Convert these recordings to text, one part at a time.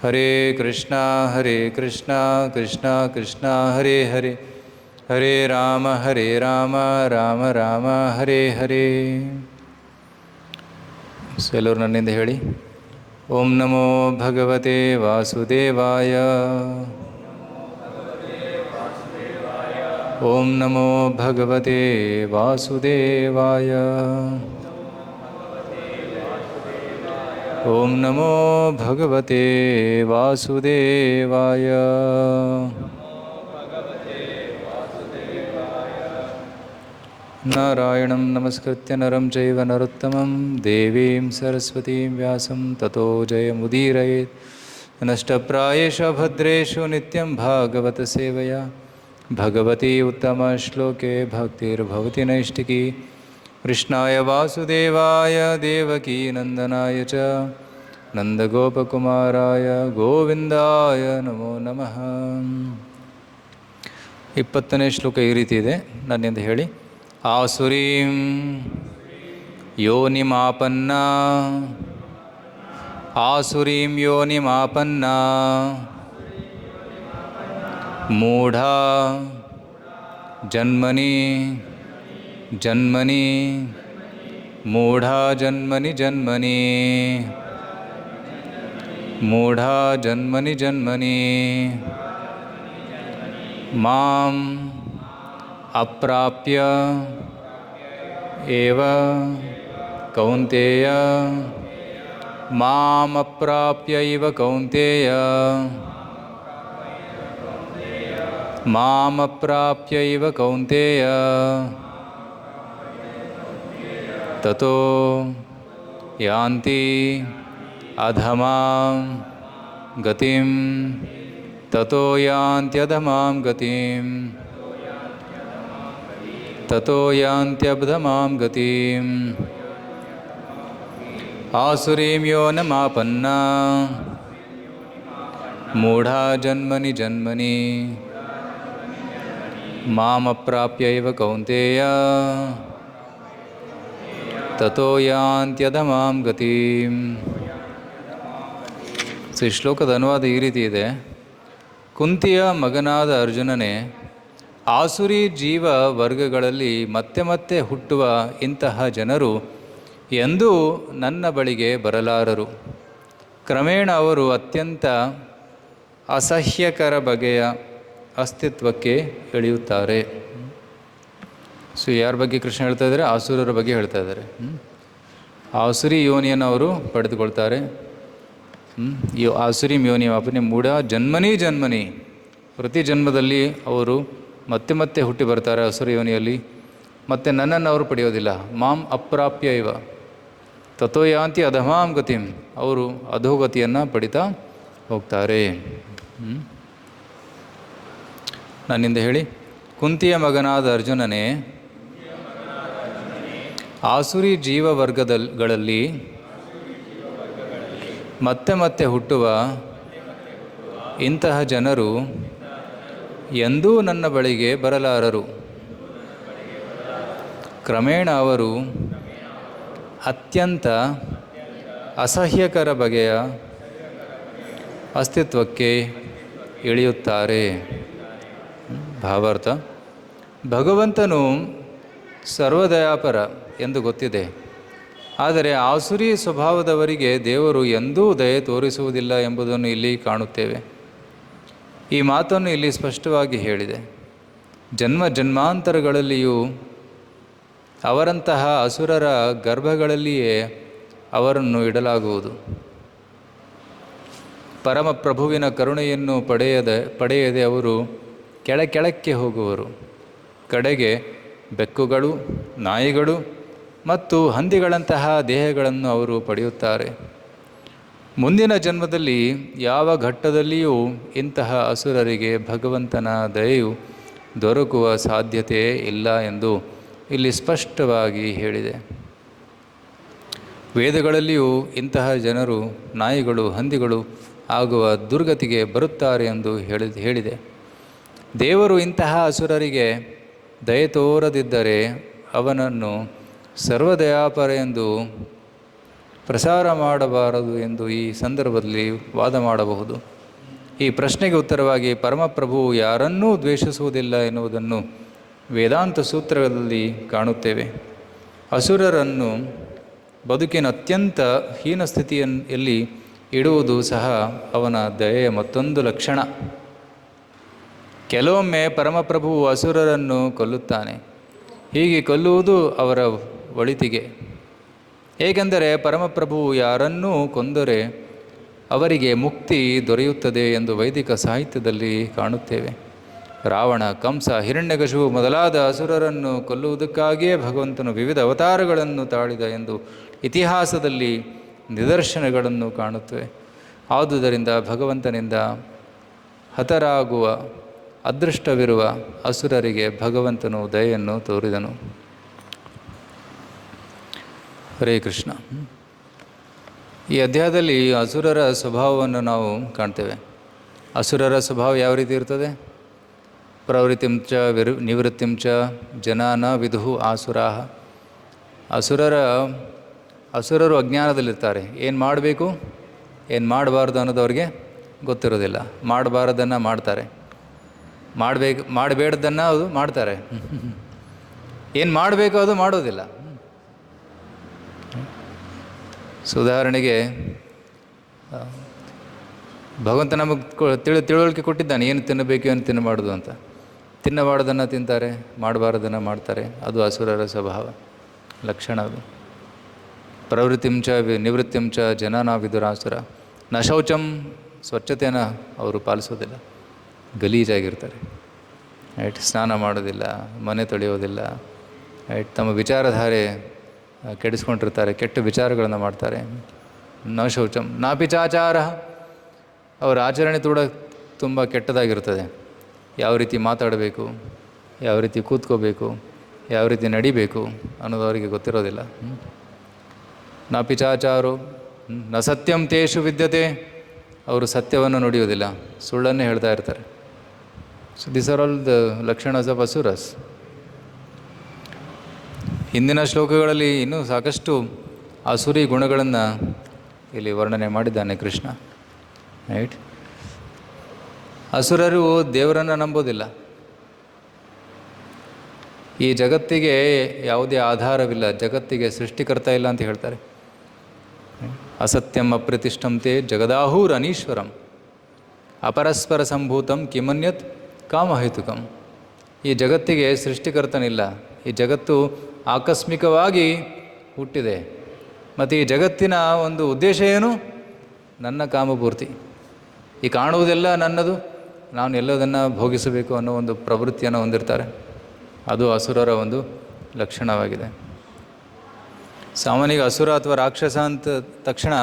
ಹರೇ ಕೃಷ್ಣ ಕೃಷ್ಣ ಕೃಷ್ಣ ಹರೇ ಹರೇ, ಹರೇ ರಾಮ ರಾಮ ರಾಮ ಹರೇ ಹರೇ. ಎಲ್ಲರೂ ನನ್ನಿಂದ ಹೇಳಿ. ಓಂ ನಮೋ ಭಗವತೆ ವಾಸುದೇವಾಯ. ಓಂ ನಮೋ ಭಗವತೆ ವಾಸುದೇವಾಯ. ಓಂ ನಮೋ ಭಗವತೆ ವಾಸುದೇವಾಯ. ನಾರಾಯಣಂ ನಮಸ್ಕೃತ್ಯ ನರಂ ಚೈವ ನರೋತ್ತಮಂ ದೇವೀಂ ಸರಸ್ವತೀಂ ವ್ಯಾಸಂ ತತೋ ಜಯಮುದೀರಯೇತ್. ನಷ್ಟಪ್ರಾಯೇಷು ಭದ್ರೇಷು ನಿತ್ಯಂ ಭಾಗವತ ಸೇವಯಾ ಭಗವತಿ ಉತ್ತಮ ಶ್ಲೋಕೆ ಭಕ್ತಿರ್ಭವತಿ ನೈಷ್ಟಿಕಿ. ಕೃಷ್ಣಾಯ ವಾಸುದೇವಾಯ ದೇವಕೀ ನಂದನಾಯ ಚ ನಂದಗೋಪಕುಮಾರಾಯ ಗೋವಿಂದಾಯ ನಮೋ ನಮಃ. 20ನೇ ಶ್ಲೋಕ ಈ ರೀತಿ ಇದೆ, ನನ್ನಿಂದ ಹೇಳಿ. ಆಸುರೀಂ ಯೋನಿಮಾಪನ್ನ ಆಸುರೀಂ ಯೋನಿಮಾಪನ್ನ ಮೂಢಾ ಜನ್ಮನಿ ಜನ್ಮನಿ ಮೂಢಾ ಜನ್ಮನಿ ಜನ್ಮನಿ ಮೂಢಾ ಜನ್ಮನಿ ಜನ್ಮನಿ ಮಾಂ ಅಪ್ರಾಪ್ಯ ಏವ ಕೌಂತೇಯ ಮಾಂ ಅಪ್ರಾಪ್ಯ ಇವ ಕೌಂತೇಯ ಮಾಂ ಅಪ್ರಾಪ್ಯ ಇವ ಕೌಂತೇಯ ತತೋ ಯಾಂತಿ ಅಧಮಾಂ ಗತಿಂ ತತೋ ಯಾಂತ್ಯಧಮಾಂ ಗತಿಂ ತತೋ ಯಾಂತ್ಯಧಮಾಂ ಗತಿಂ. ಆಸುರೀಂ ಯೋನಿಮಾಪನ್ನ ಮೂಢಾ ಜನ್ಮನಿ ಜನ್ಮನಿ ಮಾಮಪ್ರಾಪ್ಯ ಇವ ಕೌಂತೇಯ ತತೋ ಯಾಂತ್ಯಧಮಾಂ ಗತಿಂ. ಈ ಶ್ಲೋಕದ ಅನುವಾದ ಈ ರೀತಿ ಇದೆ. ಕುಂತಿಯ ಮಗನಾದ ಅರ್ಜುನನೇ, ಆಸುರಿ ಜೀವ ವರ್ಗಗಳಲ್ಲಿ ಮತ್ತೆ ಮತ್ತೆ ಹುಟ್ಟುವ ಇಂತಹ ಜನರು ಎಂದೂ ನನ್ನ ಬಳಿಗೆ ಬರಲಾರರು. ಕ್ರಮೇಣ ಅವರು ಅತ್ಯಂತ ಅಸಹ್ಯಕರ ಬಗೆಯ ಅಸ್ತಿತ್ವಕ್ಕೆ ಇಳಿಯುತ್ತಾರೆ. ಯಾರ ಬಗ್ಗೆ ಕೃಷ್ಣ ಹೇಳ್ತಾ ಇದ್ದಾರೆ? ಆಸುರರ ಬಗ್ಗೆ ಹೇಳ್ತಾ ಇದ್ದಾರೆ. ಆಸುರಿ ಯೋನಿಯನ್ನು ಅವರು ಪಡೆದುಕೊಳ್ತಾರೆ. ಆಸುರಿ ಯೋನಿ ಅಪನಿ ಮೂಢ ಜನ್ಮನಿ ಜನ್ಮನಿ, ಪ್ರತಿ ಜನ್ಮದಲ್ಲಿ ಅವರು ಮತ್ತೆ ಮತ್ತೆ ಹುಟ್ಟಿ ಬರ್ತಾರೆ ಅಸುರ ಯೋನಿಯಲ್ಲಿ. ಮತ್ತು ನನ್ನನ್ನು ಅವರು ಪಡೆಯೋದಿಲ್ಲ. ಮಾಂ ಅಪ್ರಾಪ್ಯ ಇವ ತಥೋ ಯಾಂತಿ ಅಧಮಾಂ ಗತಿಂ, ಅವರು ಅಧೋಗತಿಯನ್ನು ಪಡಿತಾ ಹೋಗ್ತಾರೆ. ನನ್ನಿಂದ ಹೇಳಿ. ಕುಂತಿಯ ಮಗನಾದ ಅರ್ಜುನನೇ, ಆಸುರಿ ಜೀವವರ್ಗಗಳಲ್ಲಿ ಮತ್ತೆ ಮತ್ತೆ ಹುಟ್ಟುವ ಇಂತಹ ಜನರು ಎಂದೂ ನನ್ನ ಬಳಿಗೆ ಬರಲಾರರು. ಕ್ರಮೇಣ ಅವರು ಅತ್ಯಂತ ಅಸಹ್ಯಕರ ಬಗೆಯ ಅಸ್ತಿತ್ವಕ್ಕೆ ಇಳಿಯುತ್ತಾರೆ. ಭಾವಾರ್ಥ: ಭಗವಂತನು ಸರ್ವದಯಾಪರ ಎಂದು ಗೊತ್ತಿದೆ. ಆದರೆ ಆಸುರಿ ಸ್ವಭಾವದವರಿಗೆ ದೇವರು ಎಂದೂ ದಯೆ ತೋರಿಸುವುದಿಲ್ಲ ಎಂಬುದನ್ನು ಇಲ್ಲಿ ಕಾಣುತ್ತೇವೆ. ಈ ಮಾತನ್ನು ಇಲ್ಲಿ ಸ್ಪಷ್ಟವಾಗಿ ಹೇಳಿದೆ. ಜನ್ಮ ಜನ್ಮಾಂತರಗಳಲ್ಲಿಯೂ ಅವರಂತಹ ಅಸುರರ ಗರ್ಭಗಳಲ್ಲಿಯೇ ಅವರನ್ನು ಇಡಲಾಗುವುದು. ಪರಮಪ್ರಭುವಿನ ಕರುಣೆಯನ್ನು ಪಡೆಯದೆ ಅವರು ಕೆಳಕ್ಕೆ ಹೋಗುವರು. ಕಡೆಗೆ ಬೆಕ್ಕುಗಳು, ನಾಯಿಗಳು ಮತ್ತು ಹಂದಿಗಳಂತಹ ದೇಹಗಳನ್ನು ಅವರು ಪಡೆಯುತ್ತಾರೆ. ಮುಂದಿನ ಜನ್ಮದಲ್ಲಿ ಯಾವ ಘಟ್ಟದಲ್ಲಿಯೂ ಇಂತಹ ಅಸುರರಿಗೆ ಭಗವಂತನ ದಯೆಯು ದೊರಕುವ ಸಾಧ್ಯತೆ ಇಲ್ಲ ಎಂದು ಇಲ್ಲಿ ಸ್ಪಷ್ಟವಾಗಿ ಹೇಳಿದೆ. ವೇದಗಳಲ್ಲಿಯೂ ಇಂತಹ ಜನರು ನಾಯಿಗಳು, ಹಂದಿಗಳು ಆಗುವ ದುರ್ಗತಿಗೆ ಬರುತ್ತಾರೆ ಎಂದು ಹೇಳಿದೆ. ದೇವರು ಇಂತಹ ಅಸುರರಿಗೆ ದಯೆ ತೋರದಿದ್ದರೆ ಅವನನ್ನು ಸರ್ವದಯಾಪರ ಎಂದು ಪ್ರಸಾರ ಮಾಡಬಾರದು ಎಂದು ಈ ಸಂದರ್ಭದಲ್ಲಿ ವಾದ ಮಾಡಬಹುದು. ಈ ಪ್ರಶ್ನೆಗೆ ಉತ್ತರವಾಗಿ ಪರಮಪ್ರಭು ಯಾರನ್ನೂ ದ್ವೇಷಿಸುವುದಿಲ್ಲ ಎನ್ನುವುದನ್ನು ವೇದಾಂತ ಸೂತ್ರಗಳಲ್ಲಿ ಕಾಣುತ್ತೇವೆ. ಅಸುರರನ್ನು ಬದುಕಿನ ಅತ್ಯಂತ ಹೀನ ಸ್ಥಿತಿಯಲ್ಲಿ ಇಡುವುದು ಸಹ ಅವನ ದಯೆಯ ಮತ್ತೊಂದು ಲಕ್ಷಣ. ಕೆಲವೊಮ್ಮೆ ಪರಮಪ್ರಭುವು ಅಸುರರನ್ನು ಕೊಲ್ಲುತ್ತಾನೆ. ಹೀಗೆ ಕೊಲ್ಲುವುದು ಅವರ ಒಳಿತಿಗೆ. ಏಕೆಂದರೆ ಪರಮಪ್ರಭುವು ಯಾರನ್ನೂ ಕೊಂದರೆ ಅವರಿಗೆ ಮುಕ್ತಿ ದೊರೆಯುತ್ತದೆ ಎಂದು ವೈದಿಕ ಸಾಹಿತ್ಯದಲ್ಲಿ ಕಾಣುತ್ತೇವೆ. ರಾವಣ, ಕಂಸ, ಹಿರಣ್ಯಕಶಿಪು ಮೊದಲಾದ ಅಸುರರನ್ನು ಕೊಲ್ಲುವುದಕ್ಕಾಗಿಯೇ ಭಗವಂತನು ವಿವಿಧ ಅವತಾರಗಳನ್ನು ತಾಳಿದ ಎಂದು ಇತಿಹಾಸದಲ್ಲಿ ನಿದರ್ಶನಗಳನ್ನು ಕಾಣುತ್ತೇವೆ. ಆದುದರಿಂದ ಭಗವಂತನಿಂದ ಹತರಾಗುವ ಅದೃಷ್ಟವಿರುವ ಅಸುರರಿಗೆ ಭಗವಂತನು ದಯೆಯನ್ನು ತೋರಿದನು. ಹರೇ ಕೃಷ್ಣ. ಈ ಅಧ್ಯಾಯದಲ್ಲಿ ಅಸುರರ ಸ್ವಭಾವವನ್ನು ನಾವು ಕಾಣ್ತೇವೆ. ಅಸುರರ ಸ್ವಭಾವ ಯಾವ ರೀತಿ ಇರ್ತದೆ? ಪ್ರವೃತ್ತಿಂಚ ನಿವೃತ್ತಿಂಚ ಜನಾನ ವಿದುಹು ಆಸುರಾಹ. ಅಸುರರು ಅಜ್ಞಾನದಲ್ಲಿರ್ತಾರೆ. ಏನು ಮಾಡಬೇಕು, ಏನು ಮಾಡಬಾರ್ದು ಅನ್ನೋದು ಅವ್ರಿಗೆ ಗೊತ್ತಿರೋದಿಲ್ಲ. ಮಾಡಬಾರದನ್ನು ಮಾಡ್ತಾರೆ, ಮಾಡಬೇಡ್ದನ್ನು ಅದು ಮಾಡ್ತಾರೆ. ಏನು ಮಾಡಬೇಕು ಅದು ಮಾಡೋದಿಲ್ಲ. ಉದಾಹರಣೆಗೆ ಭಗವಂತ ನಮಗೆ ತಿಳುವಳಿಕೆ ಕೊಟ್ಟಿದ್ದಾನೆ, ಏನು ತಿನ್ನಬೇಕು ಏನು ತಿನ್ನಬಾರ್ದು ಅಂತ. ತಿನ್ನಬಾರ್ದನ್ನು ತಿಂತಾರೆ, ಮಾಡಬಾರ್ದನ್ನು ಮಾಡ್ತಾರೆ. ಅದು ಅಸುರರ ಸ್ವಭಾವ ಲಕ್ಷಣ. ಅದು ಪ್ರವೃತ್ತಿಂಚ ನಿವೃತ್ತಿಂಚ ಜನನ ವಿದುರಾಸುರ. ನ ಶೌಚಂ, ಸ್ವಚ್ಛತೆಯನ್ನು ಅವರು ಪಾಲಿಸೋದಿಲ್ಲ, ಗಲೀಜಾಗಿರ್ತಾರೆ. ರೈಟ್, ಸ್ನಾನ ಮಾಡೋದಿಲ್ಲ, ಮನೆ ತೊಳೆಯೋದಿಲ್ಲ. ರೈಟ್, ತಮ್ಮ ವಿಚಾರಧಾರೆ ಕೆಡಿಸ್ಕೊಂಡಿರ್ತಾರೆ, ಕೆಟ್ಟ ವಿಚಾರಗಳನ್ನು ಮಾಡ್ತಾರೆ. ನ ಶೌಚಂ ನಾಪಿಚಾಚಾರ. ಅವರ ಆಚರಣೆ ತುಂಬ ಕೆಟ್ಟದಾಗಿರ್ತದೆ. ಯಾವ ರೀತಿ ಮಾತಾಡಬೇಕು, ಯಾವ ರೀತಿ ಕೂತ್ಕೋಬೇಕು, ಯಾವ ರೀತಿ ನಡಿಬೇಕು ಅನ್ನೋದು ಅವರಿಗೆ ಗೊತ್ತಿರೋದಿಲ್ಲ. ನಾಪಿಚಾಚಾರು ನ ಸತ್ಯಂ ತೇಷು ವಿದ್ಯತೆ. ಅವರು ಸತ್ಯವನ್ನು ನುಡಿಯೋದಿಲ್ಲ, ಸುಳ್ಳನ್ನೇ ಹೇಳ್ತಾ ಇರ್ತಾರೆ. So this are all the ಲಕ್ಷಣಸ್ ಆಫ್ ಅಸುರಸ್. ಹಿಂದಿನ ಶ್ಲೋಕಗಳಲ್ಲಿ ಇನ್ನೂ ಸಾಕಷ್ಟು ಆಸುರಿ ಗುಣಗಳನ್ನು ಇಲ್ಲಿ ವರ್ಣನೆ ಮಾಡಿದ್ದಾನೆ ಕೃಷ್ಣ. ರೈಟ್, ಅಸುರರು ದೇವರನ್ನು ನಂಬೋದಿಲ್ಲ. ಈ ಜಗತ್ತಿಗೆ ಯಾವುದೇ ಆಧಾರವಿಲ್ಲ, ಜಗತ್ತಿಗೆ ಸೃಷ್ಟಿಕರ್ತ ಇಲ್ಲ ಅಂತ ಹೇಳ್ತಾರೆ. ಅಸತ್ಯಂ ಅಪ್ರತಿಷ್ಠಂತೆ ಜಗದಾಹೂರ್ ಅನೀಶ್ವರಂ ಅಪರಸ್ಪರ ಸಂಭೂತಂ ಕಿಮನ್ಯತ್ ಕಾಮಹೇತುಕಂ. ಈ ಜಗತ್ತಿಗೆ ಸೃಷ್ಟಿಕರ್ತನಿಲ್ಲ. ಈ ಜಗತ್ತು ಆಕಸ್ಮಿಕವಾಗಿ ಹುಟ್ಟಿದೆ. ಮತ್ತು ಈ ಜಗತ್ತಿನ ಒಂದು ಉದ್ದೇಶ ಏನು? ನನ್ನ ಕಾಮಪೂರ್ತಿ. ಈ ಕಾಣುವುದೆಲ್ಲ ನನ್ನದು, ನಾನು ಎಲ್ಲದನ್ನು ಭೋಗಿಸಬೇಕು ಅನ್ನೋ ಒಂದು ಪ್ರವೃತ್ತಿಯನ್ನು ಹೊಂದಿರ್ತಾರೆ. ಅದು ಅಸುರರ ಒಂದು ಲಕ್ಷಣವಾಗಿದೆ. ಸಾಮಾನ್ಯವಾಗಿ ಅಸುರ ಅಥವಾ ರಾಕ್ಷಸ ಅಂತ ತಕ್ಷಣ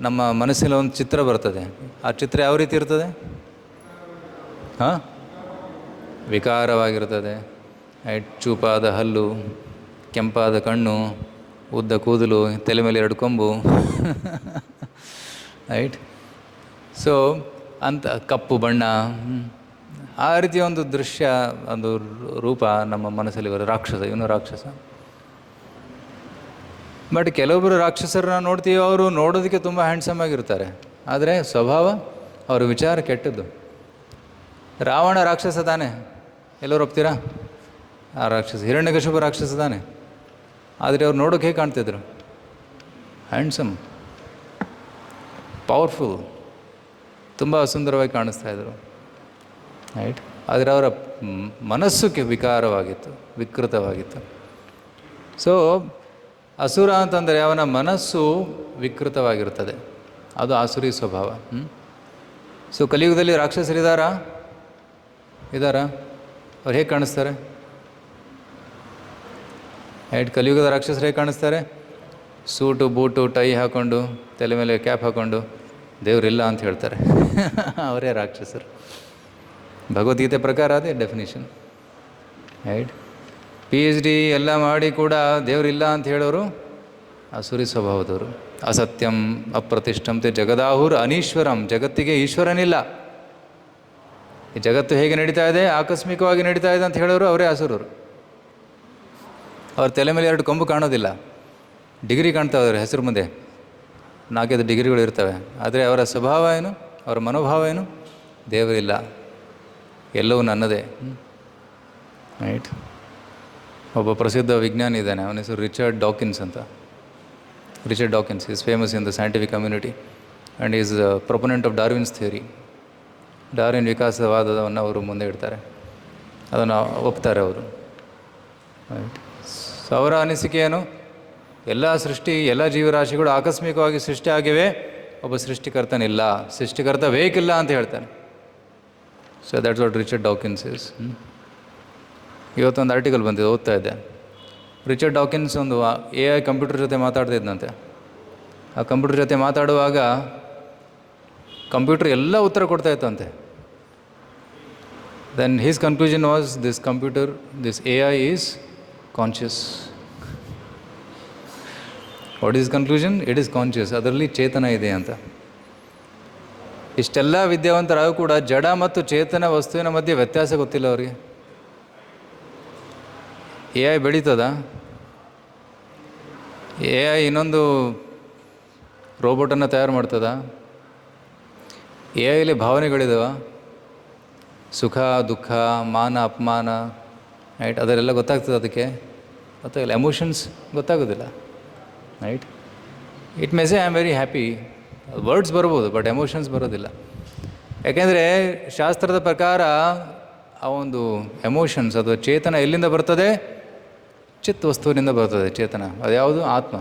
ನಮ್ಮ ಮನಸ್ಸಿನ ಒಂದು ಚಿತ್ರ ಬರ್ತದೆ. ಆ ಚಿತ್ರ ಯಾವ ರೀತಿ ಇರ್ತದೆ? ವಿಕಾರವಾಗಿರ್ತದೆ. ರೈಟ್, ಚೂಪಾದ ಹಲ್ಲು, ಕೆಂಪಾದ ಕಣ್ಣು, ಉದ್ದ ಕೂದಲು, ತಲೆ ಮೇಲೆ 2 ಕೊಂಬು. ರೈಟ್, ಸೊ ಅಂತ ಕಪ್ಪು ಬಣ್ಣ, ಆ ರೀತಿಯ ಒಂದು ದೃಶ್ಯ, ಒಂದು ರೂಪ ನಮ್ಮ ಮನಸ್ಸಲ್ಲಿ ಬರೋ ರಾಕ್ಷಸ. ಇವನು ರಾಕ್ಷಸ. ಬಟ್ ಕೆಲವೊಬ್ಬರು ರಾಕ್ಷಸರನ್ನ ನೋಡ್ತೀವಿ, ಅವರು ನೋಡೋದಕ್ಕೆ ತುಂಬ ಹ್ಯಾಂಡ್ಸಮ್ ಆಗಿರ್ತಾರೆ, ಆದರೆ ಸ್ವಭಾವ, ಅವರ ವಿಚಾರ ಕೆಟ್ಟದ್ದು. ರಾವಣ ರಾಕ್ಷಸ ತಾನೆ, ಎಲ್ಲರೂ ಒಪ್ತೀರಾ? ಆ ರಾಕ್ಷಸ. ಹಿರಣ್ಯಕಶಿಪು ರಾಕ್ಷಸ ತಾನೆ, ಆದರೆ ಅವ್ರು ನೋಡೋಕೆ ಹೇಗೆ ಕಾಣ್ತಿದ್ರು? ಹ್ಯಾಂಡ್ಸಮ್, ಪವರ್ಫುಲ್, ತುಂಬ ಸುಂದರವಾಗಿ ಕಾಣಿಸ್ತಾ ಇದ್ರು. ರೈಟ್, ಆದರೆ ಅವರ ಮನಸ್ಸು ವಿಕಾರವಾಗಿತ್ತು, ವಿಕೃತವಾಗಿತ್ತು. ಸೊ ಅಸುರ ಅಂತಂದರೆ ಅವನ ಮನಸ್ಸು ವಿಕೃತವಾಗಿರ್ತದೆ. ಅದು ಆಸುರಿ ಸ್ವಭಾವ. ಸೊ ಕಲಿಯುಗದಲ್ಲಿ ರಾಕ್ಷಸರಿದ್ದಾರಾ? ಅವ್ರು ಹೇಗೆ ಕಾಣಿಸ್ತಾರೆ? ರೈಟ್, ಕಲಿಯುಗದ ರಾಕ್ಷಸರು ಹೇಗೆ ಕಾಣಿಸ್ತಾರೆ? ಸೂಟು ಬೂಟು ಟೈ ಹಾಕ್ಕೊಂಡು, ತಲೆ ಮೇಲೆ ಕ್ಯಾಪ್ ಹಾಕ್ಕೊಂಡು ದೇವರಿಲ್ಲ ಅಂತ ಹೇಳ್ತಾರೆ. ಅವರೇ ರಾಕ್ಷಸರು. ಭಗವದ್ಗೀತೆ ಪ್ರಕಾರ ಅದೇ ಡೆಫಿನಿಷನ್. ರೈಟ್, PhD ಎಲ್ಲ ಮಾಡಿ ಕೂಡ ದೇವರಿಲ್ಲ ಅಂತ ಹೇಳೋರು ಅಸುರಿ ಸ್ವಭಾವದವರು. ಅಸತ್ಯಂ ಅಪ್ರತಿಷ್ಠಂತೆ ಜಗದಾಹುರ್ ಅನೀಶ್ವರಂ. ಜಗತ್ತಿಗೆ ಈಶ್ವರನಿಲ್ಲ. ಈ ಜಗತ್ತು ಹೇಗೆ ನಡೀತಾ ಇದೆ, ಆಕಸ್ಮಿಕವಾಗಿ ನಡೀತಾ ಇದೆ ಅಂತ ಹೇಳೋರು ಅವರೇ ಅಸುರರು. ಅವ್ರ ತಲೆ ಮೇಲೆ 2 ಕೊಂಬು ಕಾಣೋದಿಲ್ಲ, ಡಿಗ್ರಿ ಕಾಣ್ತಾ ಇದ್ದಾರೆ ಹೆಸರು ಮುಂದೆ. 4-5 ಡಿಗ್ರಿಗಳು ಇರ್ತವೆ. ಆದರೆ ಅವರ ಸ್ವಭಾವ ಏನು, ಅವರ ಮನೋಭಾವ ಏನು? ದೇವರಿಲ್ಲ, ಎಲ್ಲವೂ ನನ್ನದೇ. ರೈಟ್. ಒಬ್ಬ ಪ್ರಸಿದ್ಧ ವಿಜ್ಞಾನಿ ಇದ್ದಾನೆ, ಅವನ ಹೆಸರು ರಿಚರ್ಡ್ ಡಾಕಿನ್ಸ್ ಅಂತ. Richard Dawkins is famous in the scientific community and is proponent of Darwin's theory. Darwin ವಿಕಾಸವಾದವನ್ನು ಅವರು ಮುಂದೆ ಇಡ್ತಾರೆ, ಅದನ್ನು ಒಪ್ತಾರೆ ಅವರು. ರೈಟ್. ಸೊ ಅವರ ಅನಿಸಿಕೆ ಏನು? ಎಲ್ಲ ಸೃಷ್ಟಿ, ಎಲ್ಲ ಜೀವರಾಶಿಗಳು ಆಕಸ್ಮಿಕವಾಗಿ ಸೃಷ್ಟಿ ಆಗಿವೆ, ಒಬ್ಬ ಸೃಷ್ಟಿಕರ್ತನಿಲ್ಲ, ಸೃಷ್ಟಿಕರ್ತ ಬೇಕಿಲ್ಲ ಅಂತ ಹೇಳ್ತಾನೆ. So that's what Richard Dawkins is. ಇವತ್ತೊಂದು ಆರ್ಟಿಕಲ್ ಬಂದಿದೆ, ಓದ್ತಾ ಇದ್ದೆ. ರಿಚರ್ಡ್ ಡಾಕಿನ್ಸ್ ಒಂದು AI ಕಂಪ್ಯೂಟರ್ ಜೊತೆ ಮಾತಾಡ್ತಿದ್ದಂತೆ. ಆ ಕಂಪ್ಯೂಟರ್ ಜೊತೆ ಮಾತಾಡುವಾಗ ಕಂಪ್ಯೂಟರ್ ಎಲ್ಲ ಉತ್ತರ ಕೊಡ್ತಾಯಿತ್ತಂತೆ. Then he's conclusion was this computer, this AI is conscious. What is conclusion? It is conscious. ಅದರಲ್ಲಿ ಚೇತನ ಇದೆ ಅಂತ. ಇಷ್ಟೆಲ್ಲ ವಿದ್ಯಾವಂತರಾಗೂ ಕೂಡ ಜಡ ಮತ್ತು ಚೇತನ ವಸ್ತುವಿನ ಮಧ್ಯೆ ವ್ಯತ್ಯಾಸ ಗೊತ್ತಿಲ್ಲ ಅವರಿಗೆ. AI ಬೆಳೀತದ? AI ಇನ್ನೊಂದು ರೋಬೋಟನ್ನು ತಯಾರು ಮಾಡ್ತದ? AIಲಿ ಭಾವನೆಗಳಿದಾವ? ಸುಖ ದುಃಖ, ಮಾನ ಅಪಮಾನ, ರೈಟ್, ಅದರೆಲ್ಲ ಗೊತ್ತಾಗ್ತದೆ ಅದಕ್ಕೆ? ಗೊತ್ತಾಗಿಲ್ಲ. ಎಮೋಷನ್ಸ್ ಗೊತ್ತಾಗೋದಿಲ್ಲ. Right. It may say I am very happy, words ಬರ್ಬೋದು, ಬಟ್ ಎಮೋಷನ್ಸ್ ಬರೋದಿಲ್ಲ. ಯಾಕೆಂದರೆ ಶಾಸ್ತ್ರದ ಪ್ರಕಾರ ಆ ಒಂದು ಎಮೋಷನ್ಸ್ ಅಥವಾ ಚೇತನ ಎಲ್ಲಿಂದ ಬರ್ತದೆ? ಚಿತ್ ವಸ್ತುವಿನಿಂದ ಬರ್ತದೆ ಚೇತನ. ಅದ್ಯಾವುದು? ಆತ್ಮ.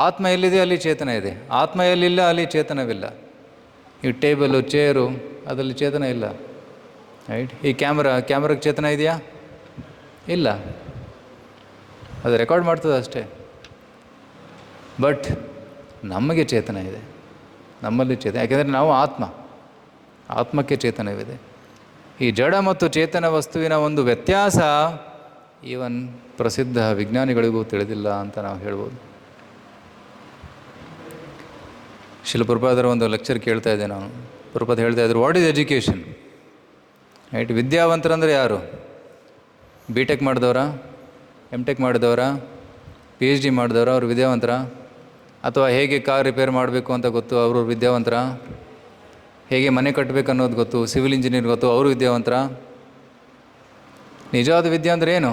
ಆತ್ಮ ಎಲ್ಲಿದೆ ಅಲ್ಲಿ ಚೇತನ ಇದೆ, ಆತ್ಮ ಎಲ್ಲಿಲ್ಲ ಅಲ್ಲಿ ಚೇತನವಿಲ್ಲ. ಈ ಟೇಬಲು, ಚೇರು, ಅದರಲ್ಲಿ ಚೇತನ ಇಲ್ಲ. ರೈಟ್. ಈ ಕ್ಯಾಮ್ರಾಗೆ ಚೇತನ ಇದೆಯಾ? ಇಲ್ಲ, ಅದು ರೆಕಾರ್ಡ್ ಮಾಡ್ತದೆ ಅಷ್ಟೇ. ಬಟ್ ನಮಗೆ ಚೇತನ ಇದೆ, ನಮ್ಮಲ್ಲಿ ಚೇತನ. ಯಾಕೆಂದರೆ ನಾವು ಆತ್ಮಕ್ಕೆ ಚೇತನವಿದೆ. ಈ ಜಡ ಮತ್ತು ಚೇತನ ವಸ್ತುವಿನ ಒಂದು ವ್ಯತ್ಯಾಸ ಈವನ್ ಪ್ರಸಿದ್ಧ ವಿಜ್ಞಾನಿಗಳಿಗೂ ತಿಳಿದಿಲ್ಲ ಅಂತ ನಾವು ಹೇಳ್ಬೋದು. ಶ್ರೀಲ ಪ್ರಭುಪಾದರ ಒಂದು ಲೆಕ್ಚರ್ ಕೇಳ್ತಾ ಇದ್ದೆ ನಾನು. ಪ್ರಭುಪಾದ ಹೇಳ್ತಾ ಇದ್ರು, ವಾಟ್ ಈಸ್ ಎಜುಕೇಷನ್? ರೈಟ್. ವಿದ್ಯಾವಂತರಂದರೆ ಯಾರು? BTech ಮಾಡಿದವರ, MTech ಮಾಡಿದವರ, PhD ಮಾಡಿದವರ, ಅವರು ವಿದ್ಯಾವಂತರ? ಅಥವಾ ಹೇಗೆ ಕಾರ್ ರಿಪೇರ್ ಮಾಡಬೇಕು ಅಂತ ಗೊತ್ತು, ಅವರು ವಿದ್ಯಾವಂತರ? ಹೇಗೆ ಮನೆ ಕಟ್ಟಬೇಕು ಅನ್ನೋದು ಗೊತ್ತು, ಸಿವಿಲ್ ಇಂಜಿನಿಯರ್ ಗೊತ್ತು, ಅವರು ವಿದ್ಯಾವಂತರ? ನಿಜವಾದ ವಿದ್ಯೆ ಅಂದರೆ ಏನು?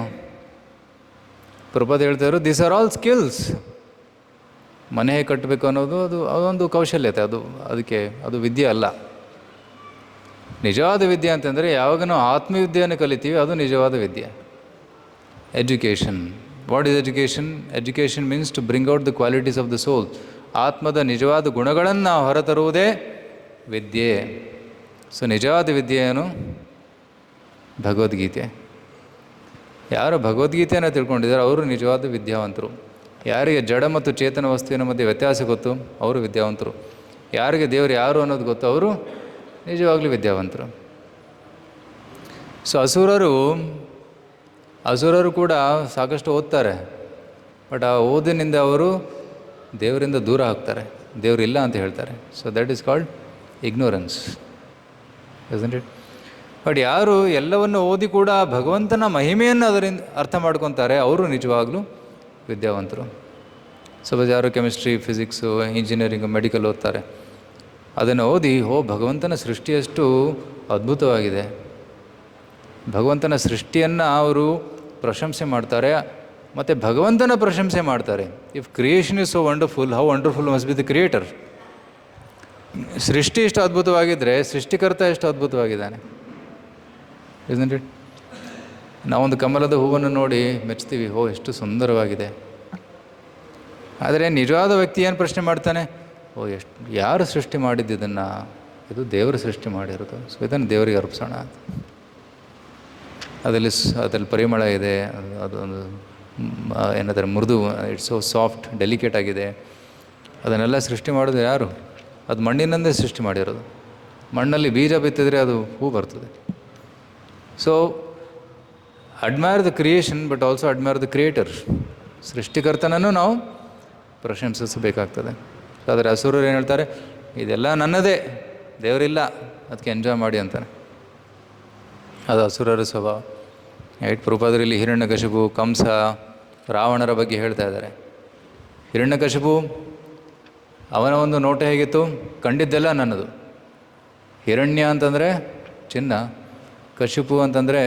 ಪ್ರಭುಪಾದ ಹೇಳ್ತಾಯಿದ್ರು, ದೀಸ್ ಆರ್ ಆಲ್ ಸ್ಕಿಲ್ಸ್. ಮನೆ ಹೇಗೆ ಕಟ್ಟಬೇಕು ಅನ್ನೋದು ಅದೊಂದು ಕೌಶಲ್ಯತೆ, ಅದು ವಿದ್ಯೆ ಅಲ್ಲ. ನಿಜವಾದ ವಿದ್ಯೆ ಅಂತಂದರೆ ಯಾವಾಗ ನಾವು ಆತ್ಮವಿದ್ಯೆಯನ್ನು ಕಲಿತೀವಿ, ಅದು ನಿಜವಾದ ವಿದ್ಯೆ. Education. What is education? Education means to bring out the qualities of the soul. ಆತ್ಮದ ನಿಜವಾದ ಗುಣಗಳನ್ನು ನಾವು ಹೊರತರುವುದೇ ವಿದ್ಯೆ. ಸೊ ನಿಜವಾದ ವಿದ್ಯೆ ಏನು? ಭಗವದ್ಗೀತೆ. ಯಾರು ಭಗವದ್ಗೀತೆಯನ್ನು ತಿಳ್ಕೊಂಡಿದ್ದಾರೆ ಅವರು ನಿಜವಾದ ವಿದ್ಯಾವಂತರು. ಯಾರಿಗೆ ಜಡ ಮತ್ತು ಚೇತನ ವಸ್ತುವಿನ ಮಧ್ಯೆ ವ್ಯತ್ಯಾಸ ಗೊತ್ತು, ಅವರು ವಿದ್ಯಾವಂತರು. ಯಾರಿಗೆ ದೇವರು ಯಾರು ಅನ್ನೋದು ಗೊತ್ತು, ಅವರು ನಿಜವಾಗ್ಲೂ ವಿದ್ಯಾವಂತರು. ಸೊ ಅಸುರರು ಕೂಡ ಸಾಕಷ್ಟು ಓದ್ತಾರೆ, ಬಟ್ ಆ ಓದಿನಿಂದ ಅವರು ದೇವರಿಂದ ದೂರ ಆಗ್ತಾರೆ, ದೇವರಿಲ್ಲ ಅಂತ ಹೇಳ್ತಾರೆ. So that is called ignorance, isn't it? But ಯಾರು ಎಲ್ಲವನ್ನು ಓದಿ ಕೂಡ ಭಗವಂತನ ಮಹಿಮೆಯನ್ನು ಅದರಿಂದ ಅರ್ಥ ಮಾಡ್ಕೊತಾರೆ, ಅವರು ನಿಜವಾಗ್ಲೂ ವಿದ್ಯಾವಂತರು. ಸಪೋಸ್ ಯಾರು ಕೆಮಿಸ್ಟ್ರಿ, ಫಿಸಿಕ್ಸು, ಇಂಜಿನಿಯರಿಂಗು, ಮೆಡಿಕಲ್ ಓದ್ತಾರೆ, ಅದನ್ನು ಓದಿ ಭಗವಂತನ ಸೃಷ್ಟಿಯಷ್ಟು ಅದ್ಭುತವಾಗಿದೆ, ಭಗವಂತನ ಸೃಷ್ಟಿಯನ್ನು ಅವರು ಪ್ರಶಂಸೆ ಮಾಡ್ತಾರೆ, ಮತ್ತು ಭಗವಂತನ ಪ್ರಶಂಸೆ ಮಾಡ್ತಾರೆ. If creation is so wonderful, how wonderful must be the creator. ಸೃಷ್ಟಿ ಎಷ್ಟು ಅದ್ಭುತವಾಗಿದ್ದರೆ ಸೃಷ್ಟಿಕರ್ತ ಎಷ್ಟು ಅದ್ಭುತವಾಗಿದ್ದಾನೆ, ಇಸ್ಂಟ್ ಇಟ್? ನಾವೊಂದು ಕಮಲದ ಹೂವನ್ನು ನೋಡಿ ಮೆಚ್ತೀವಿ, ಎಷ್ಟು ಸುಂದರವಾಗಿದೆ. ಆದರೆ ನಿಜವಾದ ವ್ಯಕ್ತಿ ಏನು ಪ್ರಶ್ನೆ ಮಾಡ್ತಾನೆ? ಯಾರು ಸೃಷ್ಟಿ ಮಾಡಿದ್ದಿದ್ದನ್ನು? ಇದು ದೇವರು ಸೃಷ್ಟಿ ಮಾಡಿರೋದು, ಸೊ ಇದನ್ನು ದೇವರಿಗೆ ಅರ್ಪಿಸೋಣ. ಅದರಲ್ಲಿ ಪರಿಮಳ ಇದೆ, ಅದೊಂದು ಏನಾದರೂ ಮೃದು, ಇಟ್ಸ್ ಸೋ ಸಾಫ್ಟ್, ಡೆಲಿಕೇಟ್ ಆಗಿದೆ. ಅದನ್ನೆಲ್ಲ ಸೃಷ್ಟಿ ಮಾಡೋದು ಯಾರು? ಅದು ಮಣ್ಣಿನಂದೇ ಸೃಷ್ಟಿ ಮಾಡಿರೋದು. ಮಣ್ಣಲ್ಲಿ ಬೀಜ ಬಿತ್ತಿದ್ರೆ ಅದು ಹೂ ಬರ್ತದೆ. So admire the creation, but also admire the creator. ಸೃಷ್ಟಿಕರ್ತನನ್ನು ನಾವು ಪ್ರಶಂಸಿಸಬೇಕಾಗ್ತದೆ. ಸೊ ಆದರೆ ಅಸುರರು ಏನು ಹೇಳ್ತಾರೆ? ಇದೆಲ್ಲ ನನ್ನದೇ, ದೇವರಿಲ್ಲ, ಅದಕ್ಕೆ ಎಂಜಾಯ್ ಮಾಡಿ ಅಂತಾನೆ. ಅದು ಅಸುರರ ಸ್ವಭಾವ. ಪ್ರಭುಪಾದರಲ್ಲಿ ಹಿರಣ್ಯಕಶಿಪು, ಕಂಸ, ರಾವಣರ ಬಗ್ಗೆ ಹೇಳ್ತಾ ಇದ್ದಾರೆ. ಹಿರಣ್ಯಕಶಿಪು ಅವನ ಒಂದು ನೋಟ ಹೇಗಿತ್ತು? ಕಂಡಿದ್ದೆಲ್ಲ ನನ್ನದು. ಹಿರಣ್ಯ ಅಂತಂದರೆ ಚಿನ್ನ, ಕಶಿಪು ಅಂತಂದರೆ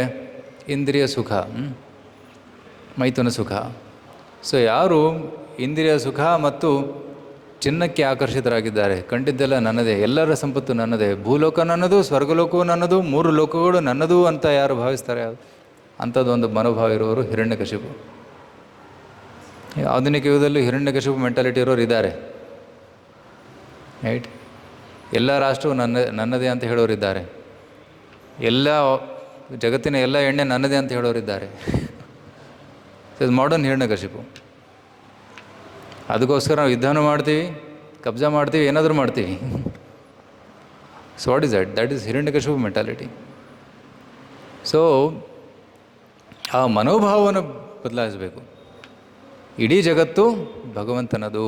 ಇಂದ್ರಿಯ ಸುಖ, ಮೈಥುನ ಸುಖ. ಸೊ ಯಾರು ಇಂದ್ರಿಯ ಸುಖ ಮತ್ತು ಚಿನ್ನಕ್ಕೆ ಆಕರ್ಷಿತರಾಗಿದ್ದಾರೆ, ಕಂಡಿದ್ದೆಲ್ಲ ನನ್ನದೇ, ಎಲ್ಲರ ಸಂಪತ್ತು ನನ್ನದೇ, ಭೂಲೋಕ ನನ್ನದು, ಸ್ವರ್ಗಲೋಕವು ನನ್ನದು, 3 ಲೋಕಗಳು ನನ್ನದು ಅಂತ ಯಾರು ಭಾವಿಸ್ತಾರೆ, ಅಂಥದ್ದೊಂದು ಮನೋಭಾವ ಇರೋರು ಹಿರಣ್ಯಕಶಿಪು. ಆಧುನಿಕ ಯುಗದಲ್ಲೂ ಹಿರಣ್ಯಕಶಿಪು ಮೆಂಟಾಲಿಟಿ ಇರೋರು ಇದ್ದಾರೆ, ರೈಟ್. ಎಲ್ಲ ರಾಷ್ಟ್ರವು ನನ್ನದೇ ಅಂತ ಹೇಳೋರಿದ್ದಾರೆ, ಎಲ್ಲ ಜಗತ್ತಿನ ಎಲ್ಲ ಎಣ್ಣೆ ನನ್ನದೇ ಅಂತ ಹೇಳೋರಿದ್ದಾರೆ. ಇದು ಮಾಡರ್ನ್ ಹಿರಣ್ಯಕಶಿಪು. ಅದಕ್ಕೋಸ್ಕರ ನಾವು ಯುದ್ಧನೂ ಮಾಡ್ತೀವಿ, ಕಬ್ಜಾ ಮಾಡ್ತೀವಿ, ಏನಾದರೂ ಮಾಡ್ತೀವಿ. So what is that is Hiranyakashipu mentality. So ಆ ಮನೋಭಾವವನ್ನು ಬದಲಾಯಿಸಬೇಕು. ಇಡೀ ಜಗತ್ತು ಭಗವಂತನದು,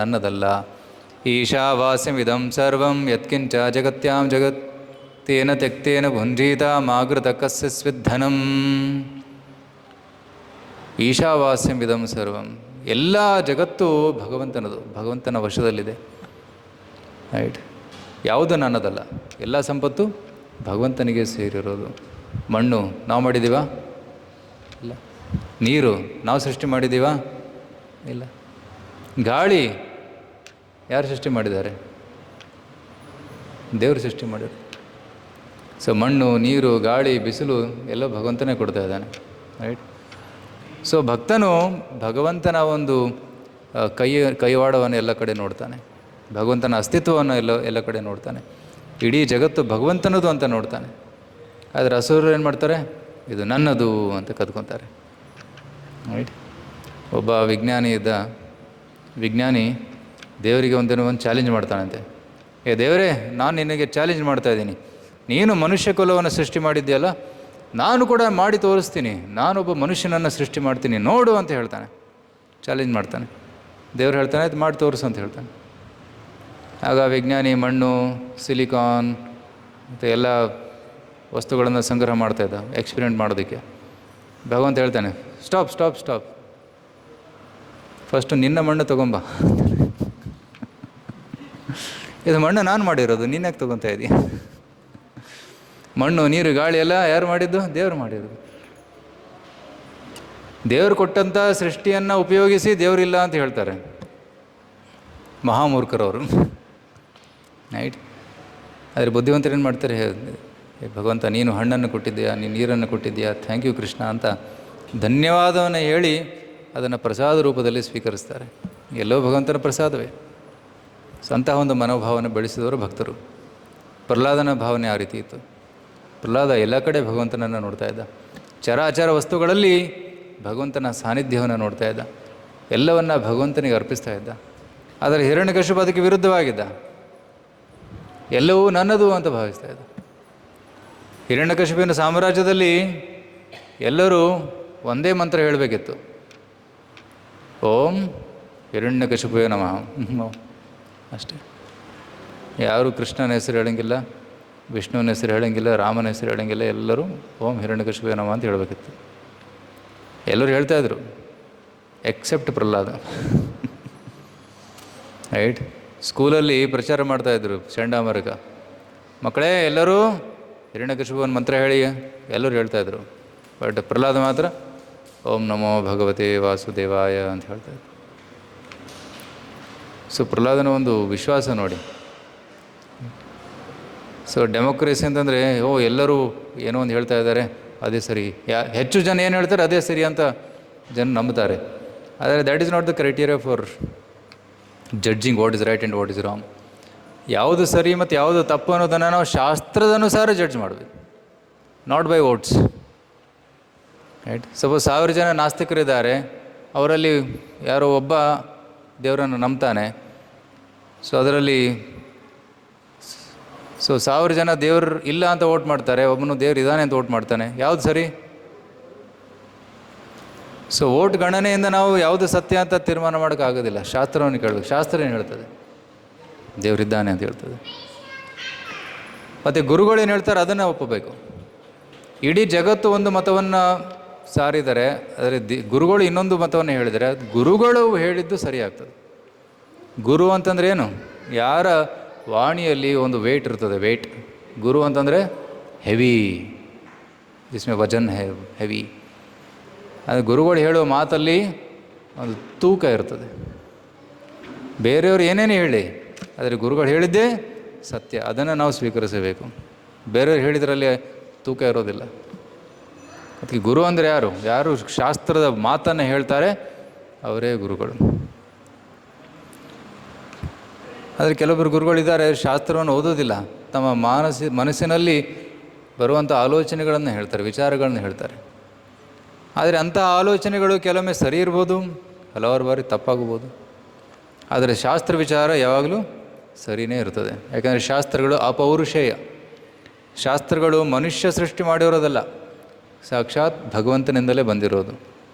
ನನ್ನದಲ್ಲ. ಈಶಾವಾಸ್ಯಮಿದಂ ಸರ್ವಂ ಯತ್ಕಿಂಚ ಜಗತ್ಯಾಂ ಜಗತ್ತೇನ ತ್ಯಕ್ತೇನ ಭುಂಜೀತ ಮಾಗೃತ ಕಸ್ಯ ಸ್ವಿಧನಂ. ಈಶಾವಾಸ್ಯಮಿದಂ ಸರ್ವಂ, ಎಲ್ಲ ಜಗತ್ತು ಭಗವಂತನದು, ಭಗವಂತನ ವಶದಲ್ಲಿದೆ, ರೈಟ್. ಯಾವುದು ನನ್ನದಲ್ಲ, ಎಲ್ಲ ಸಂಪತ್ತು ಭಗವಂತನಿಗೆ ಸೇರಿರೋದು. ಮಣ್ಣು ನಾವು ಮಾಡಿದ್ದೀವಾ? ಇಲ್ಲ. ನೀರು ನಾವು ಸೃಷ್ಟಿ ಮಾಡಿದ್ದೀವಾ? ಇಲ್ಲ. ಗಾಳಿ ಯಾರು ಸೃಷ್ಟಿ ಮಾಡಿದ್ದಾರೆ? ದೇವರು ಸೃಷ್ಟಿ ಮಾಡಿದ್ರು. ಸೊ ಮಣ್ಣು, ನೀರು, ಗಾಳಿ, ಬಿಸಿಲು ಎಲ್ಲ ಭಗವಂತನೇ ಕೊಡ್ತಾ ಇದ್ದಾನೆ, ರೈಟ್. ಸೊ ಭಕ್ತನು ಭಗವಂತನ ಒಂದು ಕೈವಾಡವನ್ನು ಎಲ್ಲ ಕಡೆ ನೋಡ್ತಾನೆ, ಭಗವಂತನ ಅಸ್ತಿತ್ವವನ್ನು ಎಲ್ಲ ಕಡೆ ನೋಡ್ತಾನೆ, ಇಡೀ ಜಗತ್ತು ಭಗವಂತನದು ಅಂತ ನೋಡ್ತಾನೆ. ಆದರೆ ಅಸುರರು ಏನು ಮಾಡ್ತಾರೆ? ಇದು ನನ್ನದು ಅಂತ ಕದ್ಕೊತಾರೆ, ರೈಟ್. ಒಬ್ಬ ವಿಜ್ಞಾನಿ ದೇವರಿಗೆ ಒಂದೇನೋ ಒಂದು ಚಾಲೆಂಜ್ ಮಾಡ್ತಾನಂತೆ. ದೇವರೇ, ನಾನು ನಿನಗೆ ಚಾಲೆಂಜ್ ಮಾಡ್ತಾಯಿದ್ದೀನಿ, ನೀನು ಮನುಷ್ಯ ಕುಲವನ್ನು ಸೃಷ್ಟಿ ಮಾಡಿದ್ದೀಯಲ್ಲ, ನಾನು ಕೂಡ ಮಾಡಿ ತೋರಿಸ್ತೀನಿ, ನಾನೊಬ್ಬ ಮನುಷ್ಯನನ್ನು ಸೃಷ್ಟಿ ಮಾಡ್ತೀನಿ ನೋಡು ಅಂತ ಹೇಳ್ತಾನೆ, ಚಾಲೆಂಜ್ ಮಾಡ್ತಾನೆ. ದೇವ್ರು ಹೇಳ್ತಾನೆ, ಅದು ಮಾಡಿ ತೋರಿಸು ಅಂತ ಹೇಳ್ತಾನೆ. ಆಗ ವಿಜ್ಞಾನಿ ಮಣ್ಣು, ಸಿಲಿಕಾನ್ ಮತ್ತು ಎಲ್ಲ ವಸ್ತುಗಳನ್ನು ಸಂಗ್ರಹ ಮಾಡ್ತಾಯಿದ್ದ ಎಕ್ಸ್ಪೆರಿಮೆಂಟ್ ಮಾಡೋದಕ್ಕೆ. ಭಗವಂತ ಹೇಳ್ತಾನೆ, ಸ್ಟಾಪ್ ಸ್ಟಾಪ್ ಸ್ಟಾಪ್, ಫಸ್ಟು ನಿನ್ನ ಮಣ್ಣು ತೊಗೊಂಬ. ಇದು ಮಣ್ಣು ನಾನು ಮಾಡಿರೋದು, ನೀನ್ಯಾಕೆ ತೊಗೊತಾ ಇದ್ದೀಯ? ಮಣ್ಣು, ನೀರು, ಗಾಳಿ ಎಲ್ಲ ಯಾರು ಮಾಡಿದ್ದು? ದೇವರು ಮಾಡಿರೋದು. ದೇವರು ಕೊಟ್ಟಂಥ ಸೃಷ್ಟಿಯನ್ನು ಉಪಯೋಗಿಸಿ ದೇವರಿಲ್ಲ ಅಂತ ಹೇಳ್ತಾರೆ ಮಹಾಮೂರ್ಖರವರು, ರೈಟ್. ಆದರೆ ಬುದ್ಧಿವಂತರು ಏನು ಮಾಡ್ತಾರೆ? ಭಗವಂತ ನೀನು ಹಣ್ಣನ್ನು ಕೊಟ್ಟಿದ್ದೀಯಾ, ನೀನು ನೀರನ್ನು ಕೊಟ್ಟಿದ್ದೀಯಾ, ಥ್ಯಾಂಕ್ ಯು ಕೃಷ್ಣ ಅಂತ ಧನ್ಯವಾದವನ್ನು ಹೇಳಿ ಅದನ್ನು ಪ್ರಸಾದ ರೂಪದಲ್ಲಿ ಸ್ವೀಕರಿಸ್ತಾರೆ. ಎಲ್ಲೋ ಭಗವಂತನ ಪ್ರಸಾದವೇ. ಸೊ ಅಂತಹ ಒಂದು ಮನೋಭಾವನೆ ಬೆಳೆಸಿದವರು ಭಕ್ತರು. ಪ್ರಹ್ಲಾದನ ಭಾವನೆ ಆ ರೀತಿ ಇತ್ತು. ಪ್ರಹ್ಲಾದ ಎಲ್ಲ ಕಡೆ ಭಗವಂತನನ್ನು ನೋಡ್ತಾ ಇದ್ದ, ಚರಾಚರ ವಸ್ತುಗಳಲ್ಲಿ ಭಗವಂತನ ಸಾನ್ನಿಧ್ಯವನ್ನು ನೋಡ್ತಾ ಇದ್ದ, ಎಲ್ಲವನ್ನ ಭಗವಂತನಿಗೆ ಅರ್ಪಿಸ್ತಾ ಇದ್ದ. ಆದರೆ ಹಿರಣ್ಯಕಶಿಪು ಅದಕ್ಕೆ ವಿರುದ್ಧವಾಗಿದ್ದ, ಎಲ್ಲವೂ ನನ್ನದು ಅಂತ ಭಾವಿಸ್ತಾ ಇದ್ದ. ಹಿರಣ್ಯಕಶಿಪಿನ ಸಾಮ್ರಾಜ್ಯದಲ್ಲಿ ಎಲ್ಲರೂ ಒಂದೇ ಮಂತ್ರ ಹೇಳಬೇಕಿತ್ತು, ಓಂ ಹಿರಣ್ಯಕಶಿಪುವೇ ನಮಃ, ಅಷ್ಟೇ. ಯಾರೂ ಕೃಷ್ಣನ ಹೆಸರು ಹೇಳೋಂಗಿಲ್ಲ, ವಿಷ್ಣುವಿನ ಹೆಸರು ಹೇಳೋಂಗಿಲ್ಲ, ರಾಮನ ಹೆಸರು ಹೇಳೋಂಗಿಲ್ಲ, ಎಲ್ಲರೂ ಓಂ ಹಿರಣ್ಯಕಶಿಪುವೇ ನಮಃ ಅಂತ ಹೇಳಬೇಕಿತ್ತು. ಎಲ್ಲರೂ ಹೇಳ್ತಾಯಿದ್ರು ಎಕ್ಸೆಪ್ಟ್ ಪ್ರಹ್ಲಾದ, ರೈಟ್. ಸ್ಕೂಲಲ್ಲಿ ಪ್ರಚಾರ ಮಾಡ್ತಾಯಿದ್ರು ಚಂಡಾಮರಕ, ಮಕ್ಕಳೇ ಎಲ್ಲರೂ ಹಿರಣ್ಯಕಶಿಪುವನ ಮಂತ್ರ ಹೇಳಿ ಎಲ್ಲರೂ ಹೇಳ್ತಾಯಿದ್ರು. ಬಟ್ ಪ್ರಹ್ಲಾದ ಮಾತ್ರ ಓಂ ನಮೋ ಭಗವತೆ ವಾಸುದೇವಾಯ ಅಂತ ಹೇಳ್ತಾಯಿದ್ರು. ಸೊ ಪ್ರಹ್ಲಾದನ ಒಂದು ವಿಶ್ವಾಸ ನೋಡಿ. ಸೊ ಡೆಮೋಕ್ರಸಿ ಅಂತಂದರೆ ಎಲ್ಲರೂ ಏನೋ ಒಂದು ಹೇಳ್ತಾ ಇದ್ದಾರೆ, ಅದೇ ಸರಿ, ಹೆಚ್ಚು ಜನ ಏನು ಹೇಳ್ತಾರೆ ಅದೇ ಸರಿ ಅಂತ ಜನ ನಂಬ್ತಾರೆ. ಆದರೆ that is not the criteria for judging what is right and what is wrong. ಯಾವುದು ಸರಿ ಮತ್ತು ಯಾವುದು ತಪ್ಪು ಅನ್ನೋದನ್ನು ನಾವು ಶಾಸ್ತ್ರದ ಅನುಸಾರ ಜಡ್ಜ್ ಮಾಡಬೇಕು, not by votes, right. Suppose 1000 ಜನ ನಾಸ್ತಿಕರಿದ್ದಾರೆ, ಅವರಲ್ಲಿ ಯಾರೋ ಒಬ್ಬ ದೇವರನ್ನು ನಂಬ್ತಾನೆ. ಸೊ ಅದರಲ್ಲಿ 1000 ಜನ ದೇವ್ರು ಇಲ್ಲ ಅಂತ ವೋಟ್ ಮಾಡ್ತಾರೆ, ಒಬ್ಬನು ದೇವ್ರು ಇದ್ದಾನೆ ಅಂತ ವೋಟ್ ಮಾಡ್ತಾನೆ. ಯಾವುದು ಸರಿ? ಸೊ ವೋಟ್ ಗಣನೆಯಿಂದ ನಾವು ಯಾವುದು ಸತ್ಯ ಅಂತ ತೀರ್ಮಾನ ಮಾಡೋಕ್ಕಾಗೋದಿಲ್ಲ. ಶಾಸ್ತ್ರವನ್ನು ಕೇಳಬೇಕು. ಶಾಸ್ತ್ರ ಏನು ಹೇಳ್ತದೆ? ದೇವರಿದ್ದಾನೆ ಅಂತ ಹೇಳ್ತದೆ. ಮತ್ತು ಗುರುಗಳು ಏನು ಹೇಳ್ತಾರೆ ಅದನ್ನು ಒಪ್ಪಬೇಕು. ಇಡೀ ಜಗತ್ತು ಒಂದು ಮತವನ್ನು ಸಾರಿದರೆ, ಆದರೆ ಗುರುಗಳು ಇನ್ನೊಂದು ಮತವನ್ನು ಹೇಳಿದರೆ ಗುರುಗಳು ಹೇಳಿದ್ದು ಸರಿ ಆಗ್ತದೆ. ಗುರು ಅಂತಂದ್ರೆ ಏನು? ಯಾರ ವಾಣಿಯಲ್ಲಿ ಒಂದು ವೇಟ್ ಇರ್ತದೆ, ವೇಟ್. ಗುರು ಅಂತಂದರೆ ಹೆವಿ, ಜಿಸ್ಮೆ ವಜನ್ ಹೆವಿ. ಅದು ಗುರುಗಳು ಹೇಳುವ ಮಾತಲ್ಲಿ ಒಂದು ತೂಕ ಇರ್ತದೆ. ಬೇರೆಯವರು ಏನೇನು ಹೇಳಿ, ಆದರೆ ಗುರುಗಳು ಹೇಳಿದ್ದೇ ಸತ್ಯ, ಅದನ್ನು ನಾವು ಸ್ವೀಕರಿಸಬೇಕು. ಬೇರೆಯವ್ರು ಹೇಳಿದ್ರಲ್ಲಿ ತೂಕ ಇರೋದಿಲ್ಲ. ಅದಕ್ಕೆ ಗುರು ಅಂದರೆ ಯಾರು? ಯಾರು ಶಾಸ್ತ್ರದ ಮಾತನ್ನು ಹೇಳ್ತಾರೆ ಅವರೇ ಗುರುಗಳು. ಆದರೆ ಕೆಲವೊಬ್ಬರು ಗುರುಗಳಿದ್ದಾರೆ, ಶಾಸ್ತ್ರವನ್ನು ಓದೋದಿಲ್ಲ, ತಮ್ಮ ಮನಸ್ಸಿನಲ್ಲಿ ಬರುವಂಥ ಆಲೋಚನೆಗಳನ್ನು ಹೇಳ್ತಾರೆ, ವಿಚಾರಗಳನ್ನು ಹೇಳ್ತಾರೆ. ಆದರೆ ಅಂಥ ಆಲೋಚನೆಗಳು ಕೆಲವೊಮ್ಮೆ ಸರಿ ಇರ್ಬೋದು, ಹಲವಾರು ಬಾರಿ ತಪ್ಪಾಗಬಹುದು. ಆದರೆ ಶಾಸ್ತ್ರ ವಿಚಾರ ಯಾವಾಗಲೂ ಸರಿಯೇ ಇರ್ತದೆ. ಯಾಕಂದರೆ ಶಾಸ್ತ್ರಗಳು ಅಪೌರುಷೇಯ. ಶಾಸ್ತ್ರಗಳು ಮನುಷ್ಯ ಸೃಷ್ಟಿ ಮಾಡಿರೋದಲ್ಲ, ಸಾಕ್ಷಾತ್ ಭಗವಂತನಿಂದಲೇ ಬಂದಿರೋದು.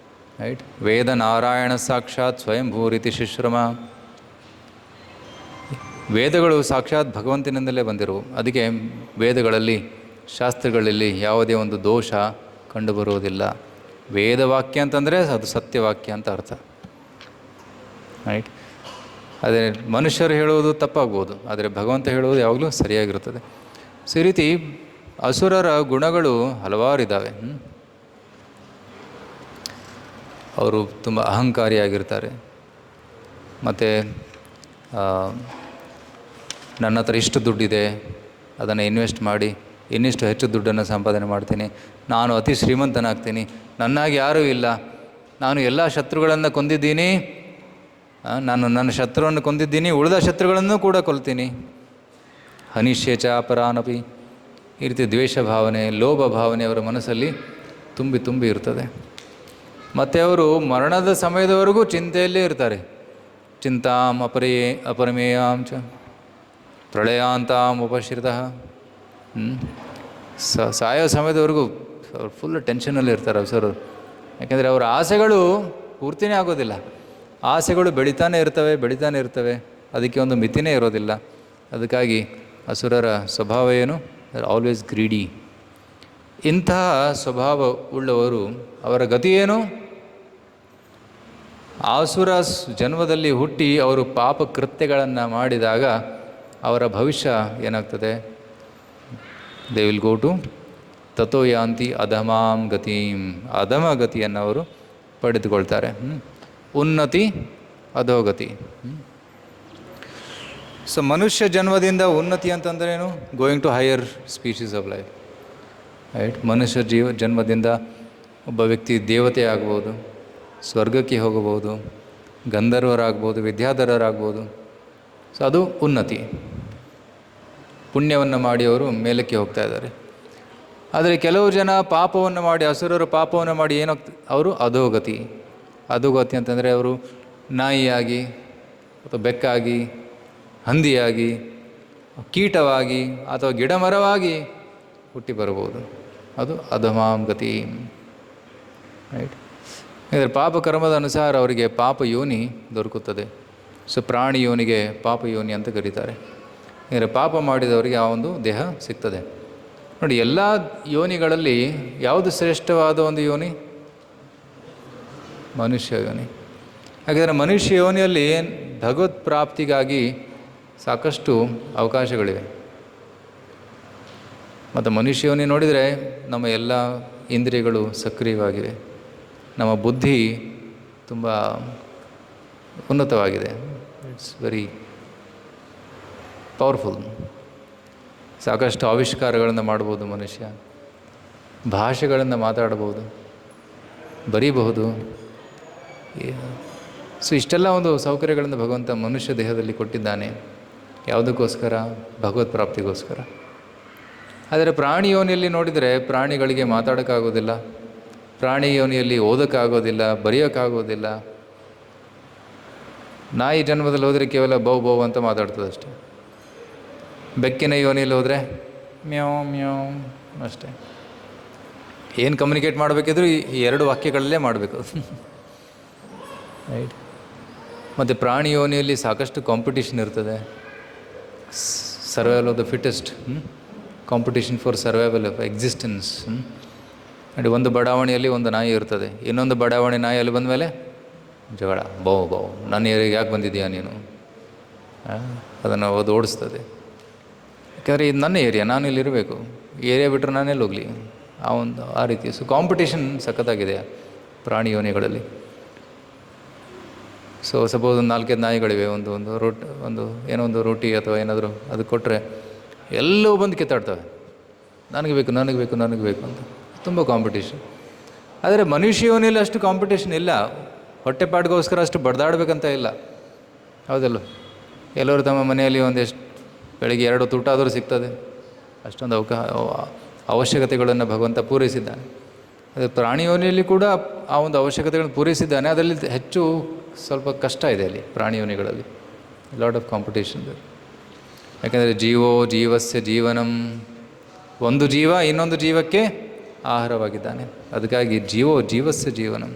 ರೈಟ್? ವೇದ ನಾರಾಯಣ ಸಾಕ್ಷಾತ್ ಸ್ವಯಂಭೂರಿತಿ ಶುಶ್ರಮ. ವೇದಗಳು ಸಾಕ್ಷಾತ್ ಭಗವಂತನಿಂದಲೇ ಬಂದಿರುವು. ಅದಕ್ಕೆ ವೇದಗಳಲ್ಲಿ, ಶಾಸ್ತ್ರಗಳಲ್ಲಿ ಯಾವುದೇ ಒಂದು ದೋಷ ಕಂಡುಬರುವುದಿಲ್ಲ. ವೇದವಾಕ್ಯ ಅಂತಂದರೆ ಅದು ಸತ್ಯವಾಕ್ಯ ಅಂತ ಅರ್ಥ. ರೈಟ್? ಅದೇ ಮನುಷ್ಯರು ಹೇಳುವುದು ತಪ್ಪಾಗ್ಬೋದು, ಆದರೆ ಭಗವಂತ ಹೇಳುವುದು ಯಾವಾಗಲೂ ಸರಿಯಾಗಿರುತ್ತದೆ. ಸೊ ಈ ರೀತಿ ಅಸುರರ ಗುಣಗಳು ಹಲವಾರಿದ್ದಾವೆ. ಅವರು ತುಂಬ ಅಹಂಕಾರಿಯಾಗಿರ್ತಾರೆ. ಮತ್ತು ನನ್ನ ಹತ್ರ ಇಷ್ಟು ದುಡ್ಡಿದೆ, ಅದನ್ನು ಇನ್ವೆಸ್ಟ್ ಮಾಡಿ ಇನ್ನಿಷ್ಟು ಹೆಚ್ಚು ದುಡ್ಡನ್ನು ಸಂಪಾದನೆ ಮಾಡ್ತೀನಿ, ನಾನು ಅತಿ ಶ್ರೀಮಂತನಾಗ್ತೀನಿ, ನನ್ನಾಗಿ ಯಾರೂ ಇಲ್ಲ, ನಾನು ಎಲ್ಲ ಶತ್ರುಗಳನ್ನು ಕೊಂದಿದ್ದೀನಿ, ನಾನು ನನ್ನ ಶತ್ರುವನ್ನು ಕೊಂದಿದ್ದೀನಿ, ಉಳಿದ ಶತ್ರುಗಳನ್ನು ಕೂಡ ಕೊಲ್ತೀನಿ. ಹನಿಷ್ಯ ಚ ಅಪರಾನಪಿ. ಈ ರೀತಿ ದ್ವೇಷ ಭಾವನೆ, ಲೋಭ ಭಾವನೆ ಅವರ ಮನಸ್ಸಲ್ಲಿ ತುಂಬಿ ಇರ್ತದೆ. ಮತ್ತು ಅವರು ಮರಣದ ಸಮಯದವರೆಗೂ ಚಿಂತೆಯಲ್ಲೇ ಇರ್ತಾರೆ. ಚಿಂತಾಂ ಅಪರಿಮೇಯಾಂ ಚ ಪ್ರಳಯಾಂತಾಂ ಉಪಶ್ರಿತಃ. ಸಾಯೋ ಸಮಯದವರೆಗೂ ಅವ್ರು ಫುಲ್ ಟೆನ್ಷನಲ್ಲಿ ಇರ್ತಾರೆ ಅವಸರು. ಯಾಕೆಂದರೆ ಅವರ ಆಸೆಗಳು ಪೂರ್ತಿನೇ ಆಗೋದಿಲ್ಲ. ಆಸೆಗಳು ಬೆಳೀತಾನೆ ಇರ್ತವೆ. ಅದಕ್ಕೆ ಒಂದು ಮಿತಿನೇ ಇರೋದಿಲ್ಲ. ಅದಕ್ಕಾಗಿ ಅಸುರರ ಸ್ವಭಾವ ಏನು? Always greedy. ಇಂತಹ ಸ್ವಭಾವ ಉಳ್ಳವರು ಅವರ ಗತಿ ಏನು? ಆಸುರ ಜನ್ಮದಲ್ಲಿ ಹುಟ್ಟಿ ಅವರು ಪಾಪ ಕೃತ್ಯಗಳನ್ನು ಮಾಡಿದಾಗ ಅವರ ಭವಿಷ್ಯ ಏನಾಗ್ತದೆ? ದೇ ವಿಲ್ ಗೋ ಟು ತಥೋ ಯಾಂತಿ ಅಧಮಾಂ ಗತಿಂ. ಅಧಮ ಗತಿಯನ್ನು ಅವರು ಪಡೆದುಕೊಳ್ತಾರೆ. ಉನ್ನತಿ, ಅಧೋಗತಿ. ಸೊ ಮನುಷ್ಯ ಜನ್ಮದಿಂದ ಉನ್ನತಿ ಅಂತಂದ್ರೇನು? Going to higher species of life. Right? ಮನುಷ್ಯ ಜನ್ಮದಿಂದ ಒಬ್ಬ ವ್ಯಕ್ತಿ ದೇವತೆ ಆಗ್ಬೋದು, ಸ್ವರ್ಗಕ್ಕೆ ಹೋಗಬಹುದು, ಗಂಧರ್ವರಾಗ್ಬೋದು, ವಿದ್ಯಾಧರರಾಗ್ಬೋದು. ಸೊ ಅದು ಉನ್ನತಿ. ಪುಣ್ಯವನ್ನು ಮಾಡಿ ಅವರು ಮೇಲಕ್ಕೆ ಹೋಗ್ತಾ ಇದ್ದಾರೆ. ಆದರೆ ಕೆಲವು ಜನ ಪಾಪವನ್ನು ಮಾಡಿ, ಅಸುರರು ಪಾಪವನ್ನು ಮಾಡಿ ಏನಾಗ್ತದೆ? ಅವರು ಅಧೋಗತಿ. ಅಧೋಗತಿ ಅಂತಂದರೆ ಅವರು ನಾಯಿಯಾಗಿ ಅಥವಾ ಬೆಕ್ಕಾಗಿ, ಹಂದಿಯಾಗಿ, ಕೀಟವಾಗಿ ಅಥವಾ ಗಿಡಮರವಾಗಿ ಹುಟ್ಟಿ ಬರಬಹುದು. ಅದು ಅಧಮಾಂ ಗತಿ. ರೈಟ್? ಇದರ ಪಾಪಕರ್ಮದ ಅನುಸಾರ ಅವರಿಗೆ ಪಾಪ ಯೋನಿ ದೊರಕುತ್ತದೆ. ಸೊ ಪ್ರಾಣಿ ಯೋನಿಗೆ ಪಾಪ ಯೋನಿ ಅಂತ ಕರೀತಾರೆ. ಇದರ ಪಾಪ ಮಾಡಿದವರಿಗೆ ಆ ಒಂದು ದೇಹ ಸಿಗ್ತದೆ. ನೋಡಿ, ಎಲ್ಲ ಯೋನಿಗಳಲ್ಲಿ ಯಾವುದು ಶ್ರೇಷ್ಠವಾದ ಒಂದು ಯೋನಿ? ಮನುಷ್ಯ ಯೋನಿ. ಹಾಗಾದರೆ ಮನುಷ್ಯ ಯೋನಿಯಲ್ಲಿ ಭಗವತ್ ಪ್ರಾಪ್ತಿಗಾಗಿ ಸಾಕಷ್ಟು ಅವಕಾಶಗಳಿವೆ. ಮತ್ತು ಮನುಷ್ಯ ಯೋನಿ ನೋಡಿದರೆ ನಮ್ಮ ಎಲ್ಲ ಇಂದ್ರಿಯಗಳು ಸಕ್ರಿಯವಾಗಿವೆ, ನಮ್ಮ ಬುದ್ಧಿ ತುಂಬ ಉನ್ನತವಾಗಿದೆ. It's very powerful. ಸಾಕಷ್ಟು ಆವಿಷ್ಕಾರಗಳನ್ನು ಮಾಡ್ಬೋದು ಮನುಷ್ಯ, ಭಾಷೆಗಳನ್ನು ಮಾತಾಡ್ಬೋದು, ಬರೀಬಹುದು. ಸೊ ಇಷ್ಟೆಲ್ಲ ಒಂದು ಸೌಕರ್ಯಗಳನ್ನು ಭಗವಂತ ಮನುಷ್ಯ ದೇಹದಲ್ಲಿ ಕೊಟ್ಟಿದ್ದಾನೆ. ಯಾವುದಕ್ಕೋಸ್ಕರ? ಭಗವತ್ ಪ್ರಾಪ್ತಿಗೋಸ್ಕರ. ಆದರೆ ಪ್ರಾಣಿ ಯೋನಿಯಲ್ಲಿ ನೋಡಿದರೆ ಪ್ರಾಣಿಗಳಿಗೆ ಮಾತಾಡೋಕ್ಕಾಗೋದಿಲ್ಲ, ಪ್ರಾಣಿ ಯೋನಿಯಲ್ಲಿ ಓದೋಕ್ಕಾಗೋದಿಲ್ಲ, ಬರೆಯೋಕ್ಕಾಗೋದಿಲ್ಲ. ನಾಯಿ ಜನ್ಮದಲ್ಲಿ ಹೋದರೆ ಕೇವಲ ಬೌ ಅಂತ ಮಾತಾಡ್ತದೆ ಅಷ್ಟೆ. ಬೆಕ್ಕಿನ ಯೋನಿಯಲ್ಲಿ ಹೋದರೆ ಮ್ಯಾವ್ ಮ್ಯಾವ್ ಅಷ್ಟೇ. ಏನು ಕಮ್ಯುನಿಕೇಟ್ ಮಾಡಬೇಕಿದ್ರೂ ಈ ಎರಡು ವಾಕ್ಯಗಳಲ್ಲೇ ಮಾಡಬೇಕು. ರೈಟ್? ಮತ್ತು ಪ್ರಾಣಿ ಯೋನಿಯಲ್ಲಿ ಸಾಕಷ್ಟು ಕಾಂಪಿಟೇಷನ್ ಇರ್ತದೆ. Survival of the fittest, competition for survival of existence. ನೋಡಿ, ಒಂದು ಬಡಾವಣೆಯಲ್ಲಿ ಒಂದು ನಾಯಿ ಇರ್ತದೆ, ಇನ್ನೊಂದು ಬಡಾವಣೆ ನಾಯಿ ಅಲ್ಲಿ ಬಂದ ಮೇಲೆ ಜಗಳ, ಬೌ ನನ್ನ ಏರಿಯಾಗೆ ಯಾಕೆ ಬಂದಿದ್ದೀಯಾ ನೀನು? ಅದನ್ನು ಅದು ಓಡಿಸ್ತದೆ. ಯಾಕೆಂದರೆ ಇದು ನನ್ನ ಏರಿಯಾ, ನಾನು ಇಲ್ಲಿರಬೇಕು, ಏರಿಯಾ ಬಿಟ್ಟರೆ ನಾನೆಲ್ಲಿ ಹೋಗಲಿ, ಆ ರೀತಿ. ಸೊ ಕಾಂಪಿಟೇಷನ್ ಸಖತ್ತಾಗಿದೆ ಪ್ರಾಣಿ ಯೋನಿಗಳಲ್ಲಿ. ಸೊ ಸಪೋಸ್ ಒಂದು 4-5 ನಾಯಿಗಳಿವೆ, ಏನೋ ಒಂದು ರೋಟಿ ಅಥವಾ ಏನಾದರೂ ಅದು ಕೊಟ್ಟರೆ ಎಲ್ಲವೂ ಬಂದು ಕಿತ್ತಾಡ್ತವೆ, ನನಗೆ ಬೇಕು ನನಗೆ ಬೇಕು ನನಗೆ ಬೇಕು ಅಂತ. ತುಂಬ ಕಾಂಪಿಟೇಷನ್. ಆದರೆ ಮನುಷ್ಯ ಯೋನಿಯಲ್ಲಿ ಅಷ್ಟು ಕಾಂಪಿಟೇಷನ್ ಇಲ್ಲ. ಹೊಟ್ಟೆಪಾಟಿಗೋಸ್ಕರ ಅಷ್ಟು ಬಡ್ದಾಡಬೇಕಂತ ಇಲ್ಲ, ಹೌದಲ್ಲ. ಎಲ್ಲರೂ ತಮ್ಮ ಮನೆಯಲ್ಲಿ ಒಂದೆಷ್ಟು ಬೆಳಗ್ಗೆ 2 ಹೊತ್ತು ಊಟ ಆದರೂ ಸಿಗ್ತದೆ, ಅಷ್ಟೊಂದು ಅವಶ್ಯಕತೆಗಳನ್ನು ಭಗವಂತ ಪೂರೈಸಿದ್ದಾನೆ. ಅದೇ ಪ್ರಾಣಿ ಯೋನಿಯಲ್ಲಿ ಕೂಡ ಆ ಒಂದು ಅವಶ್ಯಕತೆಗಳನ್ನು ಪೂರೈಸಿದ್ದಾನೆ. ಅದರಲ್ಲಿ ಹೆಚ್ಚು ಸ್ವಲ್ಪ ಕಷ್ಟ ಇದೆ ಅಲ್ಲಿ ಪ್ರಾಣಿ ಯೋನಿಗಳಲ್ಲಿ, ಲಾಟ್ ಆಫ್ ಕಾಂಪಿಟೇಷನ್. ಯಾಕೆಂದರೆ ಜೀವಸ್ಯ ಜೀವನಂ, ಒಂದು ಜೀವ ಇನ್ನೊಂದು ಜೀವಕ್ಕೆ ಆಹಾರವಾಗಿದ್ದಾನೆ. ಅದಕ್ಕಾಗಿ ಜೀವಸ್ಯ ಜೀವನಂ,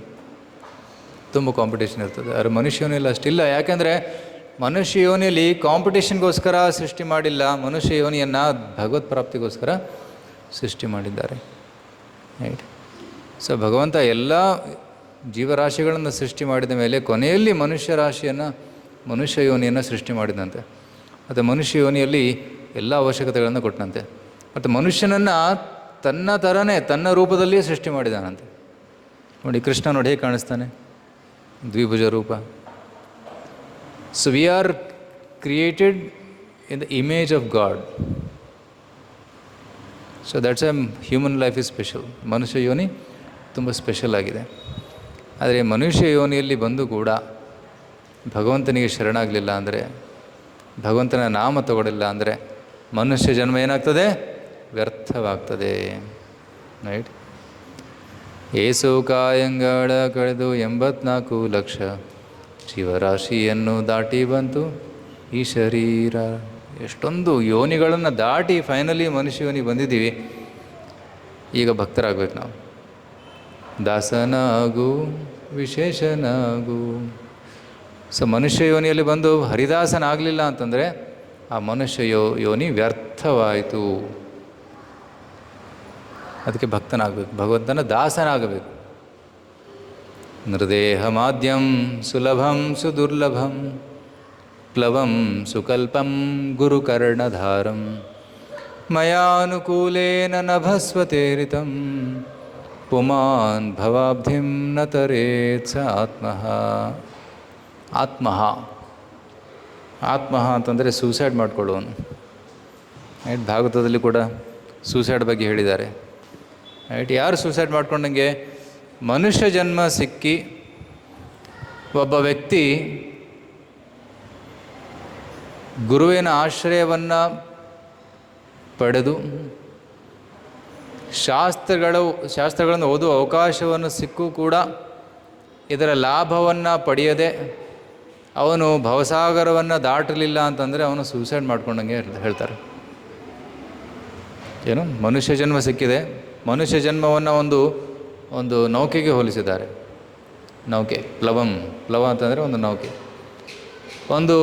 ತುಂಬ ಕಾಂಪಿಟೇಷನ್ ಇರ್ತದೆ. ಆದರೆ ಮನುಷ್ಯ ಯೋನಿಯಲ್ಲಿ ಅಷ್ಟಿಲ್ಲ. ಯಾಕೆಂದರೆ ಮನುಷ್ಯ ಯೋನಿಯಲ್ಲಿ ಕಾಂಪಿಟೇಷನ್ಗೋಸ್ಕರ ಸೃಷ್ಟಿ ಮಾಡಿಲ್ಲ, ಮನುಷ್ಯ ಯೋನಿಯನ್ನು ಭಗವತ್ ಪ್ರಾಪ್ತಿಗೋಸ್ಕರ ಸೃಷ್ಟಿ ಮಾಡಿದ್ದಾರೆ. ರೈಟ್. ಸೊ ಭಗವಂತ ಎಲ್ಲ ಜೀವರಾಶಿಗಳನ್ನು ಸೃಷ್ಟಿ ಮಾಡಿದ ಮೇಲೆ ಕೊನೆಯಲ್ಲಿ ಮನುಷ್ಯ ಯೋನಿಯನ್ನು ಸೃಷ್ಟಿ ಮಾಡಿದಂತೆ. ಮತ್ತು ಮನುಷ್ಯ ಯೋನಿಯಲ್ಲಿ ಎಲ್ಲ ಅವಶ್ಯಕತೆಗಳನ್ನು ಕೊಟ್ಟನಂತೆ. ಮತ್ತು ಮನುಷ್ಯನನ್ನು ತನ್ನ ಥರನೇ ತನ್ನ ರೂಪದಲ್ಲಿಯೇ ಸೃಷ್ಟಿ ಮಾಡಿದಾನಂತೆ. ನೋಡಿ ಕೃಷ್ಣ ನೋಡಿ ಹೇಗೆ ಕಾಣಿಸ್ತಾನೆ, ದ್ವಿಭುಜ ರೂಪ. So we are created in the image of god. So that's A human life is special. ಮನುಷ್ಯ ಯೋನಿ ತುಂಬ ಸ್ಪೆಷಲ್ ಆಗಿದೆ. ಆದರೆ ಮನುಷ್ಯ ಯೋನಿಯಲ್ಲಿ ಬಂದು ಕೂಡ ಭಗವಂತನಿಗೆ ಶರಣಾಗಲಿಲ್ಲ ಅಂದರೆ, ಭಗವಂತನ ನಾಮ ತಗೊಳ್ಳಿಲ್ಲ ಅಂದರೆ ಮನುಷ್ಯ ಜನ್ಮ ಏನಾಗ್ತದೆ, ವ್ಯರ್ಥವಾಗ್ತದೆ. ರೈಟ್. ಏಸು ಕಾಯಂಗಳ ಕಳೆದು 84 ಲಕ್ಷ ಜೀವರಾಶಿಯನ್ನು ದಾಟಿ ಬಂತು ಈ ಶರೀರ. ಎಷ್ಟೊಂದು ಯೋನಿಗಳನ್ನು ದಾಟಿ ಫೈನಲಿ ಮನುಷ್ಯ ಯೋನಿ ಬಂದಿದ್ದೀವಿ. ಈಗ ಭಕ್ತರಾಗಬೇಕು ನಾವು. ದಾಸನಾಗು ವಿಶೇಷನಾಗು. ಸೊ ಮನುಷ್ಯ ಯೋನಿಯಲ್ಲಿ ಬಂದು ಹರಿದಾಸನಾಗಲಿಲ್ಲ ಅಂತಂದರೆ ಆ ಮನುಷ್ಯ ಯೋನಿ ವ್ಯರ್ಥವಾಯಿತು. ಅದಕ್ಕೆ ಭಕ್ತನಾಗಬೇಕು, ಭಗವಂತನ ದಾಸನಾಗಬೇಕು. ನೃದೇಹ ಮಾಧ್ಯಂ ಸುಲಭಂ ಸುದುರ್ಲಭಂ ಪ್ಲವಂ ಸುಕಲ್ಪಂ ಗುರುಕರ್ಣಧಾರಂ ಮಯಾನುಕೂಲೇನ ನಭಸ್ವತೇರಿತಂ ಪುಮಾನ್ ಭವಾಬ್ಧಿಂ ನ ತರೇತ್ಸ ಆತ್ಮಃ. ಆತ್ಮಃ ಅಂತಂದರೆ ಸೂಸೈಡ್ ಮಾಡಿಕೊಳ್ಳುವನು. ರೈಟ್. ಭಾಗವತದಲ್ಲಿ ಕೂಡ ಸೂಸೈಡ್ ಬಗ್ಗೆ ಹೇಳಿದ್ದಾರೆ. ರೈಟ್. ಯಾರು ಸೂಸೈಡ್ ಮಾಡ್ಕೊಂಡಂಗೆ, ಮನುಷ್ಯ ಜನ್ಮ ಸಿಕ್ಕಿ ಒಬ್ಬ ವ್ಯಕ್ತಿ ಗುರುವಿನ ಆಶ್ರಯವನ್ನು ಪಡೆದು ಶಾಸ್ತ್ರಗಳನ್ನು ಓದುವ ಅವಕಾಶವನ್ನು ಸಿಕ್ಕೂ ಕೂಡ ಇದರ ಲಾಭವನ್ನು ಪಡೆಯದೆ ಅವನು ಭವಸಾಗರವನ್ನು ದಾಟಲಿಲ್ಲ ಅಂತಂದರೆ ಅವನು ಸೂಸೈಡ್ ಮಾಡ್ಕೊಂಡಂಗೆ ಹೇಳ್ತಾರೆ. ಏನು, ಮನುಷ್ಯ ಜನ್ಮ ಸಿಕ್ಕಿದೆ, ಮನುಷ್ಯ ಜನ್ಮವನ್ನು ಒಂದು ನೌಕೆಗೆ ಹೋಲಿಸಿದ್ದಾರೆ. ನೌಕೆ, ಪ್ಲವ ಅಂತಂದರೆ ಒಂದು ನೌಕೆ. ಒಂದು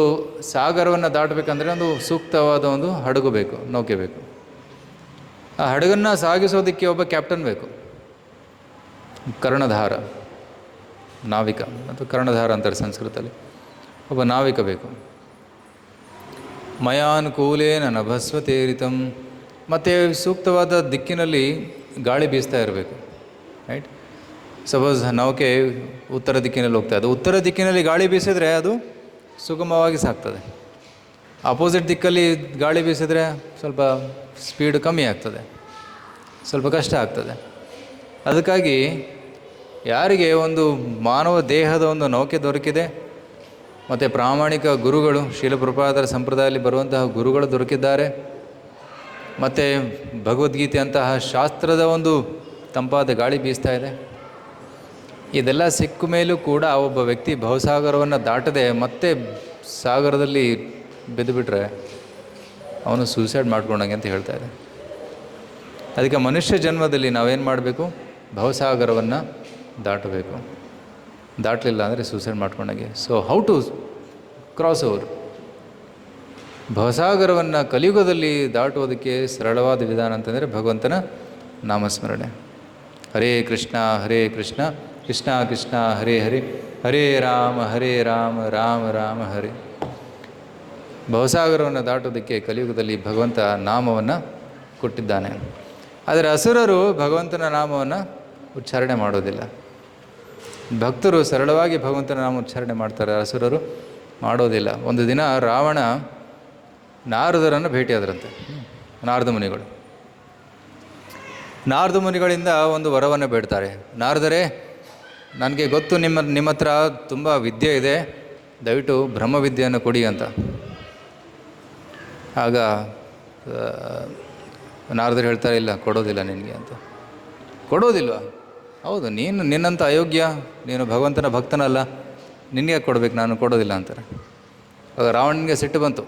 ಸಾಗರವನ್ನು ದಾಟಬೇಕಂದ್ರೆ ಒಂದು ಸೂಕ್ತವಾದ ಒಂದು ಹಡಗು ಬೇಕು, ನೌಕೆ ಬೇಕು. ಆ ಹಡಗನ್ನು ಸಾಗಿಸೋದಕ್ಕೆ ಒಬ್ಬ ಕ್ಯಾಪ್ಟನ್ ಬೇಕು, ಕರ್ಣಧಾರ, ನಾವಿಕ ಅಥವಾ ಕರ್ಣಧಾರ ಅಂತಾರೆ ಸಂಸ್ಕೃತದಲ್ಲಿ. ಒಬ್ಬ ನಾವಿಕ ಬೇಕು. ಮಯಾನುಕೂಲೇನ ನಭಸ್ವತೇರಿತಂ. ಮತ್ತು ಸೂಕ್ತವಾದ ದಿಕ್ಕಿನಲ್ಲಿ ಗಾಳಿ ಬೀಸ್ತಾ ಇರಬೇಕು. ರೈಟ್. ಸಪೋಸ್ ನೌಕೆ ಉತ್ತರ ದಿಕ್ಕಿನಲ್ಲಿ ಹೋಗ್ತಾ ಇದೆ, ಉತ್ತರ ದಿಕ್ಕಿನಲ್ಲಿ ಗಾಳಿ ಬೀಸಿದರೆ ಅದು ಸುಗಮವಾಗಿ ಸಾಗ್ತದೆ. ಅಪೋಸಿಟ್ ದಿಕ್ಕಲ್ಲಿ ಗಾಳಿ ಬೀಸಿದರೆ ಸ್ವಲ್ಪ ಸ್ಪೀಡ್ ಕಮ್ಮಿ ಆಗ್ತದೆ, ಸ್ವಲ್ಪ ಕಷ್ಟ ಆಗ್ತದೆ. ಅದಕ್ಕಾಗಿ ಯಾರಿಗೆ ಒಂದು ಮಾನವ ದೇಹದ ಒಂದು ನೌಕೆ ದೊರಕಿದೆ, ಮತ್ತು ಪ್ರಾಮಾಣಿಕ ಗುರುಗಳು, ಶೀಲಪ್ರಪಾದರ ಸಂಪ್ರದಾಯದಲ್ಲಿ ಬರುವಂತಹ ಗುರುಗಳು ದೊರಕಿದ್ದಾರೆ, ಮತ್ತು ಭಗವದ್ಗೀತೆ ಅಂತಹ ಶಾಸ್ತ್ರದ ಒಂದು ತಂಪಾದ ಗಾಳಿ ಬೀಸ್ತಾ ಇದೆ, ಇದೆಲ್ಲ ಸಿಕ್ಕ ಮೇಲೂ ಕೂಡ ಒಬ್ಬ ವ್ಯಕ್ತಿ ಭವಸಾಗರವನ್ನು ದಾಟದೆ ಮತ್ತೆ ಸಾಗರದಲ್ಲಿ ಬಿದ್ದುಬಿಟ್ರೆ ಅವನು ಸೂಸೈಡ್ ಮಾಡ್ಕೊಂಡಂಗೆ ಅಂತ ಹೇಳ್ತಾ ಇದೆ. ಅದಕ್ಕೆ ಮನುಷ್ಯ ಜನ್ಮದಲ್ಲಿ ನಾವೇನು ಮಾಡಬೇಕು, ಭವಸಾಗರವನ್ನು ದಾಟಬೇಕು. ದಾಟಲಿಲ್ಲ ಅಂದರೆ ಸೂಸೈಡ್ ಮಾಡ್ಕೊಂಡಂಗೆ. So how to cross over. ಭವಸಾಗರವನ್ನು ಕಲಿಯುಗದಲ್ಲಿ ದಾಟುವುದಕ್ಕೆ ಸರಳವಾದ ವಿಧಾನ ಅಂತಂದರೆ ಭಗವಂತನ ನಾಮಸ್ಮರಣೆ. ಹರೇ ಕೃಷ್ಣ ಕೃಷ್ಣ ಕೃಷ್ಣ ಹರೇ ಹರೇ, ಹರೇ ರಾಮ ರಾಮ ರಾಮ ಹರೇ. ಭವಸಾಗರವನ್ನು ದಾಟೋದಕ್ಕೆ ಕಲಿಯುಗದಲ್ಲಿ ಭಗವಂತ ನಾಮವನ್ನು ಕೊಟ್ಟಿದ್ದಾನೆ. ಆದರೆ ಅಸುರರು ಭಗವಂತನ ನಾಮವನ್ನು ಉಚ್ಚಾರಣೆ ಮಾಡೋದಿಲ್ಲ. ಭಕ್ತರು ಸರಳವಾಗಿ ಭಗವಂತನ ನಾಮ ಉಚ್ಚಾರಣೆ ಮಾಡ್ತಾರೆ, ಅಸುರರು ಮಾಡೋದಿಲ್ಲ. ಒಂದು ದಿನ ರಾವಣ ನಾರದರನ್ನು ಭೇಟಿಯಾದರಂತೆ. ನಾರದ ಮುನಿಗಳು ನಾರದ ಮುನಿಗಳಿಂದ ಒಂದು ವರವನ್ನು ಬೇಡ್ತಾರೆ. ನಾರದರೇ, ನನಗೆ ಗೊತ್ತು ನಿಮ್ಮ ಹತ್ರ ತುಂಬ ವಿದ್ಯೆ ಇದೆ, ದಯವಿಟ್ಟು ಬ್ರಹ್ಮವಿದ್ಯೆಯನ್ನು ಕೊಡಿ ಅಂತ. ಆಗ ನಾರದರು ಹೇಳ್ತಾರೆ, ಇಲ್ಲ ಕೊಡೋದಿಲ್ಲ ನಿನಗೆ ಅಂತ. ಕೊಡೋದಿಲ್ವ? ಹೌದು, ನಿನ್ನಂಥ ಅಯೋಗ್ಯ, ನೀನು ಭಗವಂತನ ಭಕ್ತನಲ್ಲ, ನಿನಗೆ ಕೊಡಬೇಕು, ನಾನು ಕೊಡೋದಿಲ್ಲ ಅಂತಾರೆ. ಆಗ ರಾವಣನಿಗೆ ಸಿಟ್ಟು ಬಂತು.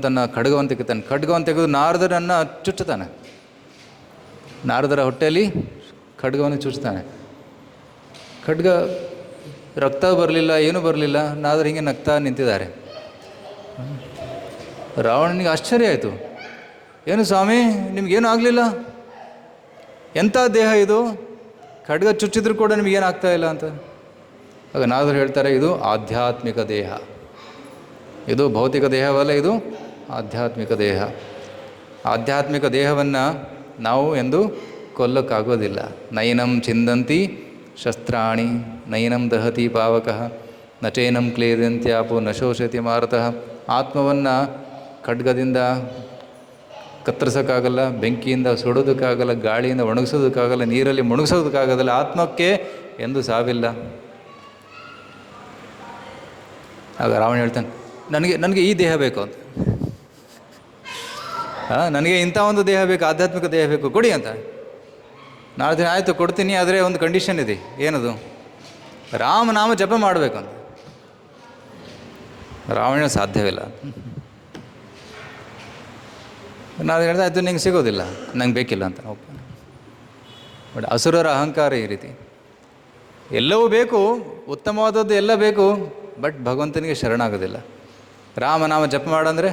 ತನ್ನ ಖಡ್ಗವನ್ನು ತೆಗಿತಾನೆ. ಖಡ್ಗವನ್ನು ತೆಗೆದು ನಾರದರನ್ನು ಚುಚ್ಚುತ್ತಾನೆ. ನಾರದರ ಹೊಟ್ಟೆಯಲ್ಲಿ ಖಡ್ಗವನ್ನು ಚುಚ್ಚುತ್ತಾನೆ. ಖಡ್ಗ ರಕ್ತ ಬರಲಿಲ್ಲ, ಏನೂ ಬರಲಿಲ್ಲ. ನಾರದರು ಹಿಂಗೆ ನಗ್ತಾ ನಿಂತಿದ್ದಾರೆ. ರಾವಣನಿಗೆ ಆಶ್ಚರ್ಯ ಆಯಿತು. ಏನು ಸ್ವಾಮಿ, ನಿಮಗೇನು ಆಗಲಿಲ್ಲ? ಎಂಥ ದೇಹ ಇದು? ಖಡ್ಗ ಚುಚ್ಚಿದ್ರು ಕೂಡ ನಿಮಗೇನಾಗ್ತಾ ಇಲ್ಲ ಅಂತ. ಆಗ ನಾರದರು ಹೇಳ್ತಾರೆ, ಇದು ಆಧ್ಯಾತ್ಮಿಕ ದೇಹ, ಇದು ಭೌತಿಕ ದೇಹವಲ್ಲ, ಇದು ಆಧ್ಯಾತ್ಮಿಕ ದೇಹ. ಆಧ್ಯಾತ್ಮಿಕ ದೇಹವನ್ನು ನಾವು ಎಂದು ಕೊಲ್ಲಕ್ಕಾಗೋದಿಲ್ಲ. ನೈನಂ ಚಿಂದಂತಿ ಶಸ್ತ್ರಾಣಿ ನೈನಂ ದಹತಿ ಪಾವಕಃ ನಚೈನಂ ಕ್ಲೇದಂತ್ಯಾಪೋ ನ ಶೋಷತಿ ಮಾರುತಃ. ಆತ್ಮವನ್ನು ಖಡ್ಗದಿಂದ ಕತ್ತರಿಸೋಕ್ಕಾಗಲ್ಲ, ಬೆಂಕಿಯಿಂದ ಸುಡೋದಕ್ಕಾಗಲ್ಲ, ಗಾಳಿಯಿಂದ ಒಣಗಿಸೋದಕ್ಕಾಗಲ್ಲ, ನೀರಲ್ಲಿ ಮುಳುಗಿಸೋದಕ್ಕಾಗೋದಿಲ್ಲ. ಆತ್ಮಕ್ಕೆ ಎಂದು ಸಾವಿಲ್ಲ. ಆಗ ರಾವಣ ಹೇಳ್ತಾನೆ, ನನಗೆ ಈ ದೇಹ ಬೇಕು ಅಂತ. ನನಗೆ ಇಂಥ ಒಂದು ದೇಹ ಬೇಕು, ಆಧ್ಯಾತ್ಮಿಕ ದೇಹ ಬೇಕು, ಕೊಡಿ ಅಂತ. ನಾಳೆ ದಿನ ಆಯಿತು ಕೊಡ್ತೀನಿ, ಆದರೆ ಒಂದು ಕಂಡೀಷನ್ ಇದೆ. ಏನದು? ರಾಮನಾಮ ಜಪ ಮಾಡಬೇಕು ಅಂತ. ರಾವಣ ಸಾಧ್ಯವಿಲ್ಲ. ನಾನು ಹೇಳಿದೆ, ಆಯಿತು ನಿಂಗೆ ಸಿಗೋದಿಲ್ಲ, ನಂಗೆ ಬೇಕಿಲ್ಲ ಅಂತ ಒಪ್ಪಾನೆ. ಬಟ್ ಅಸುರರ ಅಹಂಕಾರ ಈ ರೀತಿ. ಎಲ್ಲವೂ ಬೇಕು, ಉತ್ತಮವಾದದ್ದು ಎಲ್ಲ ಬೇಕು, ಬಟ್ ಭಗವಂತನಿಗೆ ಶರಣಾಗೋದಿಲ್ಲ. ರಾಮನಾಮ ಜಪ ಮಾಡಂದರೆ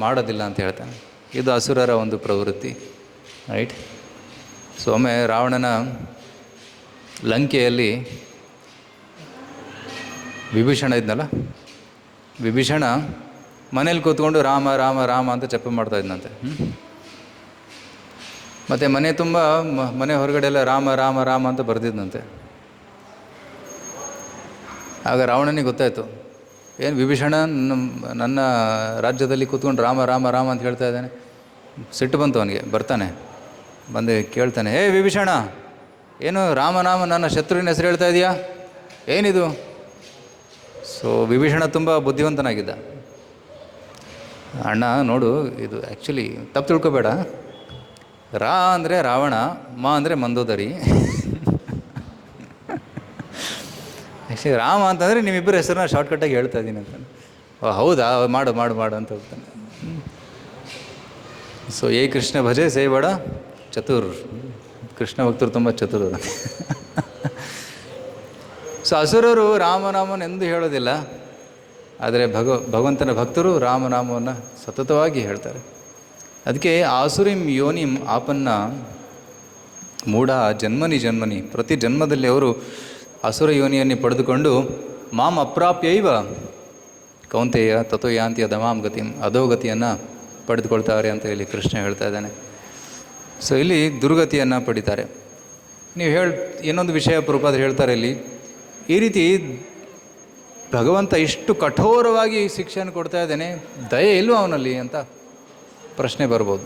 ಮಾಡೋದಿಲ್ಲ ಅಂತ ಹೇಳ್ತಾನೆ. ಇದು ಅಸುರರ ಒಂದು ಪ್ರವೃತ್ತಿ, ರೈಟ್? ಸೊ ಒಮ್ಮೆ ರಾವಣನ ಲಂಕೆಯಲ್ಲಿ ವಿಭೀಷಣ ಇದ್ನಲ್ಲ, ವಿಭೀಷಣ ಮನೇಲಿ ಕೂತ್ಕೊಂಡು ರಾಮ ರಾಮ ರಾಮ ಅಂತ ಜಪ ಮಾಡ್ತಾ ಇದ್ನಂತೆ. ಮತ್ತು ಮನೆ ತುಂಬ ಮನೆ ಹೊರಗಡೆ ಎಲ್ಲ ರಾಮ ರಾಮ ರಾಮ ಅಂತ ಬರೆದಿದ್ದಂತೆ. ಆಗ ರಾವಣನಿಗೆ ಗೊತ್ತಾಯಿತು, ಏನು ವಿಭೀಷಣ ನನ್ನ ರಾಜ್ಯದಲ್ಲಿ ಕೂತ್ಕೊಂಡು ರಾಮ ರಾಮ ರಾಮ ಅಂತ ಹೇಳ್ತಾ ಇದ್ದಾನೆ. ಸಿಟ್ಟು ಬಂತು ಅವನಿಗೆ. ಬಂದು ಕೇಳ್ತಾನೆ, ಹೇ ವಿಭೀಷಣ, ಏನು ರಾಮನಾಮ ನನ್ನ ಶತ್ರುವಿನ ಹೆಸರು ಹೇಳ್ತಾ ಇದೆಯಾ, ಏನಿದು? ಸೊ ವಿಭೀಷಣ ತುಂಬ ಬುದ್ಧಿವಂತನಾಗಿದ್ದ. ಅಣ್ಣ ನೋಡು, ಇದು ಆ್ಯಕ್ಚುಲಿ ತಪ್ಪು ತಿಳ್ಕೊಬೇಡ. ರಾ ಅಂದರೆ ರಾವಣ, ಮಾ ಅಂದರೆ ಮಂದೋದರಿ. ಆ್ಯಕ್ಚುಲಿ ರಾಮ ಅಂತಂದರೆ ನಿಮ್ಮಿಬ್ಬರ ಹೆಸರನ್ನ ಶಾರ್ಟ್ಕಟ್ಟಾಗಿ ಹೇಳ್ತಾ ಇದ್ದೀನಿ ಅಂತ. ಓ ಹೌದಾ, ಮಾಡು ಮಾಡು ಮಾಡು ಅಂತ ಹೋಗ್ತಾನೆ. ಸೊ ಏ ಕೃಷ್ಣ ಭಜೆ ಸೇಬೇಡ ಚತುರ್. ಕೃಷ್ಣ ಭಕ್ತರು ತುಂಬ ಚತುರ್. ಸೊ ಅಸುರರು ರಾಮನಾಮನೆಂದು ಹೇಳೋದಿಲ್ಲ, ಆದರೆ ಭಗವಂತನ ಭಕ್ತರು ರಾಮನಾಮವನ್ನು ಸತತವಾಗಿ ಹೇಳ್ತಾರೆ. ಅದಕ್ಕೆ ಆಸುರಿಂ ಯೋನಿಂ ಆಪನ್ನ ಮೂಢ ಜನ್ಮನಿ ಜನ್ಮನಿ. ಪ್ರತಿ ಜನ್ಮದಲ್ಲಿ ಅವರು ಅಸುರ ಯೋನಿಯನ್ನು ಪಡೆದುಕೊಂಡು ಮಾಂ ಅಪ್ರಾಪ್ಯೈವ ಕೌಂತೆಯ ತಥೋ ಯಾಂತಿ ಅಧಮಾಂ ಗತಿಂ, ಅಧೋಗತಿಯನ್ನು ಪಡೆದುಕೊಳ್ತಾರೆ ಅಂತ ಇಲ್ಲಿ ಕೃಷ್ಣ ಹೇಳ್ತಾ ಇದ್ದಾನೆ. ಸೊ ಇಲ್ಲಿ ದುರ್ಗತಿಯನ್ನು ಪಡಿತಾರೆ. ನೀವು ಇನ್ನೊಂದು ವಿಷಯ ಪ್ರಭುಪಾದರು ಹೇಳ್ತಾರೆ ಇಲ್ಲಿ, ಈ ರೀತಿ ಭಗವಂತ ಇಷ್ಟು ಕಠೋರವಾಗಿ ಶಿಕ್ಷೆಯನ್ನು ಕೊಡ್ತಾ ಇದ್ದಾನೆ, ದಯೆ ಇಲ್ವ ಅವನಲ್ಲಿ ಅಂತ ಪ್ರಶ್ನೆ ಬರ್ಬೋದು.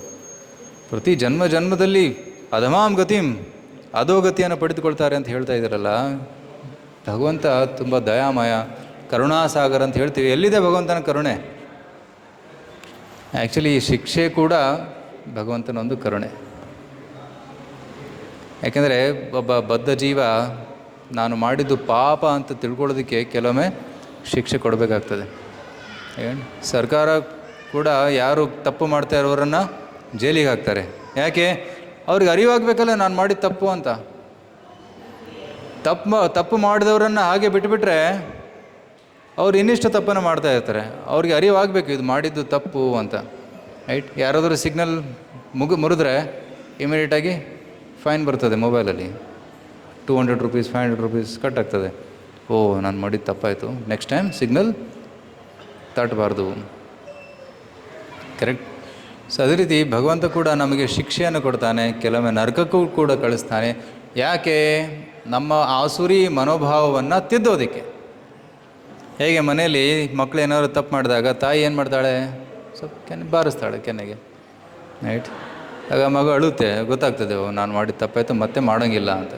ಪ್ರತಿ ಜನ್ಮದಲ್ಲಿ ಅಧಮಾಂ ಗತಿಂ, ಅಧೋಗತಿಯನ್ನು ಪಡೆದುಕೊಳ್ತಾರೆ ಅಂತ ಹೇಳ್ತಾ ಇದ್ದಾರಲ್ಲ, ಭಗವಂತ ತುಂಬ ದಯಾಮಯ, ಕರುಣಾಸಾಗರ ಅಂತ ಹೇಳ್ತೀವಿ. ಎಲ್ಲಿದೆ ಭಗವಂತನ ಕರುಣೆ? ಆ್ಯಕ್ಚುಲಿ ಈ ಶಿಕ್ಷೆ ಕೂಡ ಭಗವಂತನ ಒಂದು ಕರುಣೆ. ಯಾಕೆಂದರೆ ಒಬ್ಬ ಬದ್ಧ ಜೀವ ನಾನು ಮಾಡಿದ್ದು ಪಾಪ ಅಂತ ತಿಳ್ಕೊಳ್ಳೋದಕ್ಕೆ ಕೆಲವೊಮ್ಮೆ ಶಿಕ್ಷೆ ಕೊಡಬೇಕಾಗ್ತದೆ. ಸರ್ಕಾರ ಕೂಡ ಯಾರು ತಪ್ಪು ಮಾಡ್ತಾ ಇರೋರನ್ನು ಜೈಲಿಗೆ ಹಾಕ್ತಾರೆ. ಯಾಕೆ? ಅವ್ರಿಗೆ ಅರಿವಾಗಬೇಕಲ್ಲ ನಾನು ಮಾಡಿದ ತಪ್ಪು ಅಂತ. ತಪ್ಪು ಮಾಡಿದವರನ್ನು ಹಾಗೆ ಬಿಟ್ಟುಬಿಟ್ರೆ ಅವ್ರು ಇನ್ನಿಷ್ಟು ತಪ್ಪನ್ನು ಮಾಡ್ತಾ ಇರ್ತಾರೆ. ಅವ್ರಿಗೆ ಅರಿವಾಗಬೇಕು ಇದು ಮಾಡಿದ್ದು ತಪ್ಪು ಅಂತ, ರೈಟ್? ಯಾರಾದರೂ ಸಿಗ್ನಲ್ ಮುರಿದ್ರೆ ಇಮಿಡಿಯೇಟಾಗಿ ಫೈನ್ ಬರ್ತದೆ ಮೊಬೈಲಲ್ಲಿ, 200 ರೂಪೀಸ್ 500 ರೂಪೀಸ್ ಕಟ್ ಆಗ್ತದೆ. ಓ ನಾನು ಮಾಡಿದ್ದು ತಪ್ಪಾಯಿತು, ನೆಕ್ಸ್ಟ್ ಟೈಮ್ ಸಿಗ್ನಲ್ ತಟ್ಟಬಾರ್ದು. ಕರೆಕ್ಟ್. ಸೊ ಅದೇ ರೀತಿ ಭಗವಂತ ಕೂಡ ನಮಗೆ ಶಿಕ್ಷೆಯನ್ನು ಕೊಡ್ತಾನೆ, ಕೆಲವೊಮ್ಮೆ ನರಕಕ್ಕೂ ಕೂಡ ಕಳಿಸ್ತಾನೆ. ಯಾಕೆ? ನಮ್ಮ ಆಸುರಿ ಮನೋಭಾವವನ್ನು ತಿದ್ದೋದಕ್ಕೆ. ಹೇಗೆ ಮನೆಯಲ್ಲಿ ಮಕ್ಕಳು ಏನಾದ್ರು ತಪ್ಪು ಮಾಡಿದಾಗ ತಾಯಿ ಏನು ಮಾಡ್ತಾಳೆ? ಸ್ವಲ್ಪ ಬಾರಿಸ್ತಾಳೆ ಕೆನ್ನೆಗೆ, ರೈಟ್? ಆಗ ಮಗು ಅಳುತ್ತೆ, ಗೊತ್ತಾಗ್ತದೆ ನಾನು ಮಾಡಿದ ತಪ್ಪಾಯಿತು ಮತ್ತೆ ಮಾಡೋಂಗಿಲ್ಲ ಅಂತ.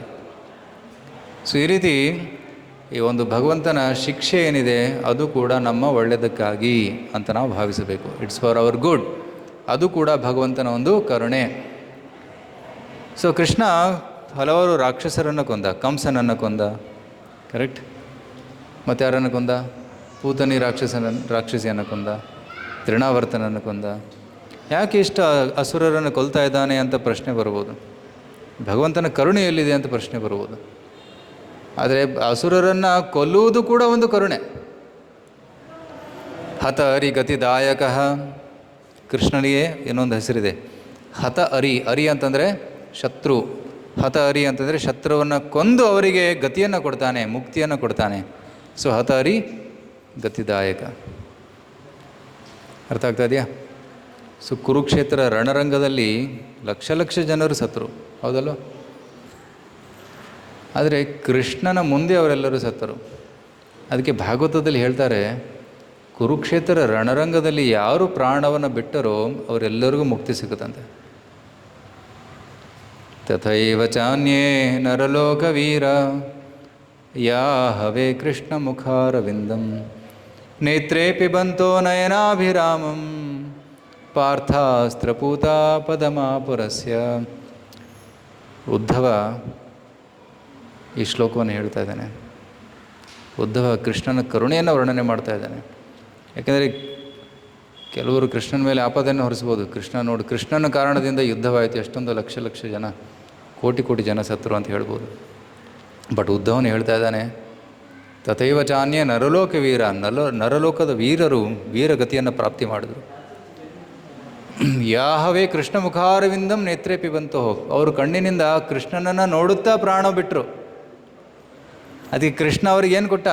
ಸೊ ಈ ರೀತಿ ಈ ಒಂದು ಭಗವಂತನ ಶಿಕ್ಷೆ ಏನಿದೆ ಅದು ಕೂಡ ನಮ್ಮ ಒಳ್ಳೆಯದಕ್ಕಾಗಿ ಅಂತ ನಾವು ಭಾವಿಸಬೇಕು. It's for our good. ಅದು ಕೂಡ ಭಗವಂತನ ಒಂದು ಕರುಣೆ. ಸೊ ಕೃಷ್ಣ ಹಲವಾರು ರಾಕ್ಷಸರನ್ನು ಕೊಂದ, ಕಂಸನನ್ನು ಕೊಂದ, ಕರೆಕ್ಟ್? ಮತ್ತು ಯಾರನ್ನು ಕೊಂದ? ಪೂತನಿ ರಾಕ್ಷಸಿಯನ್ನು ಕೊಂದ, ತೃಣಾವರ್ತನನ್ನು ಕೊಂದ. ಯಾಕೆ ಇಷ್ಟ ಅಸುರರನ್ನು ಕೊಲ್ತಾ ಇದ್ದಾನೆ ಅಂತ ಪ್ರಶ್ನೆ ಬರ್ಬೋದು. ಭಗವಂತನ ಕರುಣೆ ಎಲ್ಲಿದೆ ಅಂತ ಪ್ರಶ್ನೆ ಬರ್ಬೋದು. ಆದರೆ ಅಸುರರನ್ನು ಕೊಲ್ಲುವುದು ಕೂಡ ಒಂದು ಕರುಣೆ. ಹತ ಅರಿ ಗತಿದಾಯಕ. ಕೃಷ್ಣನಿಗೆ ಇನ್ನೊಂದು ಹೆಸರಿದೆ, ಹತ ಅರಿ. ಅರಿ ಅಂತಂದರೆ ಶತ್ರು, ಹತ ಅರಿ ಅಂತಂದರೆ ಶತ್ರುವನ್ನು ಕೊಂದು ಅವರಿಗೆ ಗತಿಯನ್ನು ಕೊಡ್ತಾನೆ, ಮುಕ್ತಿಯನ್ನು ಕೊಡ್ತಾನೆ. ಸೊ ಹತ ಅರಿ ಗತಿದಾಯಕ. ಅರ್ಥ ಆಗ್ತಾ ಇದೆಯಾ? ಸೊ ಕುರುಕ್ಷೇತ್ರ ರಣರಂಗದಲ್ಲಿ ಲಕ್ಷ ಲಕ್ಷ ಜನರು ಸತ್ತರು, ಹೌದಲ್ವ? ಆದರೆ ಕೃಷ್ಣನ ಮುಂದೆ ಅವರೆಲ್ಲರೂ ಸತ್ತರು. ಅದಕ್ಕೆ ಭಾಗವತದಲ್ಲಿ ಹೇಳ್ತಾರೆ, ಕುರುಕ್ಷೇತ್ರ ರಣರಂಗದಲ್ಲಿ ಯಾರು ಪ್ರಾಣವನ್ನು ಬಿಟ್ಟರೋ ಅವರೆಲ್ಲರಿಗೂ ಮುಕ್ತಿ ಸಿಗುತ್ತಂತೆ. ತಥೈವ ಚಾನ್ಯೇ ನರಲೋಕವೀರ ಯಾ ಹವೇ ಕೃಷ್ಣ ಮುಖಾರವಿಂದಂ ನೇತ್ರೇ ಪಿಬಂತೋ ನಯನಾಭಿರಾಮಂ ಪಾರ್ಥಾಸ್ತ್ರಪೂತಾ ಪದಮಾಪುರಸ್ಯ. ಉದ್ಧವ ಈ ಶ್ಲೋಕವನ್ನು ಹೇಳ್ತಾ ಇದ್ದಾನೆ. ಉದ್ಧವ ಕೃಷ್ಣನ ಕರುಣೆಯನ್ನು ವರ್ಣನೆ ಮಾಡ್ತಾ ಇದ್ದಾನೆ. ಯಾಕೆಂದರೆ ಕೆಲವರು ಕೃಷ್ಣನ ಮೇಲೆ ಆಪದನ್ನು ಹೊರಿಸ್ಬೋದು. ಕೃಷ್ಣನ ಕಾರಣದಿಂದ ಯುದ್ಧವಾಯಿತು, ಎಷ್ಟೊಂದು ಲಕ್ಷ ಲಕ್ಷ ಜನ, ಕೋಟಿ ಕೋಟಿ ಜನ ಸತ್ತರು ಅಂತ ಹೇಳ್ಬೋದು. ಬಟ್ ಉದ್ಧವನು ಹೇಳ್ತಾ ಇದ್ದಾನೆ, ತಥೈವ ಚಾನ್ಯ ನರಲೋಕ ವೀರ. ನರಲೋಕದ ವೀರರು ವೀರಗತಿಯನ್ನು ಪ್ರಾಪ್ತಿ ಮಾಡಿದರು. ಯಾಹವೇ ಕೃಷ್ಣ ಮುಖಾರವಿಂದಂ ನೇತ್ರೇ ಪಿಬಂತೋ. ಅವರು ಕಣ್ಣಿನಿಂದ ಕೃಷ್ಣನನ್ನು ನೋಡುತ್ತಾ ಪ್ರಾಣ ಬಿಟ್ಟರು. ಅದಕ್ಕೆ ಕೃಷ್ಣ ಅವ್ರಿಗೇನು ಕೊಟ್ಟ?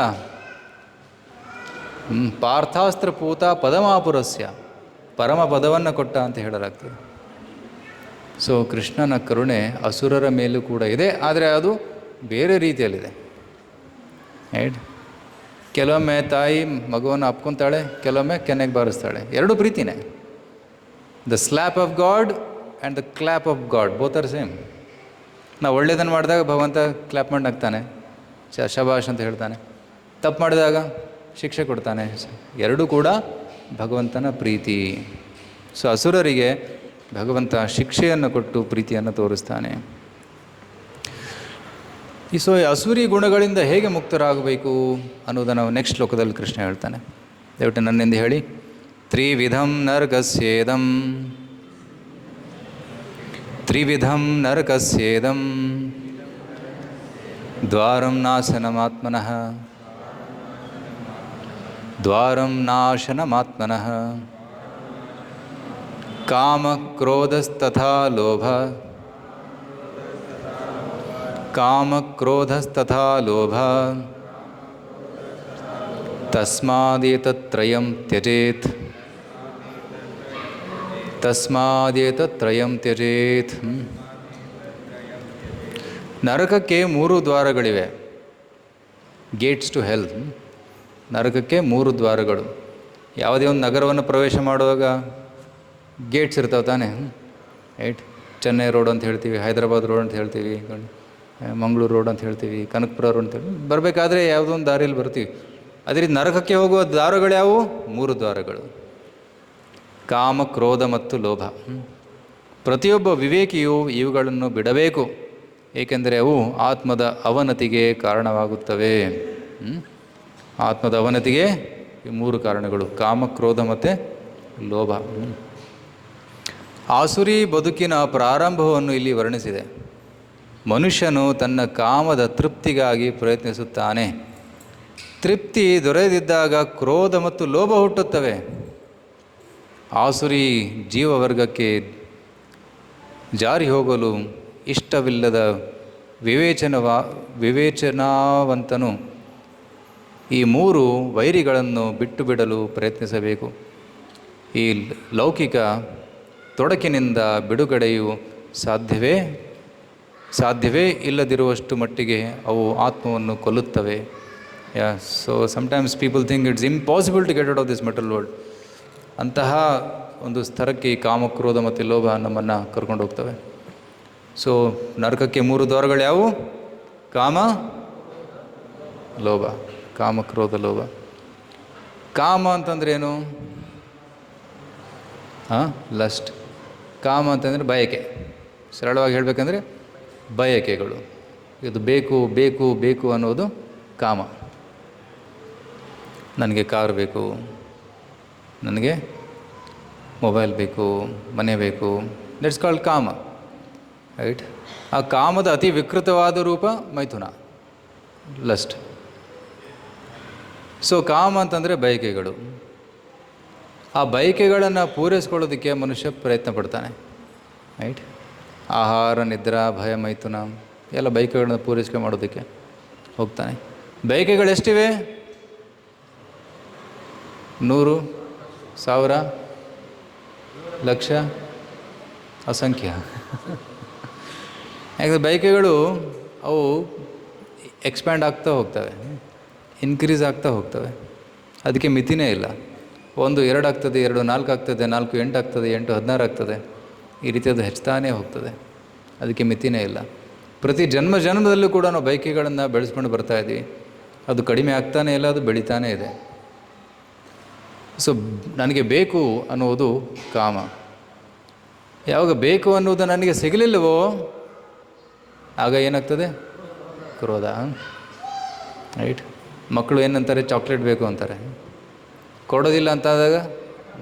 ಪಾರ್ಥಾಸ್ತ್ರ ಪೂತ ಪದಮಾಪುರಸ್ಯ, ಪರಮ ಪದವನ್ನು ಕೊಟ್ಟ ಅಂತ ಹೇಳಲಾಗ್ತದೆ. ಸೊ ಕೃಷ್ಣನ ಕರುಣೆ ಅಸುರರ ಮೇಲೂ ಕೂಡ ಇದೆ, ಆದರೆ ಅದು ಬೇರೆ ರೀತಿಯಲ್ಲಿದೆ, ರೈಟ್? ಕೆಲವೊಮ್ಮೆ ತಾಯಿ ಮಗುವನ್ನು ಅಪ್ಕೊತಾಳೆ, ಕೆಲವೊಮ್ಮೆ ಕೆನ್ನೆಗೆ ಬಾರಿಸ್ತಾಳೆ. ಎರಡೂ ಪ್ರೀತಿನೇ. The slap of God and the clap of God both are same. ನಾವು ಒಳ್ಳೆಯದನ್ನು ಮಾಡಿದಾಗ ಭಗವಂತ ಕ್ಲ್ಯಾಪ್ ಮಾಡಿ ನಗ್ತಾನೆ, ಶಬಾಷ್ ಅಂತ ಹೇಳ್ತಾನೆ. ತಪ್ಪು ಮಾಡಿದಾಗ ಶಿಕ್ಷೆ ಕೊಡ್ತಾನೆ. ಎರಡೂ ಕೂಡ ಭಗವಂತನ ಪ್ರೀತಿ. ಸೊ ಅಸುರರಿಗೆ ಭಗವಂತ ಶಿಕ್ಷೆಯನ್ನು ಕೊಟ್ಟು ಪ್ರೀತಿಯನ್ನು ತೋರಿಸ್ತಾನೆ. ಸೊ ಈ ಅಸುರಿ ಗುಣಗಳಿಂದ ಹೇಗೆ ಮುಕ್ತರಾಗಬೇಕು ಅನ್ನೋದನ್ನು ನೆಕ್ಸ್ಟ್ ಶ್ಲೋಕದಲ್ಲಿ ಕೃಷ್ಣ ಹೇಳ್ತಾನೆ. ದಯವಿಟ್ಟು ನನ್ನಿಂದ ಹೇಳಿ. ತ್ರಿವಿಧಂ ನರಕಸ್ಯೇದಂ ತ್ರಿವಿಧಂ ನರಕಸ್ಯೇದಂ ದ್ವಾರಂ ನಾಶನಮಾತ್ಮನಃ ದ್ವಾರಂ ನಾಶನಮಾತ್ಮನಃ ಕಾಮಕ್ರೋಧಸ್ತಥಾ ಲೋಭ ಕಾಮಕ್ರೋಧಸ್ತಥಾ ಲೋಭ ತಸ್ಮಾದೇತತ್ರಯಂ ತ್ಯಜೇತ್ ತಸ್ಮಾದೇತತ್ರಯಂ ತ್ಯಜೇತ್. ನರಕಕ್ಕೆ 3 ದ್ವಾರಗಳಿವೆ. Gates to hell. ನರಕಕ್ಕೆ 3 ದ್ವಾರಗಳು. ಯಾವುದೇ ಒಂದು ನಗರವನ್ನು ಪ್ರವೇಶ ಮಾಡುವಾಗ ಗೇಟ್ಸ್ ಇರ್ತಾವೆ ತಾನೆ, ರೈಟ್? ಚೆನ್ನೈ ರೋಡ್ ಅಂತ ಹೇಳ್ತೀವಿ, ಹೈದರಾಬಾದ್ ರೋಡ್ ಅಂತ ಹೇಳ್ತೀವಿ, ಮಂಗಳೂರು ರೋಡ್ ಅಂತ ಹೇಳ್ತೀವಿ, ಕನಕಪುರ ರೋಡ್ ಅಂತ ಹೇಳ್ತೀವಿ. ಬರಬೇಕಾದ್ರೆ ಯಾವುದೋ ಒಂದು ದಾರಿಯಲ್ಲಿ ಬರ್ತೀವಿ. ಅದೇ ರೀತಿ ನರಕಕ್ಕೆ ಹೋಗುವ ದ್ವಾರಗಳು ಯಾವುವು? 3 ದ್ವಾರಗಳು. ಕಾಮ, ಕ್ರೋಧ ಮತ್ತು ಲೋಭ. ಪ್ರತಿಯೊಬ್ಬ ವಿವೇಕಿಯು ಇವುಗಳನ್ನು ಬಿಡಬೇಕು, ಏಕೆಂದರೆ ಅವು ಆತ್ಮದ ಅವನತಿಗೆ ಕಾರಣವಾಗುತ್ತವೆ. ಆತ್ಮದ ಅವನತಿಗೆ ಈ 3 ಕಾರಣಗಳು: ಕಾಮ, ಕ್ರೋಧ ಮತ್ತು ಲೋಭ. ಆಸುರಿ ಬದುಕಿನ ಪ್ರಾರಂಭವನ್ನು ಇಲ್ಲಿ ವರ್ಣಿಸಿದೆ. ಮನುಷ್ಯನು ತನ್ನ ಕಾಮದ ತೃಪ್ತಿಗಾಗಿ ಪ್ರಯತ್ನಿಸುತ್ತಾನೆ. ತೃಪ್ತಿ ದೊರೆಯದಿದ್ದಾಗ ಕ್ರೋಧ ಮತ್ತು ಲೋಭ ಹುಟ್ಟುತ್ತವೆ. ಆಸುರಿ ಜೀವವರ್ಗಕ್ಕೆ ಜಾರಿ ಹೋಗಲು ಇಷ್ಟವಿಲ್ಲದ ವಿವೇಚನಾವಂತನು ಈ 3 ವೈರಿಗಳನ್ನು ಬಿಟ್ಟು ಬಿಡಲು ಪ್ರಯತ್ನಿಸಬೇಕು. ಈ ಲೌಕಿಕ ತೊಡಕಿನಿಂದ ಬಿಡುಗಡೆಯು ಸಾಧ್ಯವೇ ಇಲ್ಲದಿರುವಷ್ಟು ಮಟ್ಟಿಗೆ ಅವು ಆತ್ಮವನ್ನು ಕೊಲ್ಲುತ್ತವೆ. So sometimes people think it's impossible to get out of this metal world. ಅಂತಹ ಒಂದು ಸ್ತರಕ್ಕೆ ಈ ಕಾಮ, ಕ್ರೋಧ ಮತ್ತು ಲೋಭ ನಮ್ಮನ್ನು ಕರ್ಕೊಂಡು ಹೋಗ್ತವೆ. ಸೊ ನರಕಕ್ಕೆ 3 ದ್ವಾರಗಳು ಯಾವುವು? ಕಾಮ, ಲೋಭ. ಕಾಮ, ಕ್ರೋಧ, ಲೋಭ. ಕಾಮ ಅಂತಂದ್ರೆ ಏನು? ಲಸ್ಟ್. ಕಾಮ ಅಂತಂದರೆ ಬಯಕೆ. ಸರಳವಾಗಿ ಹೇಳಬೇಕಂದ್ರೆ ಬಯಕೆಗಳು. ಇದು ಬೇಕು ಬೇಕು ಬೇಕು ಅನ್ನೋದು ಕಾಮ. ನನಗೆ ಕಾರು ಬೇಕು, ನನಗೆ ಮೊಬೈಲ್ ಬೇಕು, ಮನೆ ಬೇಕು, ದಟ್ಸ್ ಕಾಲ್ಡ್ ಕಾಮ, ರೈಟ್? ಆ ಕಾಮದ ಅತಿ ವಿಕೃತವಾದ ರೂಪ ಮೈಥುನ, ಲಸ್ಟ್. ಸೊ ಕಾಮ ಅಂತಂದರೆ ಬಯಕೆಗಳು. ಆ ಬಯಕೆಗಳನ್ನು ಪೂರೈಸ್ಕೊಳ್ಳೋದಕ್ಕೆ ಮನುಷ್ಯ ಪ್ರಯತ್ನ ಪಡ್ತಾನೆ, ರೈಟ್? ಆಹಾರ, ನಿದ್ರಾ, ಭಯ, ಮೈಥುನ ಎಲ್ಲ ಬಯಕೆಗಳನ್ನ ಪೂರೈಕೆ ಮಾಡೋದಕ್ಕೆ ಹೋಗ್ತಾನೆ. ಬಯಕೆಗಳು ಎಷ್ಟಿವೆ? 100, 1000, ಲಕ್ಷ, ಅಸಂಖ್ಯ. ಯಾಕಂದರೆ ಬಯಕೆಗಳು ಅವು ಎಕ್ಸ್ಪ್ಯಾಂಡ್ ಆಗ್ತಾ ಹೋಗ್ತವೆ, ಇನ್ಕ್ರೀಸ್ ಆಗ್ತಾ ಹೋಗ್ತವೆ. ಅದಕ್ಕೆ ಮಿತಿನೇ ಇಲ್ಲ. 1 2 ಆಗ್ತದೆ, 2 4 ಆಗ್ತದೆ, 4 8 ಆಗ್ತದೆ, 8 16 ಆಗ್ತದೆ. ಈ ರೀತಿ ಅದು ಹೆಚ್ಚುತ್ತಾನೇ ಹೋಗ್ತದೆ. ಅದಕ್ಕೆ ಮಿತಿನೇ ಇಲ್ಲ. ಪ್ರತಿ ಜನ್ಮದಲ್ಲೂ ಕೂಡ ನಾವು ಬಯಕೆಗಳನ್ನು ಬೆಳೆಸ್ಕೊಂಡು ಬರ್ತಾ ಇದ್ದೀವಿ. ಅದು ಕಡಿಮೆ ಆಗ್ತಾನೇ ಇಲ್ಲ, ಅದು ಬೆಳೀತಾನೇ ಇದೆ. ಸೊ ನನಗೆ ಬೇಕು ಅನ್ನುವುದು ಕಾಮ. ಯಾವಾಗ ಬೇಕು ಅನ್ನೋದು ನನಗೆ ಸಿಗಲಿಲ್ಲವೋ ಆಗ ಏನಾಗ್ತದೆ? ಕ್ರೋಧ, ರೈಟ್? ಮಕ್ಕಳು ಏನಂತಾರೆ? ಚಾಕ್ಲೇಟ್ ಬೇಕು ಅಂತಾರೆ. ಕೊಡೋದಿಲ್ಲ ಅಂತಾದಾಗ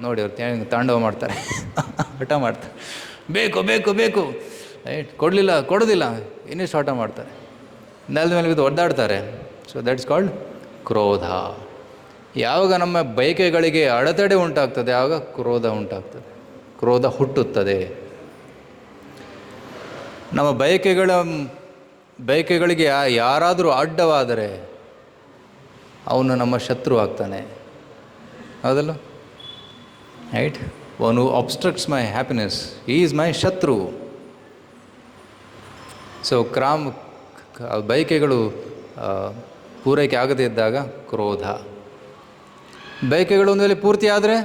ನೋಡಿ ಅವ್ರು ತಾಂಡವ ಮಾಡ್ತಾರೆ, ಹಠ ಮಾಡ್ತಾರೆ, ಬೇಕು ಬೇಕು ಬೇಕು, ರೈಟ್? ಕೊಡೋದಿಲ್ಲ, ಇನ್ನಿಷ್ಟು ಹಠ ಮಾಡ್ತಾರೆ, ನೆಲದ ಮೇಲೆ ಬಿದ್ದು ಒದ್ದಾಡ್ತಾರೆ. ಸೊ ದಟ್ಸ್ ಕಾಲ್ಡ್ ಕ್ರೋಧ. ಯಾವಾಗ ನಮ್ಮ ಬಯಕೆಗಳಿಗೆ ಅಡೆತಡೆ ಉಂಟಾಗ್ತದೆ ಆವಾಗ ಕ್ರೋಧ ಉಂಟಾಗ್ತದೆ, ಕ್ರೋಧ ಹುಟ್ಟುತ್ತದೆ. ನಮ್ಮ ಬಯಕೆಗಳಿಗೆ ಯಾರಾದರೂ ಅಡ್ಡವಾದರೆ ಅವನು ನಮ್ಮ ಶತ್ರು ಆಗ್ತಾನೆ, ಹೌದಲ್ಲ, ರೈಟ್? ಅವನು ಅಬ್ಸ್ಟ್ರಕ್ಟ್ಸ್ my happiness, he is my ಶತ್ರು. ಸೊ ಬಯಕೆಗಳು ಪೂರೈಕೆ ಆಗದೇ ಇದ್ದಾಗ ಕ್ರೋಧ. ಬಯಕೆಗಳು ಒಂದು ವೇಳೆ ಪೂರ್ತಿ ಆದರೆ,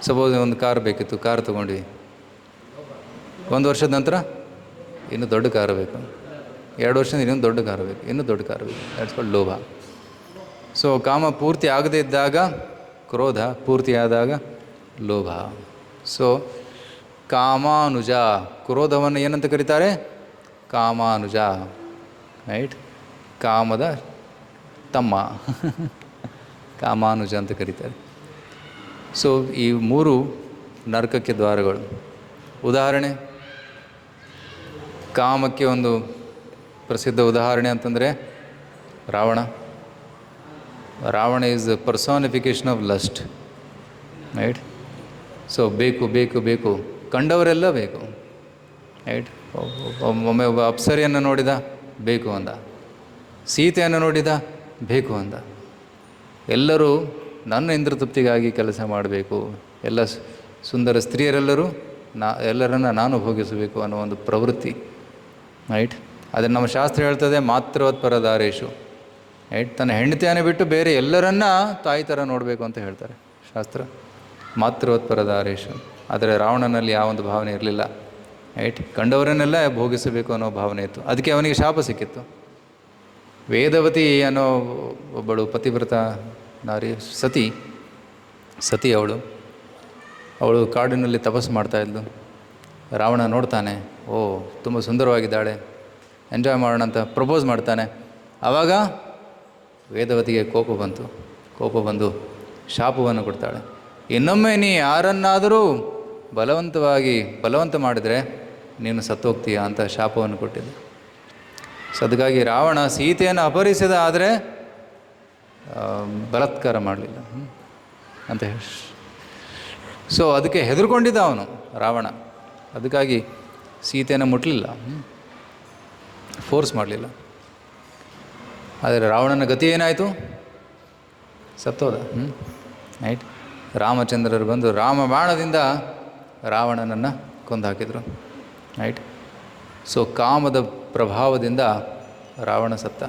ಸಪೋಸ್ ಒಂದು ಕಾರ್ ಬೇಕಿತ್ತು, ಕಾರ್ ತೊಗೊಂಡ್ವಿ, 1 ವರ್ಷದ ನಂತರ ಇನ್ನೂ ದೊಡ್ಡ ಕಾರು ಬೇಕು, 2 ವರ್ಷದಿಂದ ಇನ್ನೊಂದು ದೊಡ್ಡ ಕಾರು ಬೇಕು, ಇನ್ನೂ ದೊಡ್ಡ ಕಾರು ಬೇಕು. ದಟ್ಸ್ ಕಾಲ್ಡ್ ಲೋಭ. ಸೊ ಕಾಮ ಪೂರ್ತಿ ಆಗದೇ ಇದ್ದಾಗ ಕ್ರೋಧ, ಪೂರ್ತಿಯಾದಾಗ ಲೋಭ. ಸೊ ಕಾಮಾನುಜ, ಕ್ರೋಧವನ್ನು ಏನಂತ ಕರೀತಾರೆ? ಕಾಮಾನುಜ, ರೈಟ್? ಕಾಮದ ತಮ್ಮ, ಕಾಮಾನುಜ ಅಂತ ಕರೀತಾರೆ. ಸೊ ಈ 3 ನರಕಕ್ಕೆ ದ್ವಾರಗಳು. ಉದಾಹರಣೆ, ಕಾಮಕ್ಕೆ ಒಂದು ಪ್ರಸಿದ್ಧ ಉದಾಹರಣೆ ಅಂತಂದರೆ Ravana is personification of lust, right? So ಬೇಕು ಬೇಕು ಬೇಕು, ಕಂಡವರೆಲ್ಲ ಬೇಕು, ರೈಟ್? ಒಮ್ಮೆ ಒಬ್ಬ ಅಪ್ಸರಿಯನ್ನು ನೋಡಿದ, ಬೇಕು ಅಂದ. ಸೀತೆಯನ್ನು ನೋಡಿದ, ಬೇಕು ಅಂದ. ಎಲ್ಲರೂ ನನ್ನ ಇಂದ್ರತೃಪ್ತಿಗಾಗಿ ಕೆಲಸ ಮಾಡಬೇಕು, ಎಲ್ಲ ಸುಂದರ ಸ್ತ್ರೀಯರೆಲ್ಲರೂ ಎಲ್ಲರನ್ನು ನಾನು ಭೋಗಿಸಬೇಕು ಅನ್ನೋ ಒಂದು ಪ್ರವೃತ್ತಿ, ರೈಟ್? ಅದನ್ನು ನಮ್ಮ ಶಾಸ್ತ್ರ ಹೇಳ್ತದೆ, ಮಾತೃವತ್ಪರದಾರೇಶು, ರೈಟ್? ತನ್ನ ಹೆಂಡತಿಯನ್ನು ಬಿಟ್ಟು ಬೇರೆ ಎಲ್ಲರನ್ನ ತಾಯಿ ಥರ ನೋಡಬೇಕು ಅಂತ ಹೇಳ್ತಾರೆ ಶಾಸ್ತ್ರ, ಮಾತೃವತ್ಪರದಾರೇಶು. ಆದರೆ ರಾವಣನಲ್ಲಿ ಆ ಒಂದು ಭಾವನೆ ಇರಲಿಲ್ಲ, ರೈಟ್? ಕಂಡವರನ್ನೆಲ್ಲ ಭೋಗಿಸಬೇಕು ಅನ್ನೋ ಭಾವನೆ ಇತ್ತು. ಅದಕ್ಕೆ ಅವನಿಗೆ ಶಾಪ ಸಿಕ್ಕಿತ್ತು. ವೇದವತಿ ಅನ್ನೋ ಒಬ್ಬಳು ಪತಿವ್ರತ ನಾರಿ, ಸತಿ ಅವಳು ಕಾಡಿನಲ್ಲಿ ತಪಸ್ಸು ಮಾಡ್ತಾಯಿದ್ಲು. ರಾವಣ ನೋಡ್ತಾನೆ, ಓ ತುಂಬ ಸುಂದರವಾಗಿದ್ದಾಳೆ, ಎಂಜಾಯ್ ಮಾಡೋಣ ಅಂತ ಪ್ರಪೋಸ್ ಮಾಡ್ತಾನೆ. ಆವಾಗ ವೇದವತಿಗೆ ಕೋಪ ಬಂದು ಶಾಪವನ್ನು ಕೊಡ್ತಾಳೆ. ಇನ್ನೊಮ್ಮೆ ನೀ ಯಾರನ್ನಾದರೂ ಬಲವಂತ ಮಾಡಿದರೆ ನೀನು ಸತ್ತೋಗ್ತೀಯ ಅಂತ ಶಾಪವನ್ನು ಕೊಟ್ಟಿದ್ದೆ. ಸೊ ಅದಕ್ಕಾಗಿ ರಾವಣ ಸೀತೆಯನ್ನು ಅಪಹರಿಸಿದ, ಆದರೆ ಬಲಾತ್ಕಾರ ಮಾಡಲಿಲ್ಲ ಅಂತ ಹೇಳಿ. ಸೊ ಅದಕ್ಕೆ ಹೆದರ್ಕೊಂಡಿದ್ದ ಅವನು ರಾವಣ. ಅದಕ್ಕಾಗಿ ಸೀತೆಯನ್ನು ಮುಟ್ಟಲಿಲ್ಲ, ಫೋರ್ಸ್ ಮಾಡಲಿಲ್ಲ. ಆದರೆ ರಾವಣನ ಗತಿ ಏನಾಯಿತು? ಸತ್ತೋದ, ರೈಟ್? ರಾಮಚಂದ್ರರು ಬಂದು ರಾಮಬಾಣದಿಂದ ರಾವಣನನ್ನು ಕೊಂದು ಹಾಕಿದರು. ರೈಟ್. ಸೊ ಕಾಮದ ಪ್ರಭಾವದಿಂದ ರಾವಣ ಸತ್ತ.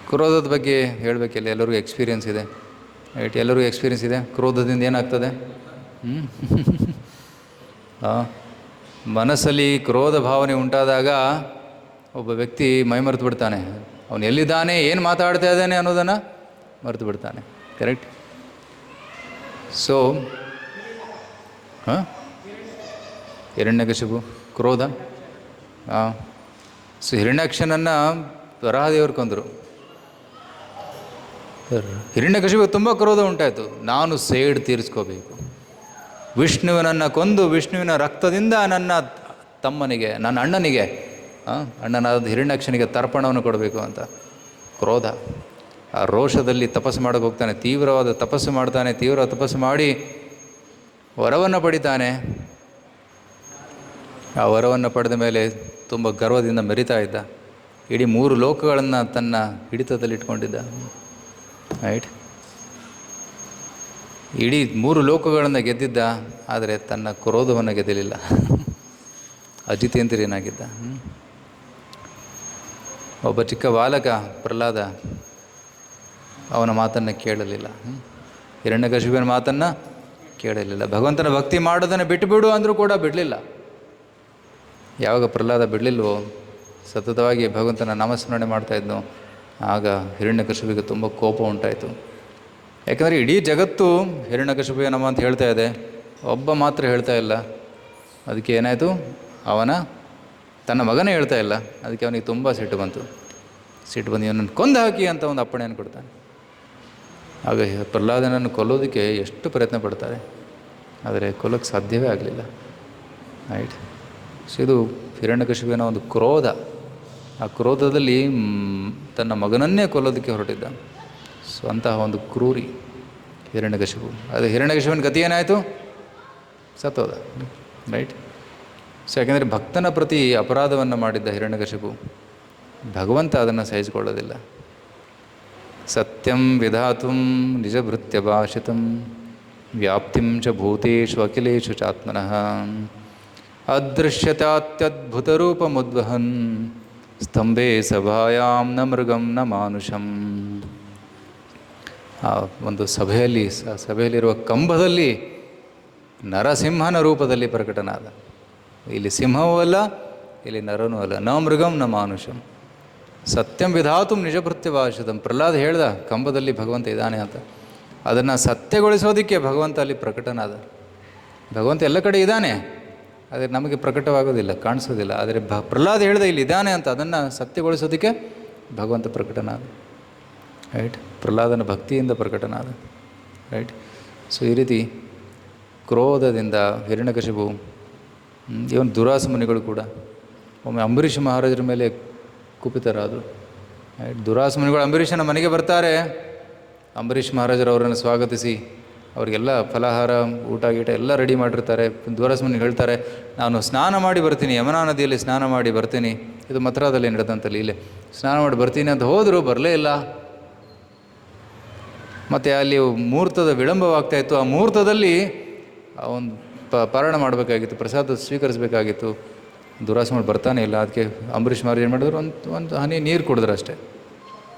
ಕ್ರೋಧದ ಬಗ್ಗೆ ಹೇಳಬೇಕಿಲ್ಲ, ಎಲ್ಲರಿಗೂ ಎಕ್ಸ್ಪೀರಿಯೆನ್ಸ್ ಇದೆ. ರೈಟ್, ಎಲ್ಲರಿಗೂ ಎಕ್ಸ್ಪೀರಿಯೆನ್ಸ್ ಇದೆ. ಕ್ರೋಧದಿಂದ ಏನಾಗ್ತದೆ? ಮನಸ್ಸಲ್ಲಿ ಕ್ರೋಧ ಭಾವನೆ ಉಂಟಾದಾಗ ಒಬ್ಬ ವ್ಯಕ್ತಿ ಮೈಮರೆತು ಬಿಡ್ತಾನೆ. ಅವನು ಎಲ್ಲಿದ್ದಾನೆ, ಏನು ಮಾತಾಡ್ತಾ ಇದ್ದಾನೆ ಅನ್ನೋದನ್ನು ಮರೆತು ಬಿಡ್ತಾನೆ. ಕರೆಕ್ಟ್. ಸೊ ಹಿರಣ್ಯಕಶಿಪು ಕ್ರೋಧ. ಸೊ ಹಿರಣ್ಯಾಕ್ಷನನ್ನು ವರಾಹದೇವರು ಕೊಂದರು. ಹಿರಣ್ಯಕಶಿಪು ತುಂಬ ಕ್ರೋಧ ಉಂಟಾಯಿತು. ನಾನು ಸೇಡು ತೀರಿಸ್ಕೋಬೇಕು, ವಿಷ್ಣುವಿನನ್ನು ಕೊಂದು ವಿಷ್ಣುವಿನ ರಕ್ತದಿಂದ ನನ್ನ ತಮ್ಮನಿಗೆ, ನನ್ನ ಅಣ್ಣನಿಗೆ, ಅಣ್ಣನಾದ ಹಿರಣ್ಯಾಕ್ಷನಿಗೆ ತರ್ಪಣವನ್ನು ಕೊಡಬೇಕು ಅಂತ ಕ್ರೋಧ. ಆ ರೋಷದಲ್ಲಿ ತಪಸ್ಸು ಮಾಡೋಕ್ಕೆ ಹೋಗ್ತಾನೆ. ತೀವ್ರವಾದ ತಪಸ್ಸು ಮಾಡ್ತಾನೆ. ತೀವ್ರ ತಪಸ್ಸು ಮಾಡಿ ವರವನ್ನು ಪಡಿತಾನೆ. ಆ ವರವನ್ನು ಪಡೆದ ಮೇಲೆ ತುಂಬ ಗರ್ವದಿಂದ ಮೆರಿತಾ ಇದ್ದ. ಇಡೀ 3 ಲೋಕಗಳನ್ನು ತನ್ನ ಹಿಡಿತದಲ್ಲಿ ಇಟ್ಕೊಂಡಿದ್ದ. ರೈಟ್. ಇಡೀ 3 ಲೋಕಗಳನ್ನು ಗೆದ್ದಿದ್ದ, ಆದರೆ ತನ್ನ ಕ್ರೋಧವನ್ನು ಗೆದ್ದಲಿಲ್ಲ. ಅಜಿತೇಂದ್ರಿಯನಾಗಿದ್ದ. ಒಬ್ಬ ಚಿಕ್ಕ ಬಾಲಕ ಪ್ರಹ್ಲಾದ ಅವನ ಮಾತನ್ನು ಕೇಳಲಿಲ್ಲ. ಹಿರಣ್ಯಕಶಿಪುವಿನ ಮಾತನ್ನು ಕೇಳಲಿಲ್ಲ. ಭಗವಂತನ ಭಕ್ತಿ ಮಾಡೋದನ್ನು ಬಿಟ್ಟುಬಿಡು ಅಂದರೂ ಕೂಡ ಬಿಡಲಿಲ್ಲ. ಯಾವಾಗ ಪ್ರಹ್ಲಾದ ಬಿಡಲಿಲ್ವೋ, ಸತತವಾಗಿ ಭಗವಂತನ ನಾಮಸ್ಮರಣೆ ಮಾಡ್ತಾಯಿದ್ನೋ, ಆಗ ಹಿರಣ್ಯಕಶಿಪುವಿಗೆ ತುಂಬ ಕೋಪ ಉಂಟಾಯಿತು. ಯಾಕಂದರೆ ಇಡೀ ಜಗತ್ತು ಹಿರಣ್ಯಕಶಿಪುವಿಗೆ ನಮ ಅಂತ ಹೇಳ್ತಾ ಇದೆ, ಒಬ್ಬ ಮಾತ್ರ ಹೇಳ್ತಾ ಇಲ್ಲ. ಅದಕ್ಕೆ ಏನಾಯಿತು, ತನ್ನ ಮಗನೇ ಹೇಳ್ತಾ ಇಲ್ಲ. ಅದಕ್ಕೆ ಅವನಿಗೆ ತುಂಬ ಸಿಟ್ಟು ಬಂತು. ಸಿಟ್ಟು ಬಂದು ಇವನನ್ನು ಕೊಂದು ಹಾಕಿ ಅಂತ ಒಂದು ಅಪ್ಪಣೆಯನ್ನು ಕೊಡ್ತಾನೆ. ಆಗ ಪ್ರಹ್ಲಾದನನ್ನು ಕೊಲ್ಲೋದಕ್ಕೆ ಎಷ್ಟು ಪ್ರಯತ್ನ ಪಡ್ತಾರೆ, ಆದರೆ ಕೊಲ್ಲೋಕ್ಕೆ ಸಾಧ್ಯವೇ ಆಗಲಿಲ್ಲ. ರೈಟ್. ಸೊ ಇದು ಹಿರಣ್ಯಕಶಿಪುವಿನ ಒಂದು ಕ್ರೋಧ. ಆ ಕ್ರೋಧದಲ್ಲಿ ತನ್ನ ಮಗನನ್ನೇ ಕೊಲ್ಲೋದಕ್ಕೆ ಹೊರಟಿದ್ದ. ಸೊ ಅಂತಹ ಒಂದು ಕ್ರೂರಿ ಹಿರಣ್ಯಕಶಿಪು. ಅದು ಹಿರಣ್ಯಕಶಿಪುವಿನ ಗತಿ ಏನಾಯಿತು? ಸತ್ತೋದ. ರೈಟ್. ಸೊ ಯಾಕೆಂದರೆ ಭಕ್ತನ ಪ್ರತಿ ಅಪರಾಧವನ್ನು ಮಾಡಿದ್ದ ಹಿರಣ್ಯಕಶಿಪು, ಭಗವಂತ ಅದನ್ನು ಸಹಿಸಿಕೊಳ್ಳೋದಿಲ್ಲ. ಸತ್ಯಂ ವಿಧಾತುಂ ನಿಜಭೃತ್ಯ ಭಾಷಿತಂ ವ್ಯಾಪ್ತಿಂ ಚ ಭೂತೇಷು ಅಖಿಲೇಷು ಚಾತ್ಮನಃ ಅದೃಶ್ಯತಾತ್ಯದ್ಭುತರೂಪಮುದ್ವಹನ್ ಸ್ತಂಭೆ ಸಭಾಯಾಂ ನ ಮೃಗಂ ನ ಮಾನುಷಂ. ಆ ಒಂದು ಸಭೆಯಲ್ಲಿರುವ ಕಂಬದಲ್ಲಿ ನರಸಿಂಹನ ರೂಪದಲ್ಲಿ ಪ್ರಕಟನಾದ. ಇಲ್ಲಿ ಸಿಂಹವೂ ಅಲ್ಲ, ಇಲ್ಲಿ ನರನೂ ಅಲ್ಲ. ನ ಮೃಗಂ ನ ಮಾನುಷಂ. ಸತ್ಯಂ ವಿಧಾತು ನಿಜಭೃತ್ಯ ಭಾಷಿತಂ. ಪ್ರಹ್ಲಾದ ಹೇಳ್ದ ಕಂಬದಲ್ಲಿ ಭಗವಂತ ಇದ್ದಾನೆ ಅಂತ. ಅದನ್ನು ಸತ್ಯಗೊಳಿಸೋದಕ್ಕೆ ಭಗವಂತ ಅಲ್ಲಿ ಪ್ರಕಟನಾದ. ಭಗವಂತ ಎಲ್ಲ ಕಡೆ ಇದ್ದಾನೆ, ಆದರೆ ನಮಗೆ ಪ್ರಕಟವಾಗೋದಿಲ್ಲ, ಕಾಣಿಸೋದಿಲ್ಲ. ಆದರೆ ಪ್ರಹ್ಲಾದ ಹೇಳ್ದ ಇಲ್ಲಿ ಇದ್ದಾನೆ ಅಂತ, ಅದನ್ನು ಸತ್ಯಗೊಳಿಸೋದಕ್ಕೆ ಭಗವಂತ ಪ್ರಕಟನಾದ. ರೈಟ್. ಪ್ರಹ್ಲಾದನ ಭಕ್ತಿಯಿಂದ ಪ್ರಕಟನಾದ. ರೈಟ್. ಸೊ ಈ ರೀತಿ ಕ್ರೋಧದಿಂದ ಹಿರಣ್ಯಕಶಿಪು, ಇವನು ದುರಾಸ ಮುನಿಗಳು ಕೂಡ ಒಮ್ಮೆ ಅಂಬರೀಷ ಮಹಾರಾಜರ ಮೇಲೆ ಕುಪಿತರಾದರು. ದುರಾಸ ಮುನಿಗಳು ಅಂಬರೀಷನ ಮನೆಗೆ ಬರ್ತಾರೆ. ಅಂಬರೀಷ್ ಮಹಾರಾಜರು ಅವರನ್ನು ಸ್ವಾಗತಿಸಿ ಅವರಿಗೆಲ್ಲ ಫಲಾಹಾರ, ಊಟ ಗೀಟ ಎಲ್ಲ ರೆಡಿ ಮಾಡಿರ್ತಾರೆ. ದುರಾಸ ಮುನಿ ಹೇಳ್ತಾರೆ, ನಾನು ಸ್ನಾನ ಮಾಡಿ ಬರ್ತೀನಿ, ಯಮುನಾ ನದಿಯಲ್ಲಿ ಸ್ನಾನ ಮಾಡಿ ಬರ್ತೀನಿ. ಇದು ಮಥುರಾದಲ್ಲಿ ನಡೆದಂಥ ಲೀಲೆ. ಸ್ನಾನ ಮಾಡಿ ಬರ್ತೀನಿ ಅಂತ ಹೋದರೂ ಬರಲೇ ಇಲ್ಲ. ಮತ್ತು ಅಲ್ಲಿ ಮುಹೂರ್ತದ ವಿಳಂಬವಾಗ್ತಾಯಿತ್ತು. ಆ ಮುಹೂರ್ತದಲ್ಲಿ ಒಂದು ಪಾರಾಯಣ ಮಾಡಬೇಕಾಗಿತ್ತು, ಪ್ರಸಾದ ಸ್ವೀಕರಿಸಬೇಕಾಗಿತ್ತು. ದುರಾಸ ಮಾಡಿ ಬರ್ತಾನೆ ಇಲ್ಲ. ಅದಕ್ಕೆ ಅಂಬರೀಷ್ ಮಹಾರಾಜ್ ಏನು ಮಾಡಿದ್ರು, ಒಂದು ಹನಿ ನೀರು ಕುಡಿದ್ರು ಅಷ್ಟೇ.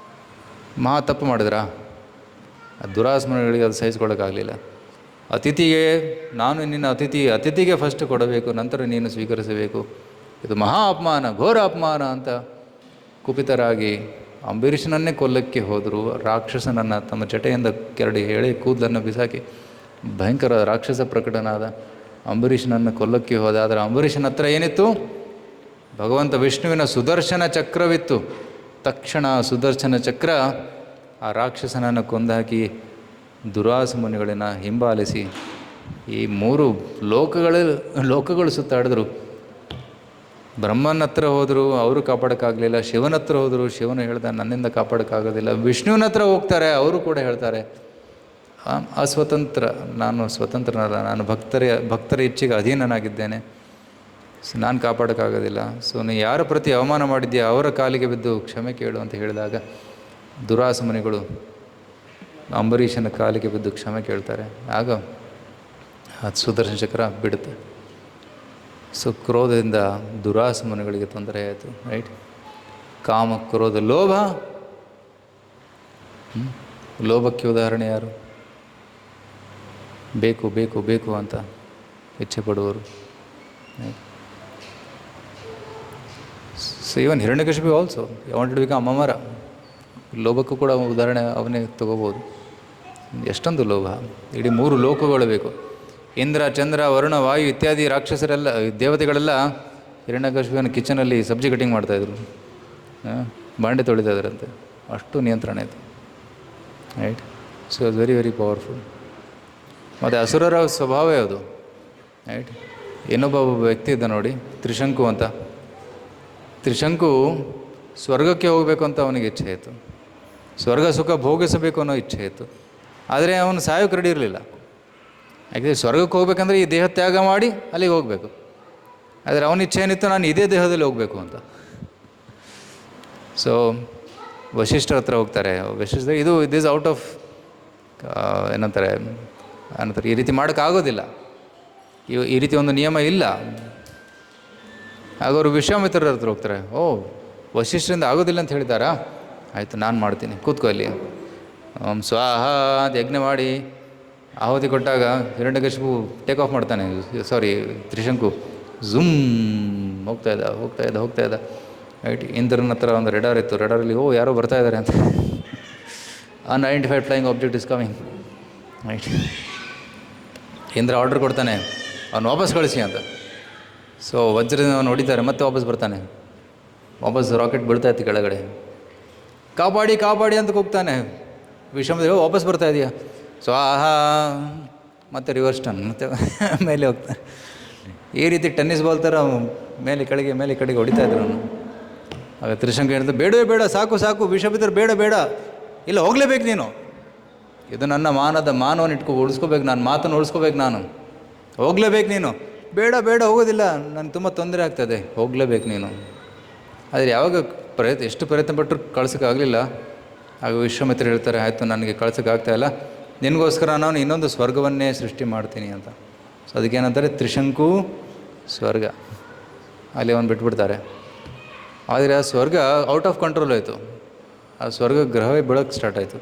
ಮಹಾ ತಪ್ಪು ಮಾಡಿದ್ರಾ? ದುರಾಸ ಮನೆಗಳಿಗೆ ಅದು ಸಹಿಸ್ಕೊಳ್ಳೋಕ್ಕಾಗಲಿಲ್ಲ. ಅತಿಥಿಗೆ, ನಾನು ನಿನ್ನ ಅತಿಥಿಗೆ ಫಸ್ಟ್ ಕೊಡಬೇಕು, ನಂತರ ನೀನು ಸ್ವೀಕರಿಸಬೇಕು. ಇದು ಮಹಾ ಅಪಮಾನ, ಘೋರ ಅಪಮಾನ ಅಂತ ಕುಪಿತರಾಗಿ ಅಂಬರೀಷನನ್ನೇ ಕೊಲ್ಲಕ್ಕೆ ಹೋದರು. ರಾಕ್ಷಸನನ್ನು ತಮ್ಮ ಜಟೆಯಿಂದ ಕೆರಡಿ ಹೇಳಿ ಕೂದಲನ್ನು ಬಿಸಾಕಿ ಭಯಂಕರ ರಾಕ್ಷಸ ಪ್ರಕಟನಾದ ಅಂಬರೀಷನನ್ನು ಕೊಲ್ಲಕ್ಕೆ ಹೋದ. ಆದರೆ ಅಂಬರೀಷನ ಹತ್ರ ಏನಿತ್ತು? ಭಗವಂತ ವಿಷ್ಣುವಿನ ಸುದರ್ಶನ ಚಕ್ರವಿತ್ತು. ತಕ್ಷಣ ಸುದರ್ಶನ ಚಕ್ರ ಆ ರಾಕ್ಷಸನನ್ನು ಕೊಂದಾಕಿ ದುರಾಸ ಮುನಿಗಳನ್ನ ಹಿಂಬಾಲಿಸಿ ಈ 3 ಲೋಕಗಳು ಸುತ್ತಾಡಿದ್ರು. ಬ್ರಹ್ಮನ ಹತ್ರ ಹೋದರು, ಅವರು ಕಾಪಾಡೋಕ್ಕಾಗಲಿಲ್ಲ. ಶಿವನ ಹತ್ರ ಹೋದರು, ಶಿವನು ಹೇಳ್ದ ನನ್ನಿಂದ ಕಾಪಾಡೋಕ್ಕಾಗೋದಿಲ್ಲ. ವಿಷ್ಣುವಿನ ಹತ್ರ ಹೋಗ್ತಾರೆ, ಅವರು ಕೂಡ ಹೇಳ್ತಾರೆ ಅಸ್ವತಂತ್ರ, ನಾನು ಸ್ವತಂತ್ರನಲ್ಲ, ನಾನು ಭಕ್ತರ ಇಚ್ಛೆಗೆ ಅಧೀನನಾಗಿದ್ದೇನೆ, ಸೊ ನಾನು ಕಾಪಾಡೋಕ್ಕಾಗೋದಿಲ್ಲ. ಸೊ ನೀನು ಯಾರ ಪ್ರತಿ ಅವಮಾನ ಮಾಡಿದ್ಯಾ ಅವರ ಕಾಲಿಗೆ ಬಿದ್ದು ಕ್ಷಮೆ ಕೇಳು ಅಂತ ಹೇಳಿದಾಗ ದುರಾಸ ಮುನಿಗಳು ಅಂಬರೀಷನ ಕಾಲಿಗೆ ಬಿದ್ದು ಕ್ಷಮೆ ಕೇಳ್ತಾರೆ. ಆಗ ಅದು ಸುದರ್ಶನ ಚಕ್ರ ಬಿಡುತ್ತೆ. ಸೊ ಕ್ರೋಧದಿಂದ ದುರಾಸ ಮುನಿಗಳಿಗೆ ತೊಂದರೆ ಆಯಿತು. ರೈಟ್. ಕಾಮ, ಕ್ರೋಧ, ಲೋಭ. ಲೋಭಕ್ಕೆ ಉದಾಹರಣೆ ಯಾರು? ಬೇಕು ಬೇಕು ಬೇಕು ಅಂತ ಇಚ್ಛೆ ಪಡುವರು. So even Hiranyakashipu also wanted to become ಅಮರ. ಲೋಭಕ್ಕೂ ಕೂಡ ಉದಾಹರಣೆ ಅವನೇ ತಗೋಬೋದು. ಎಷ್ಟೊಂದು ಲೋಭ. ಇಡೀ 3 ಲೋಕಗಳು ಬೇಕು. ಇಂದ್ರ, ಚಂದ್ರ, ವರುಣ, ವಾಯು ಇತ್ಯಾದಿ ರಾಕ್ಷಸರೆಲ್ಲ, ದೇವತೆಗಳೆಲ್ಲ ಹಿರಣ್ಯಕಶಿಪುವಿನ ಕಿಚನಲ್ಲಿ ಸಬ್ಜಿ ಕಟಿಂಗ್ ಮಾಡ್ತಾಯಿದ್ರು, ಬಾಂಡೆ ತೊಳಿತಾ ಇದ್ರಂತೆ. ಅಷ್ಟು ನಿಯಂತ್ರಣ ಇತ್ತು. Right. So very very powerful. ಮತ್ತು ಅಸುರರ ಸ್ವಭಾವವೇ ಅದು. ರೈಟ್. ಇನ್ನೊಬ್ಬ ವ್ಯಕ್ತಿ ಇದ್ದ ನೋಡಿ, ತ್ರಿಶಂಕು ಅಂತ. ತ್ರಿಶಂಕು ಸ್ವರ್ಗಕ್ಕೆ ಹೋಗಬೇಕು ಅಂತ ಅವನಿಗೆ ಇಚ್ಛೆ ಇತ್ತು. ಸ್ವರ್ಗ ಸುಖ ಭೋಗಿಸಬೇಕು ಅನ್ನೋ ಇಚ್ಛೆ ಇತ್ತು. ಆದರೆ ಅವನು ಸಾಯೋಕ್ಕೆ ರೆಡಿ ಇರಲಿಲ್ಲ. ಯಾಕೆಂದರೆ ಸ್ವರ್ಗಕ್ಕೆ ಹೋಗ್ಬೇಕಂದ್ರೆ ಈ ದೇಹ ತ್ಯಾಗ ಮಾಡಿ ಅಲ್ಲಿಗೆ ಹೋಗಬೇಕು. ಆದರೆ ಅವನ ಇಚ್ಛೆ ಏನಿತ್ತು, ನಾನು ಇದೇ ದೇಹದಲ್ಲಿ ಹೋಗಬೇಕು ಅಂತ. ಸೊ ವಶಿಷ್ಠರ ಹತ್ರ ಹೋಗ್ತಾರೆ. ವಶಿಷ್ಠ ಇದು ಈಸ್ ಔಟ್ ಆಫ್ ಏನಂತಾರೆ ಈ ರೀತಿ ಮಾಡೋಕ್ಕಾಗೋದಿಲ್ಲ, ಈ ರೀತಿ ಒಂದು ನಿಯಮ ಇಲ್ಲ. ಆಗ ಅವರು ವಿಶ್ವಾಮಿತ್ರರ ಹತ್ರ ಹೋಗ್ತಾರೆ. ಓ, ವಶಿಷ್ಠರಿಂದ ಆಗೋದಿಲ್ಲ ಅಂತ ಹೇಳಿದಾರಾ? ಆಯಿತು, ನಾನು ಮಾಡ್ತೀನಿ, ಕೂತ್ಕೋ ಅಲ್ಲಿ. ಸ್ವಾಹ ಅಂತ ಯಜ್ಞ ಮಾಡಿ ಆಹುತಿ ಕೊಟ್ಟಾಗ ಹಿರಣ್ಯಕಶಿಪು ಟೇಕ್ ಆಫ್ ಮಾಡ್ತಾನೆ. ತ್ರಿಶಂಕು ಝುಮ್ ಹೋಗ್ತಾ ಇದ್ದ. ರೈಟ್. ಇಂದ್ರನ ಹತ್ರ ಒಂದು ರೆಡಾರ್ ಇತ್ತು. ರೆಡಾರಲ್ಲಿ ಯಾರೋ ಬರ್ತಾ ಇದ್ದಾರೆ ಅಂತ. Unidentified flying object is coming. Right. Indra order ಕೊಡ್ತಾನೆ, ಅವ್ನು ವಾಪಸ್ ಕಳಿಸಿ ಅಂತ. ಸೊ ವಜ್ರದಿಂದ ಅವನು ಹೊಡಿತಾರೆ, ಮತ್ತೆ ವಾಪಸ್ ಬರ್ತಾನೆ. ವಾಪಸ್ ರಾಕೆಟ್ ಬೀಳ್ತಾಯಿತ್ತು ಕೆಳಗಡೆ. ಕಾಪಾಡಿ ಅಂತ ಕೂಗ್ತಾನೆ. ವಿಶ್ವಾಮಿತ್ರ ವಾಪಸ್ ಬರ್ತಾ ಇದೆಯಾ? ಸೊ ಮತ್ತೆ ರಿವರ್ಸ್ ಟನ್, ಮತ್ತೆ ಮೇಲೆ ಹೋಗ್ತಾನೆ. ಈ ರೀತಿ ಟೆನ್ನಿಸ್ ಬಾಲ್ ಥರ ಮೇಲೆ ಕಡೆಗೆ ಹೊಡಿತಾ ಇದ್ರು ಅವನು. ಆಗ ತ್ರಿಶಂಕು ಹೇಳಿದ, ಬೇಡ ಸಾಕು ವಿಶ್ವಾಮಿತ್ರ, ಬೇಡ ಇಲ್ಲ, ಹೋಗಲೇಬೇಕು ನೀನು. ಇದು ನನ್ನ ಮಾನವನ್ನು ಉಳಿಸ್ಕೋಬೇಕು, ನಾನು ಮಾತನ್ನು ಉಳಿಸ್ಕೋಬೇಕು, ನಾನು ಹೋಗಲೇಬೇಕು ನೀನು. ಬೇಡ ಹೋಗೋದಿಲ್ಲ, ನನಗೆ ತುಂಬ ತೊಂದರೆ ಆಗ್ತದೆ, ಹೋಗಲೇಬೇಕು ನೀನು. ಆದರೆ ಯಾವಾಗ ಎಷ್ಟು ಪ್ರಯತ್ನ ಪಟ್ಟರು ಕಳ್ಸೋಕ್ಕಾಗಲಿಲ್ಲ. ಆಗ ವಿಶ್ವಾಮಿತ್ರ ಹೇಳ್ತಾರೆ, ಆಯಿತು, ನನಗೆ ಕಳ್ಸೋಕ್ಕಾಗ್ತಾಯಿಲ್ಲ, ನಿನಗೋಸ್ಕರ ನಾನು ಇನ್ನೊಂದು ಸ್ವರ್ಗವನ್ನೇ ಸೃಷ್ಟಿ ಮಾಡ್ತೀನಿ ಅಂತ. ಸೊ ಅದಕ್ಕೇನಂತಾರೆ, ತ್ರಿಶಂಕು ಸ್ವರ್ಗ. ಅಲ್ಲಿ ಅವನು ಬಿಟ್ಬಿಡ್ತಾರೆ. ಆದರೆ ಆ ಸ್ವರ್ಗ ಔಟ್ ಆಫ್ ಕಂಟ್ರೋಲ್ ಆಯಿತು. ಆ ಸ್ವರ್ಗ ಗ್ರಹವೇ ಬೀಳೋಕ್ಕೆ ಸ್ಟಾರ್ಟ್ ಆಯಿತು.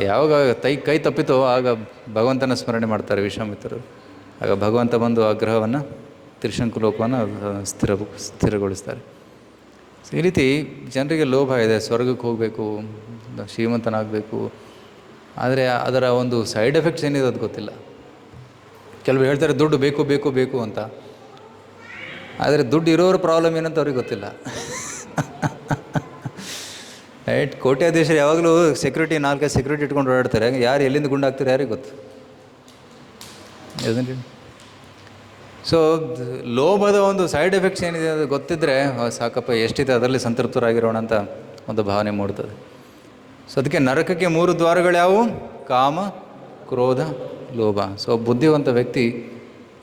ಯಾವಾಗ ಕೈ ತಪ್ಪಿತೋ ಆಗ ಭಗವಂತನ ಸ್ಮರಣೆ ಮಾಡ್ತಾರೆ ವಿಶ್ವಾಮಿತ್ರರು. ಆಗ ಭಗವಂತ ಬಂದು ಆ ಗ್ರಹವನ್ನು, ತ್ರಿಶಂಕು ಲೋಕವನ್ನು ಸ್ಥಿರಗೊಳಿಸ್ತಾರೆ. ಸೊ ಈ ರೀತಿ ಜನರಿಗೆ ಲೋಭ ಇದೆ, ಸ್ವರ್ಗಕ್ಕೆ ಹೋಗಬೇಕು, ಶ್ರೀಮಂತನಾಗಬೇಕು. ಆದರೆ ಅದರ ಒಂದು ಸೈಡ್ ಎಫೆಕ್ಟ್ಸ್ ಏನಿದೆ ಅದು ಗೊತ್ತಿಲ್ಲ. ಕೆಲವರು ಹೇಳ್ತಾರೆ ದುಡ್ಡು ಬೇಕು ಅಂತ. ಆದರೆ ದುಡ್ಡು ಇರೋರ ಪ್ರಾಬ್ಲಮ್ ಏನಂತ ಅವ್ರಿಗೆ ಗೊತ್ತಿಲ್ಲ. ರೈಟ್. ಕೋಟ್ಯಾಧೀಶರು ಯಾವಾಗಲೂ ನಾಲ್ಕೈದು ಸೆಕ್ಯೂರಿಟಿ ಇಟ್ಕೊಂಡು ಓಡಾಡ್ತಾರೆ. ಯಾರು ಎಲ್ಲಿಂದ ಗುಂಡಾಗ್ತಾರೆ ಯಾರಿಗೆ ಗೊತ್ತು. ಸೊ ಲೋಭದ ಒಂದು ಸೈಡ್ ಎಫೆಕ್ಟ್ಸ್ ಏನಿದೆ ಅದು ಗೊತ್ತಿದ್ದರೆ ಸಾಕಪ್ಪ, ಎಷ್ಟಿದೆ ಅದರಲ್ಲಿ ಸಂತೃಪ್ತರಾಗಿರೋಣ ಅಂತ ಒಂದು ಭಾವನೆ ಮೂಡ್ತದೆ. ಸೊ ಅದಕ್ಕೆ ನರಕಕ್ಕೆ 3 ದ್ವಾರಗಳು ಯಾವುವು? ಕಾಮ, ಕ್ರೋಧ, ಲೋಭ. ಸೊ ಬುದ್ಧಿವಂತ ವ್ಯಕ್ತಿ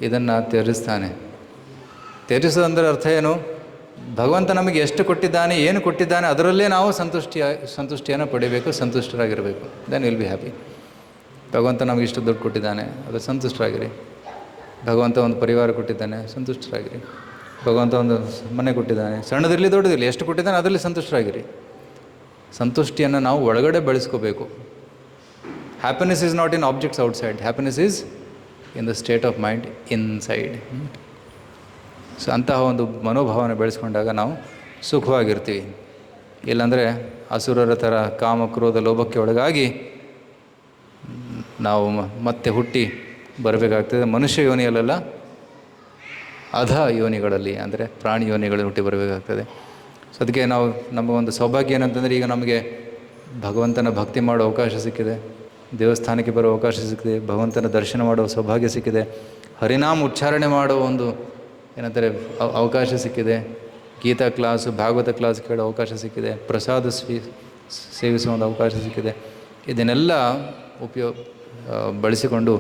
ಇದನ್ನು ತ್ಯಜಿಸ್ತಾನೆ. ತ್ಯಜಿಸೋದಂದರೆ ಅರ್ಥ ಏನು? ಭಗವಂತ ನಮಗೆ ಎಷ್ಟು ಕೊಟ್ಟಿದ್ದಾನೆ, ಏನು ಕೊಟ್ಟಿದ್ದಾನೆ, ಅದರಲ್ಲೇ ನಾವು ಸಂತುಷ್ಟಿಯನ್ನು ಪಡಿಬೇಕು, ಸಂತುಷ್ಟರಾಗಿರಬೇಕು. Then will be happy. ಭಗವಂತ ನಮಗೆ ಇಷ್ಟು ದುಡ್ಡು ಕೊಟ್ಟಿದ್ದಾನೆ, ಅದು ಸಂತುಷ್ಟರಾಗಿರಿ. ಭಗವಂತ ಒಂದು ಪರಿವಾರ ಕೊಟ್ಟಿದ್ದಾನೆ, ಸಂತುಷ್ಟರಾಗಿರಿ. ಭಗವಂತ ಒಂದು ಮನೆ ಕೊಟ್ಟಿದ್ದಾನೆ, ಸಣ್ಣದಿರಲಿ ದೊಡ್ಡದಿರಲಿ, ಎಷ್ಟು ಕೊಟ್ಟಿದ್ದಾನೆ ಅದರಲ್ಲಿ ಸಂತುಷ್ಟರಾಗಿರಿ. ಸಂತುಷ್ಟಿಯನ್ನು ನಾವು ಒಳಗಡೆ ಬೆಳೆಸ್ಕೋಬೇಕು. Happiness is not in objects outside, happiness is in the state of mind inside. So ಅಂತಹ ಒಂದು ಮನೋಭಾವನೆ ಬೆಳೆಸ್ಕೊಂಡಾಗ ನಾವು ಸುಖವಾಗಿರ್ತೀವಿ. ಇಲ್ಲಾಂದರೆ ಅಸುರರ ಥರ ಕಾಮ, ಕ್ರೋಧ, ಲೋಭಕ್ಕೆ ಒಳಗಾಗಿ ನಾವು ಮತ್ತೆ ಹುಟ್ಟಿ ಬರಬೇಕಾಗ್ತದೆ. ಮನುಷ್ಯ ಯೋನಿಯಲ್ಲೆಲ್ಲ ಅಧ ಯೋನಿಗಳಲ್ಲಿ, ಅಂದರೆ ಪ್ರಾಣಿ ಯೋನಿಗಳಲ್ಲಿ ಹುಟ್ಟಿ ಬರಬೇಕಾಗ್ತದೆ. ಸೊ ಅದಕ್ಕೆ ನಮಗೊಂದು ಸೌಭಾಗ್ಯ ಏನಂತಂದರೆ, ಈಗ ನಮಗೆ ಭಗವಂತನ ಭಕ್ತಿ ಮಾಡೋ ಅವಕಾಶ ಸಿಕ್ಕಿದೆ, ದೇವಸ್ಥಾನಕ್ಕೆ ಬರೋ ಅವಕಾಶ ಸಿಕ್ಕಿದೆ, ಭಗವಂತನ ದರ್ಶನ ಮಾಡೋ ಸೌಭಾಗ್ಯ ಸಿಕ್ಕಿದೆ, ಹರಿನಾಮ ಉಚ್ಚಾರಣೆ ಮಾಡೋ ಒಂದು ಏನಂತಾರೆ ಅವಕಾಶ ಸಿಕ್ಕಿದೆ, ಗೀತಾ ಕ್ಲಾಸು, ಭಾಗವತ ಕ್ಲಾಸ್ ಕೇಳೋ ಅವಕಾಶ ಸಿಕ್ಕಿದೆ, ಪ್ರಸಾದ ಸೇವಿಸುವ ಒಂದು ಅವಕಾಶ ಸಿಕ್ಕಿದೆ. ಇದನ್ನೆಲ್ಲ ಬಳಸಿಕೊಂಡು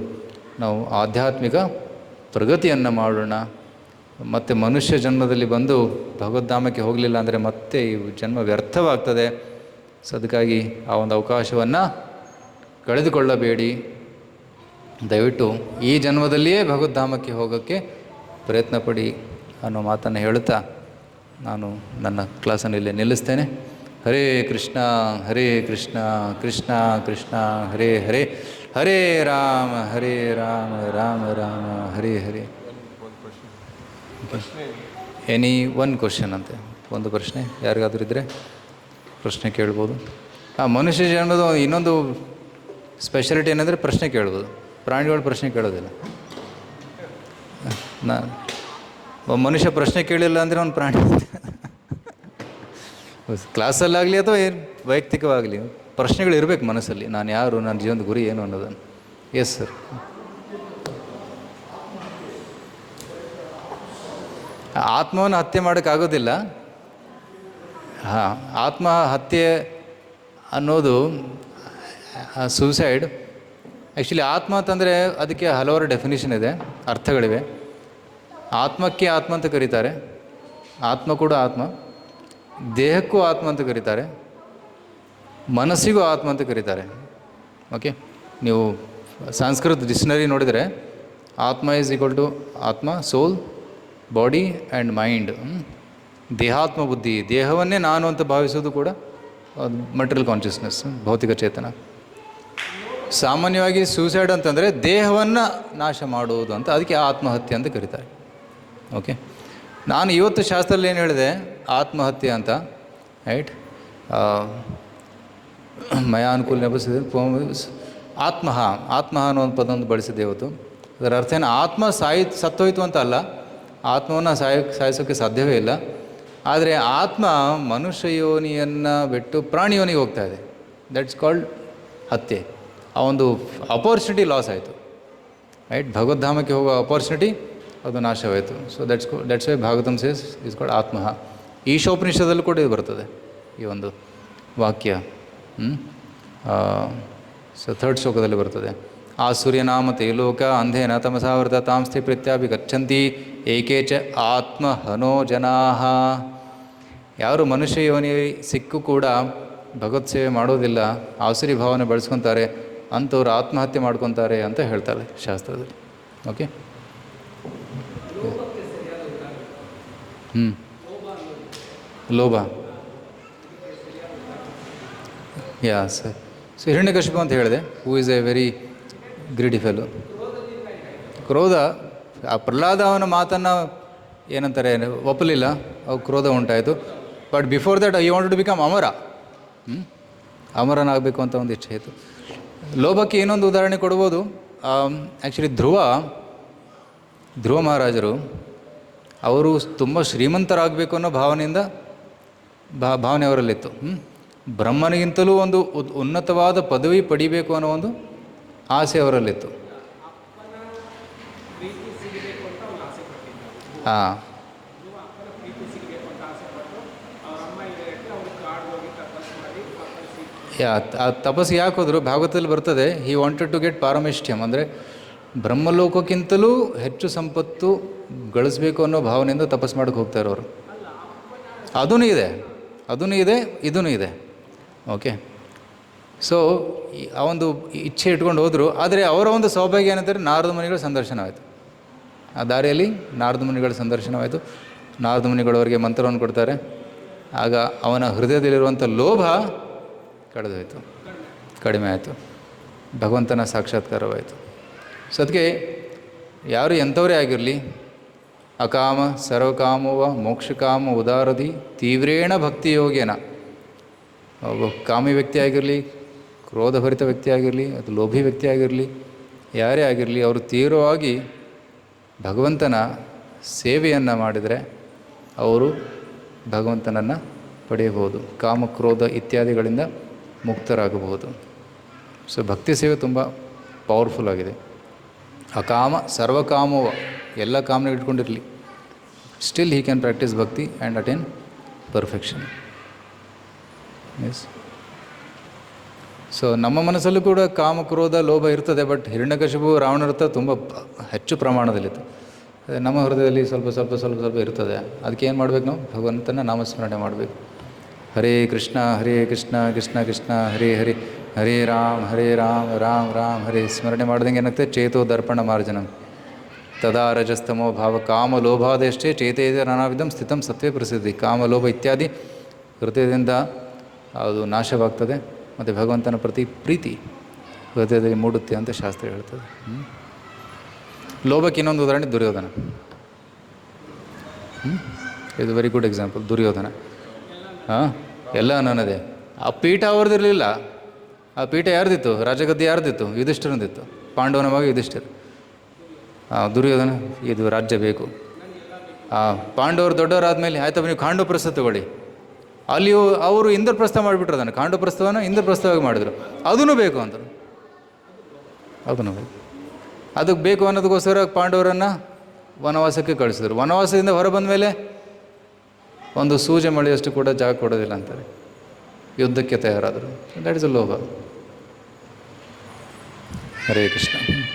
ನಾವು ಆಧ್ಯಾತ್ಮಿಕ ಪ್ರಗತಿಯನ್ನು ಮಾಡೋಣ. ಮತ್ತು ಮನುಷ್ಯ ಜನ್ಮದಲ್ಲಿ ಬಂದು ಭಗವದ್ಧಾಮಕ್ಕೆ ಹೋಗಲಿಲ್ಲ ಅಂದರೆ ಮತ್ತೆ ಈ ಜನ್ಮ ವ್ಯರ್ಥವಾಗ್ತದೆ. ಸೊ ಅದಕ್ಕಾಗಿ ಆ ಒಂದು ಅವಕಾಶವನ್ನು ಕಳೆದುಕೊಳ್ಳಬೇಡಿ. ದಯವಿಟ್ಟು ಈ ಜನ್ಮದಲ್ಲಿಯೇ ಭಗವದ್ಧಾಮಕ್ಕೆ ಹೋಗೋಕ್ಕೆ ಪ್ರಯತ್ನ ಪಡಿ ಅನ್ನೋ ಮಾತನ್ನು ಹೇಳುತ್ತಾ ನಾನು ನನ್ನ ಕ್ಲಾಸನ್ನು ಇಲ್ಲಿ ನಿಲ್ಲಿಸ್ತೇನೆ. ಹರೇ ಕೃಷ್ಣ ಹರೇ ಕೃಷ್ಣ ಕೃಷ್ಣ ಕೃಷ್ಣ ಹರೇ ಹರೇ, ಹರೇ ರಾಮ ರಾಮ ರಾಮ ಹರೇ ಹರೇ. ಎನಿ ಒನ್ ಕ್ವಶನ್ ಅಂತೆ, ಒಂದು ಪ್ರಶ್ನೆ ಯಾರಿಗಾದ್ರೂ ಇದ್ದರೆ ಪ್ರಶ್ನೆ ಕೇಳ್ಬೋದು. ಮನುಷ್ಯ ಜನ್ಮದ ಇನ್ನೊಂದು ಸ್ಪೆಷಾಲಿಟಿ ಏನಂದರೆ ಪ್ರಶ್ನೆ ಕೇಳ್ಬೋದು. ಪ್ರಾಣಿಗಳು ಪ್ರಶ್ನೆ ಕೇಳೋದಿಲ್ಲ. ಮನುಷ್ಯ ಪ್ರಶ್ನೆ ಕೇಳಿಲ್ಲ ಅಂದರೆ ಒಂದು ಪ್ರಾಣಿ ಕ್ಲಾಸಲ್ಲಾಗಲಿ ಅಥವಾ ಏನು ವೈಯಕ್ತಿಕವಾಗಲಿ ಪ್ರಶ್ನೆಗಳು ಇರಬೇಕು ಮನಸ್ಸಲ್ಲಿ. ನಾನು ಯಾರು, ನನ್ನ ಜೀವನದ ಗುರಿ ಏನು ಅನ್ನೋದನ್ನು. Yes sir. ಆತ್ಮವನ್ನು ಹತ್ಯೆ ಮಾಡೋಕ್ಕಾಗೋದಿಲ್ಲ. ಆತ್ಮಹತ್ಯೆ ಅನ್ನೋದು ಸೂಸೈಡ್. ಆ್ಯಕ್ಚುಲಿ ಆತ್ಮ ಅಂತಂದರೆ ಅದಕ್ಕೆ ಹಲವಾರು ಡೆಫಿನಿಷನ್ ಇದೆ, ಅರ್ಥಗಳಿವೆ. ಆತ್ಮಕ್ಕೆ ಆತ್ಮ ಅಂತ ಕರೀತಾರೆ, ಆತ್ಮ ಕೂಡ ಆತ್ಮ. ದೇಹಕ್ಕೂ ಆತ್ಮ ಅಂತ ಕರೀತಾರೆ, ಮನಸ್ಸಿಗೂ ಆತ್ಮ ಅಂತ ಕರೀತಾರೆ. ಓಕೆ, ನೀವು ಸಂಸ್ಕೃತ ಡಿಕ್ಷನರಿ ನೋಡಿದರೆ ಆತ್ಮ ಈಸ್ ಈಕ್ವಲ್ ಟು ಆತ್ಮ, ಸೋಲ್, ಬಾಡಿ ಆ್ಯಂಡ್ ಮೈಂಡ್. ದೇಹಾತ್ಮ ಬುದ್ಧಿ, ದೇಹವನ್ನೇ ನಾನು ಅಂತ ಭಾವಿಸೋದು ಕೂಡ ಮಟೀರಿಯಲ್ ಕಾನ್ಷಿಯಸ್ನೆಸ್, ಭೌತಿಕ ಚೇತನ. ಸಾಮಾನ್ಯವಾಗಿ ಸೂಸೈಡ್ ಅಂತಂದರೆ ದೇಹವನ್ನು ನಾಶ ಮಾಡುವುದು ಅಂತ, ಅದಕ್ಕೆ ಆತ್ಮಹತ್ಯೆ ಅಂತ ಕರೀತಾರೆ. ಓಕೆ, ನಾನು ಇವತ್ತು ಶಾಸ್ತ್ರದಲ್ಲಿ ಏನು ಹೇಳಿದೆ, ಆತ್ಮಹತ್ಯೆ ಅಂತ, ರೈಟ್. ಮಯಾನುಕೂಲ ಆತ್ಮ ಅನ್ನೋ ಒಂದು ಪದವನ್ನು ಬಳಸಿದ್ದೆ ಇವತ್ತು. ಅದರ ಅರ್ಥ ಏನು, ಆತ್ಮ ಸತ್ತೋಯ್ತು ಅಂತ ಅಲ್ಲ, ಆತ್ಮವನ್ನು ಸಾಯಿಸೋಕ್ಕೆ ಸಾಧ್ಯವೇ ಇಲ್ಲ. ಆದರೆ ಆತ್ಮ ಮನುಷ್ಯ ಯೋನಿಯನ್ನು ಬಿಟ್ಟು ಪ್ರಾಣಿ ಯೋನಿಗೆ ಹೋಗ್ತಾ ಇದೆ. ದಟ್ಸ್ ಕಾಲ್ಡ್ ಹತ್ಯೆ. ಆ ಒಂದು ಅಪರ್ಚುನಿಟಿ ಲಾಸ್ ಆಯಿತು, ರೈಟ್. ಭಗವದ್ಧಾಮಕ್ಕೆ ಹೋಗೋ ಅಪರ್ಚುನಿಟಿ ಅದು ನಾಶವಾಯಿತು. So that's why Bhagavatam says is called ಆತ್ಮ. ಈಶೋಪನಿಷದಲ್ಲೂ ಕೂಡ ಇದು ಬರ್ತದೆ ಈ ಒಂದು ವಾಕ್ಯ. ಸೊ 3rd ಶ್ಲೋಕದಲ್ಲಿ ಬರ್ತದೆ. ಆ ಸೂರ್ಯನಾಮ ತೈಲೋಕ ಅಂಧೇನ ತಮಸಾವೃತ ತಾಂಸ್ಥೆ ಪ್ರೀತ್ಯಾಪಿ ಗಚ್ಚಂತಿ ಏಕೆ ಚ ಆತ್ಮ ಹನೋ ಜನಾಃ. ಯಾರು ಮನುಷ್ಯ ಯೋನಿ ಸಿಕ್ಕು ಕೂಡ ಭಗವತ್ ಸೇವೆ ಮಾಡೋದಿಲ್ಲ, ಆಸುರಿ ಭಾವನೆ ಬೆಳೆಸ್ಕೊತಾರೆ, ಅಂಥವ್ರು ಆತ್ಮಹತ್ಯೆ ಮಾಡ್ಕೊತಾರೆ ಅಂತ ಹೇಳ್ತಾರೆ ಶಾಸ್ತ್ರದಲ್ಲಿ. ಓಕೆ, ಲೋಭ. ಯಾ ಸರ್. ಸೊ ಹಿರಣ್ಯಕಶಿಪು ಅಂತ ಹೇಳಿದೆ, who is A very greedy fellow. ಕ್ರೋಧ, ಆ ಪ್ರಹ್ಲಾದ ಅವನ ಮಾತನ್ನು ಏನಂತಾರೆ ಒಪ್ಪಲಿಲ್ಲ, ಅವು ಕ್ರೋಧ ಉಂಟಾಯಿತು. But before that I want to become ಅಮರ, ಅಮರನಾಗಬೇಕು ಅಂತ ಒಂದು ಇಚ್ಛೆ ಇತ್ತು. ಲೋಭಕ್ಕೆ ಇನ್ನೊಂದು ಉದಾಹರಣೆ ಕೊಡ್ಬೋದು. ಆ್ಯಕ್ಚುಲಿ ಧ್ರುವ ಮಹಾರಾಜರು ಅವರು ತುಂಬ ಶ್ರೀಮಂತರಾಗಬೇಕು ಅನ್ನೋ ಭಾವನೆ ಅವರಲ್ಲಿತ್ತು. ಬ್ರಹ್ಮನಿಗಿಂತಲೂ ಒಂದು ಉನ್ನತವಾದ ಪದವಿ ಪಡಿಬೇಕು ಅನ್ನೋ ಒಂದು ಆಸೆ ಅವರಲ್ಲಿತ್ತು. ಹಾಂ, ಆ ತಪಸ್ಸು ಯಾಕೆ ಹೋದರು, ಭಾಗವತದಲ್ಲಿ ಬರ್ತದೆ. ಹಿ ವಾಂಟೆಡ್ ಟು ಗೆಟ್ ಪಾರಮೇಷ್ಠ್ಯಂ, ಅಂದರೆ ಬ್ರಹ್ಮಲೋಕಕ್ಕಿಂತಲೂ ಹೆಚ್ಚು ಸಂಪತ್ತು ಗಳಿಸ್ಬೇಕು ಅನ್ನೋ ಭಾವನೆಯಿಂದ ತಪಸ್ಸು ಮಾಡೋಕ್ಕೆ ಹೋಗ್ತಾರೆ ಅವರು. ಅದೂ ಇದೆ ಇದೂ ಇದೆ. ಓಕೆ, ಸೊ ಆ ಒಂದು ಇಚ್ಛೆ ಇಟ್ಕೊಂಡು ಹೋದರು. ಆದರೆ ಅವರ ಒಂದು ಸೌಭಾಗ್ಯ ಏನಂತಾರೆ, ನಾರದ ಮುನಿಗಳ ಸಂದರ್ಶನವಾಯಿತು. ಆ ದಾರಿಯಲ್ಲಿ ನಾರದ ಮುನಿಗಳ ಸಂದರ್ಶನವಾಯಿತು. ನಾರದ ಮುನಿಗಳವರಿಗೆ ಮಂತ್ರವನ್ನು ಕೊಡ್ತಾರೆ. ಆಗ ಅವನ ಹೃದಯದಲ್ಲಿರುವಂಥ ಲೋಭ ಕಡಿಮೆ ಆಯಿತು, ಭಗವಂತನ ಸಾಕ್ಷಾತ್ಕಾರವಾಯಿತು. ಸೊ ಅದಕ್ಕೆ ಯಾರು ಎಂಥವರೇ ಆಗಿರಲಿ, ಅಕಾಮ ಸರ್ವಕಾಮವ ಮೋಕ್ಷಕಾಮ ಉದಾರಧಿ ತೀವ್ರೇಣ ಭಕ್ತಿಯೋಗೇನ. ಒಬ್ಬ ಕಾಮಿ ವ್ಯಕ್ತಿ ಆಗಿರಲಿ, ಕ್ರೋಧಭರಿತ ವ್ಯಕ್ತಿ ಆಗಿರಲಿ, ಅದು ಲೋಭಿ ವ್ಯಕ್ತಿ ಆಗಿರಲಿ, ಯಾರೇ ಆಗಿರಲಿ, ಅವರು ತೀವ್ರವಾಗಿ ಭಗವಂತನ ಸೇವೆಯನ್ನು ಮಾಡಿದರೆ ಅವರು ಭಗವಂತನನ್ನು ಪಡೆಯಬಹುದು, ಕಾಮ ಕ್ರೋಧ ಇತ್ಯಾದಿಗಳಿಂದ ಮುಕ್ತರಾಗಬಹುದು. ಸೊ ಭಕ್ತಿ ಸೇವೆ ತುಂಬ ಪವರ್ಫುಲ್ ಆಗಿದೆ. ಅಕಾಮ ಸರ್ವಕಾಮವ, ಎಲ್ಲ ಕಾಮನೆ ಇಟ್ಕೊಂಡಿರಲಿ, still he can practise bhakti and attain perfection. Yes. So ನಮ್ಮ ಮನಸ್ಸಲ್ಲೂ ಕೂಡ ಕಾಮ ಕ್ರೋಧ ಲೋಭ ಇರ್ತದೆ. ಬಟ್ ಹಿರಣ್ಯಕಶಿಪು ರಾವಣರ ಹತ್ರ ತುಂಬ ಹೆಚ್ಚು ಪ್ರಮಾಣದಲ್ಲಿತ್ತು. ನಮ್ಮ ಹೃದಯದಲ್ಲಿ ಸ್ವಲ್ಪ ಇರ್ತದೆ. ಅದಕ್ಕೆ ಏನು ಮಾಡಬೇಕು, ನಾವು ಭಗವಂತನ ನಾಮಸ್ಮರಣೆ ಮಾಡಬೇಕು. ಹರೇ ಕೃಷ್ಣ ಕೃಷ್ಣ ಕೃಷ್ಣ ಹರೇ ಹರೇ ಹರೇ ರಾಮ್ ರಾಮ್ ರಾಮ್ ಹರೇ. ಸ್ಮರಣೆ ಮಾಡ್ದಂಗೆ ಏನಾಗ್ತದೆ, ಚೇತೋ ದರ್ಪಣ ಮಾರ್ಜನಂ ತದಾ ರಜಸ್ತಮೋ ಭಾವ ಕಾಮಲೋಭಾದಷ್ಟೇ ಚೇತೇದ ನಾನಾವಿಧಂ ಸ್ಥಿತಂ ಸತ್ವೇ ಪ್ರಸಿದ್ಧಿ. ಕಾಮಲೋಭ ಇತ್ಯಾದಿ ಹೃದಯದಿಂದ ಅದು ನಾಶವಾಗ್ತದೆ, ಮತ್ತು ಭಗವಂತನ ಪ್ರತಿ ಪ್ರೀತಿ ಹೃದಯದಲ್ಲಿ ಮೂಡುತ್ತೆ ಅಂತ ಶಾಸ್ತ್ರ ಹೇಳ್ತದೆ. ಲೋಭಕ್ಕೆ ಇನ್ನೊಂದು ಉದಾಹರಣೆ ದುರ್ಯೋಧನ. ಇದು ವೆರಿ ಗುಡ್ ಎಕ್ಸಾಂಪಲ್. ದುರ್ಯೋಧನ ಎಲ್ಲ ನನ್ನದೇ. ಆ ಪೀಠ ಅವ್ರದ್ದಿರಲಿಲ್ಲ. ಆ ಪೀಠ ಯಾರ್ದಿತ್ತು? ರಾಜಗದ್ದೆ ಯಾರ್ದಿತ್ತು? ಯುಧಿಷ್ಠಿರನದಿತ್ತು. ಪಾಂಡವನ ಮಗ ಯುಧಿಷ್ಠಿರ. ದುರ್ಯೋಧನ ಇದು ರಾಜ್ಯ ಬೇಕು. ಪಾಂಡವರು ದೊಡ್ಡವರಾದಮೇಲೆ ಆಯ್ತಪ್ಪ ನೀವು ಖಾಂಡವಪ್ರಸ್ಥ ತಗೊಳ್ಳಿ. ಅಲ್ಲಿ ಅವರು ಇಂದ್ರಪ್ರಸ್ಥ ಮಾಡಿಬಿಟ್ರು. ಅದನ್ನು ಖಾಂಡವಪ್ರಸ್ಥವನ್ನು ಇಂದ್ರಪ್ರಸ್ಥವಾಗಿ ಮಾಡಿದ್ರು. ಅದೂ ಬೇಕು ಅಂದರು. ಅದನ್ನು ಬೇಕು. ಅದಕ್ಕೆ ಬೇಕು ಅನ್ನೋದಕ್ಕೋಸ್ಕರ ಪಾಂಡವರನ್ನು ವನವಾಸಕ್ಕೆ ಕಳಿಸಿದ್ರು. ವನವಾಸದಿಂದ ಹೊರಬಂದ ಮೇಲೆ ಒಂದು ಸೂಜೆ ಮಳೆಯಷ್ಟು ಕೂಡ ಜಾಗ ಕೊಡೋದಿಲ್ಲ ಅಂತಾರೆ. ಯುದ್ಧಕ್ಕೆ ತಯಾರಾದರು. ದ್ಯಾಟ್ ಇಸ್ ಅ ಲೋಭ. ಹರೇ ಕೃಷ್ಣ.